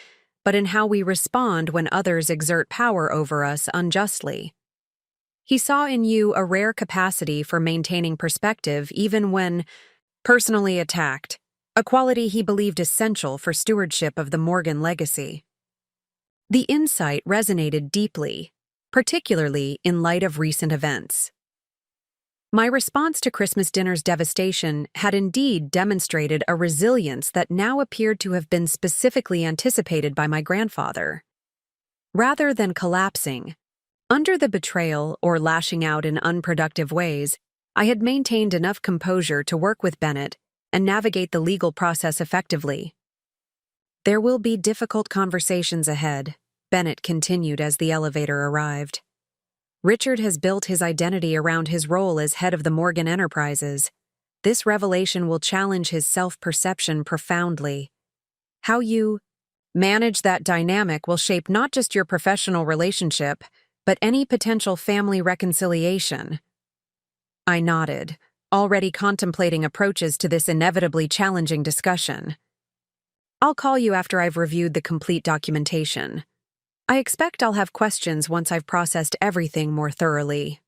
but in how we respond when others exert power over us unjustly. He saw in you a rare capacity for maintaining perspective even when personally attacked, a quality he believed essential for stewardship of the Morgan legacy. The insight resonated deeply, particularly in light of recent events. My response to Christmas dinner's devastation had indeed demonstrated a resilience that now appeared to have been specifically anticipated by my grandfather. Rather than collapsing, under the betrayal or lashing out in unproductive ways, I had maintained enough composure to work with Bennett and navigate the legal process effectively. There will be difficult conversations ahead, Bennett continued as the elevator arrived. Richard has built his identity around his role as head of the Morgan Enterprises. This revelation will challenge his self-perception profoundly. How you manage that dynamic will shape not just your professional relationship, but any potential family reconciliation. I nodded, already contemplating approaches to this inevitably challenging discussion. I'll call you after I've reviewed the complete documentation. I expect I'll have questions once I've processed everything more thoroughly.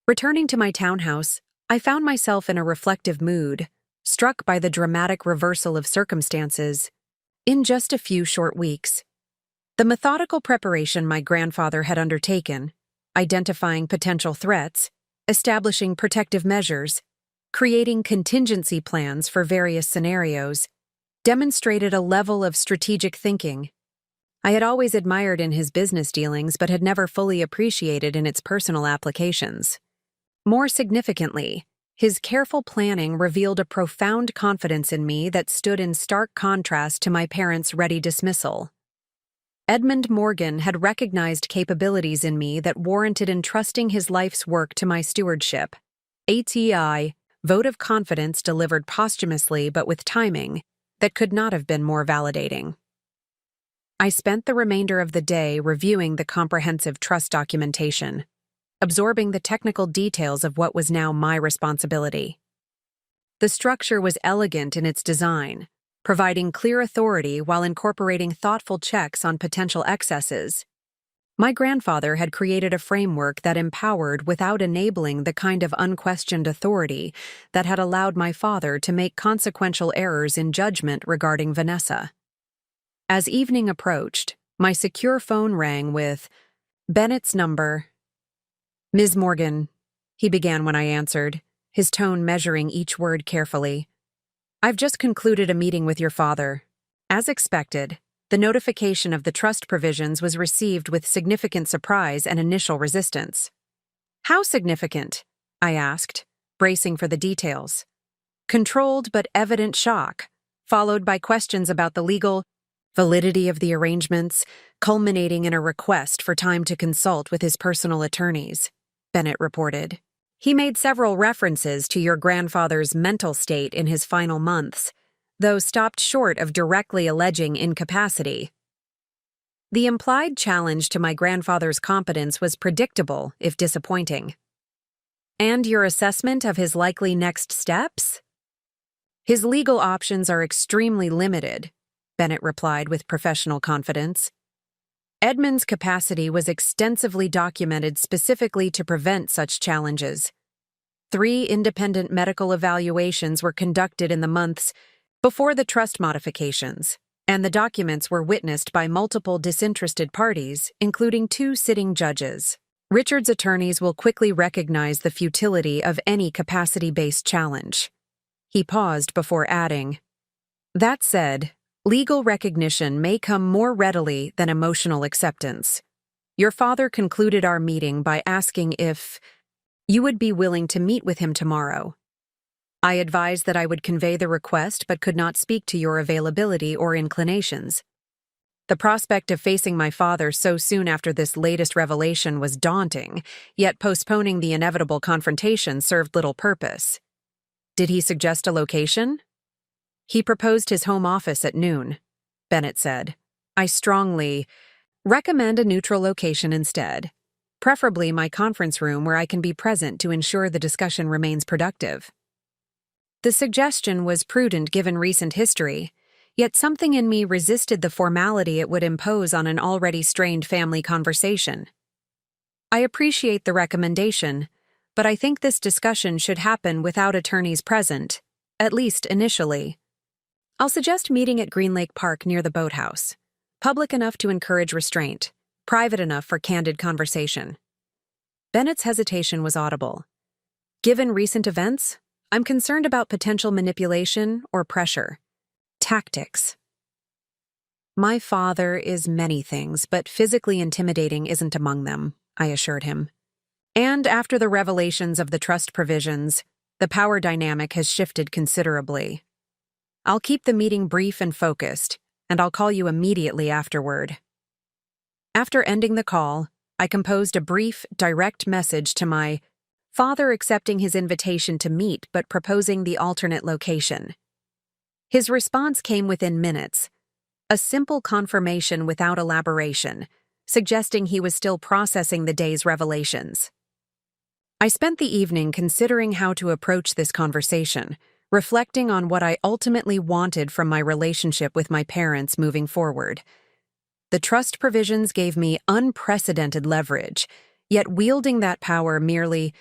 Returning to my townhouse, I found myself in a reflective mood, struck by the dramatic reversal of circumstances in just a few short weeks. The methodical preparation my grandfather had undertaken, identifying potential threats, establishing protective measures, creating contingency plans for various scenarios, demonstrated a level of strategic thinking I had always admired in his business dealings but had never fully appreciated in its personal applications. More significantly, his careful planning revealed a profound confidence in me that stood in stark contrast to my parents' ready dismissal. Edmund Morgan had recognized capabilities in me that warranted entrusting his life's work to my stewardship. ATI, vote of confidence delivered posthumously but with timing that could not have been more validating. I spent the remainder of the day reviewing the comprehensive trust documentation. absorbing the technical details of what was now my responsibility. The structure was elegant in its design, providing clear authority while incorporating thoughtful checks on potential excesses. My grandfather had created a framework that empowered without enabling the kind of unquestioned authority that had allowed my father to make consequential errors in judgment regarding Vanessa. As evening approached, my secure phone rang with Bennett's number. "Ms. Morgan," he began when I answered, his tone measuring each word carefully. "I've just concluded a meeting with your father." As expected, the notification of the trust provisions was received with significant surprise and initial resistance. "How significant?" I asked, bracing for the details. Controlled but evident shock, followed by questions about the legal validity of the arrangements, culminating in a request for time to consult with his personal attorneys, Bennett reported. "He made several references to your grandfather's mental state in his final months, though stopped short of directly alleging incapacity. The implied challenge to my grandfather's competence was predictable, if disappointing. And your assessment of his likely next steps? His legal options are extremely limited," Bennett replied with professional confidence. "Edmund's capacity was extensively documented specifically to prevent such challenges. 3 independent medical evaluations were conducted in the months before the trust modifications, and the documents were witnessed by multiple disinterested parties, including 2 sitting judges. Richard's attorneys will quickly recognize the futility of any capacity-based challenge." He paused before adding, "That said, legal recognition may come more readily than emotional acceptance. Your father concluded our meeting by asking if you would be willing to meet with him tomorrow. I advised that I would convey the request but could not speak to your availability or inclinations. The prospect of facing my father so soon after this latest revelation was daunting, yet postponing the inevitable confrontation served little purpose. Did he suggest a location?" "He proposed his home office at noon," Bennett said. "I strongly recommend a neutral location instead, preferably my conference room where I can be present to ensure the discussion remains productive." The suggestion was prudent given recent history, yet something in me resisted the formality it would impose on an already strained family conversation. "I appreciate the recommendation, but I think this discussion should happen without attorneys present, at least initially. I'll suggest meeting at Green Lake Park near the boathouse, public enough to encourage restraint, private enough for candid conversation." Bennett's hesitation was audible. "Given recent events, I'm concerned about potential manipulation or pressure. Tactics." "My father is many things, but physically intimidating isn't among them," I assured him. "And after the revelations of the trust provisions, the power dynamic has shifted considerably. I'll keep the meeting brief and focused, and I'll call you immediately afterward." After ending the call, I composed a brief, direct message to my father accepting his invitation to meet but proposing the alternate location. His response came within minutes, a simple confirmation without elaboration, suggesting he was still processing the day's revelations. I spent the evening considering how to approach this conversation, reflecting on what I ultimately wanted from my relationship with my parents moving forward. The trust provisions gave me unprecedented leverage, yet wielding that power merely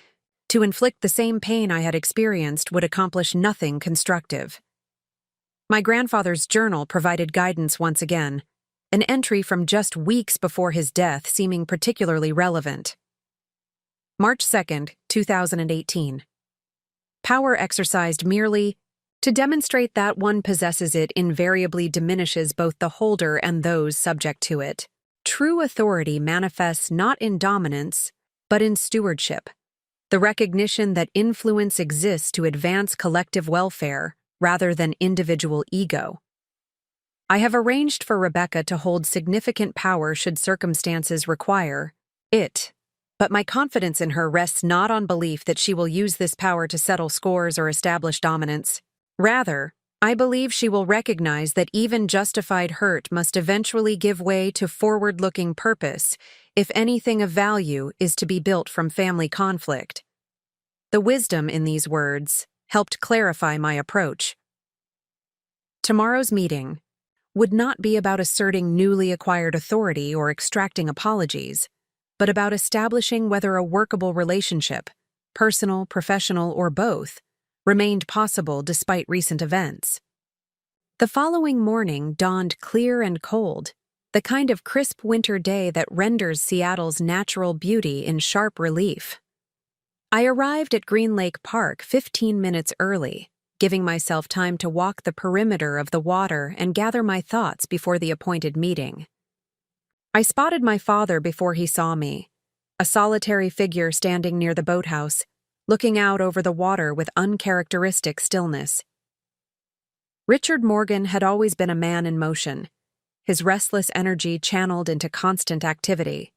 to inflict the same pain I had experienced would accomplish nothing constructive. My grandfather's journal provided guidance once again, an entry from just weeks before his death seeming particularly relevant. March 2nd, 2018. Power exercised merely to demonstrate that one possesses it invariably diminishes both the holder and those subject to it. True authority manifests not in dominance, but in stewardship, the recognition that influence exists to advance collective welfare rather than individual ego. I have arranged for Rebecca to hold significant power should circumstances require it, but my confidence in her rests not on belief that she will use this power to settle scores or establish dominance. Rather, I believe she will recognize that even justified hurt must eventually give way to forward-looking purpose if anything of value is to be built from family conflict. The wisdom in these words helped clarify my approach. Tomorrow's meeting would not be about asserting newly acquired authority or extracting apologies, but about establishing whether a workable relationship, personal, professional, or both, remained possible despite recent events. The following morning dawned clear and cold, the kind of crisp winter day that renders Seattle's natural beauty in sharp relief. I arrived at Green Lake Park 15 minutes early, giving myself time to walk the perimeter of the water and gather my thoughts before the appointed meeting. I spotted my father before he saw me, a solitary figure standing near the boathouse, looking out over the water with uncharacteristic stillness. Richard Morgan had always been a man in motion, his restless energy channeled into constant activity.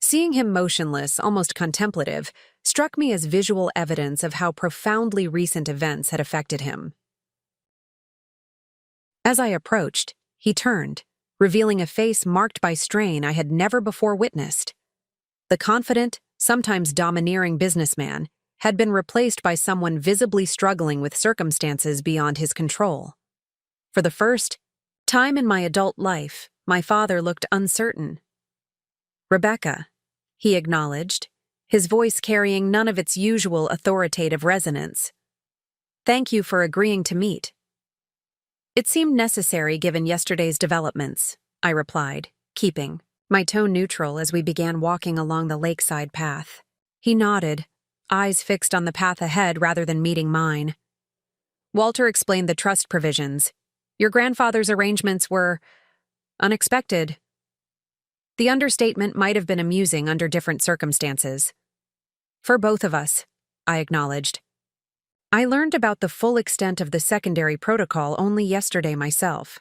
Seeing him motionless, almost contemplative, struck me as visual evidence of how profoundly recent events had affected him. As I approached, he turned, revealing a face marked by strain I had never before witnessed. The confident, sometimes domineering businessman had been replaced by someone visibly struggling with circumstances beyond his control. For the first time in my adult life, my father looked uncertain. "Rebecca," he acknowledged, his voice carrying none of its usual authoritative resonance. "Thank you for agreeing to meet." "It seemed necessary given yesterday's developments," I replied, keeping my tone neutral as we began walking along the lakeside path. He nodded, eyes fixed on the path ahead rather than meeting mine. "Walter explained the trust provisions. Your grandfather's arrangements were unexpected. The understatement might have been amusing under different circumstances." "For both of us," I acknowledged. I learned about the full extent of the secondary protocol only yesterday myself.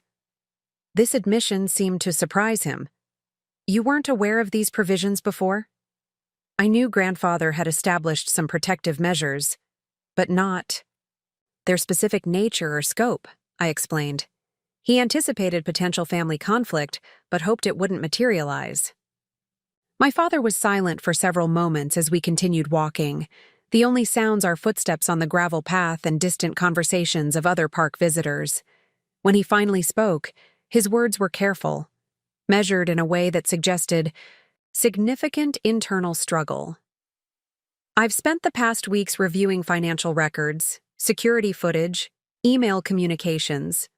This admission seemed to surprise him. "You weren't aware of these provisions before?" I knew grandfather had established some protective measures, but not their specific nature or scope, I explained. He anticipated potential family conflict, but hoped it wouldn't materialize. My father was silent for several moments as we continued walking, the only sounds our footsteps on the gravel path and distant conversations of other park visitors. When he finally spoke, his words were careful, measured in a way that suggested significant internal struggle. "I've spent the past weeks reviewing financial records, security footage, email communications,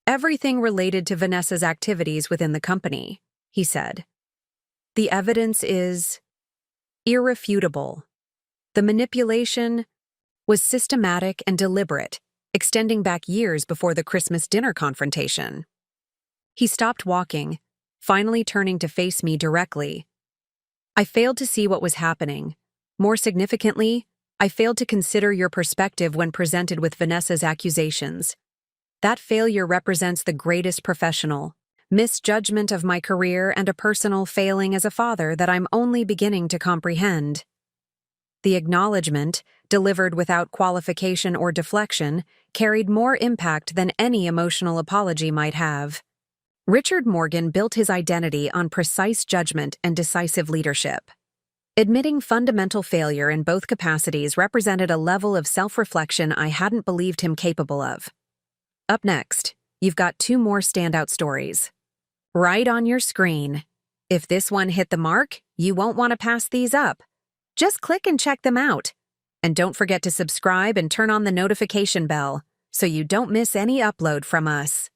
everything related to Vanessa's activities within the company," he said. "The evidence is irrefutable. The manipulation was systematic and deliberate, extending back years before the Christmas dinner confrontation." He stopped walking, finally turning to face me directly. "I failed to see what was happening. More significantly, I failed to consider your perspective when presented with Vanessa's accusations. That failure represents the greatest professional misjudgment of my career and a personal failing as a father that I'm only beginning to comprehend." The acknowledgement, delivered without qualification or deflection, carried more impact than any emotional apology might have. Richard Morgan built his identity on precise judgment and decisive leadership. Admitting fundamental failure in both capacities represented a level of self-reflection I hadn't believed him capable of. Up next, you've got 2 more standout stories. Right on your screen. If this one hit the mark, you won't want to pass these up. Just click and check them out. And don't forget to subscribe and turn on the notification bell so you don't miss any upload from us.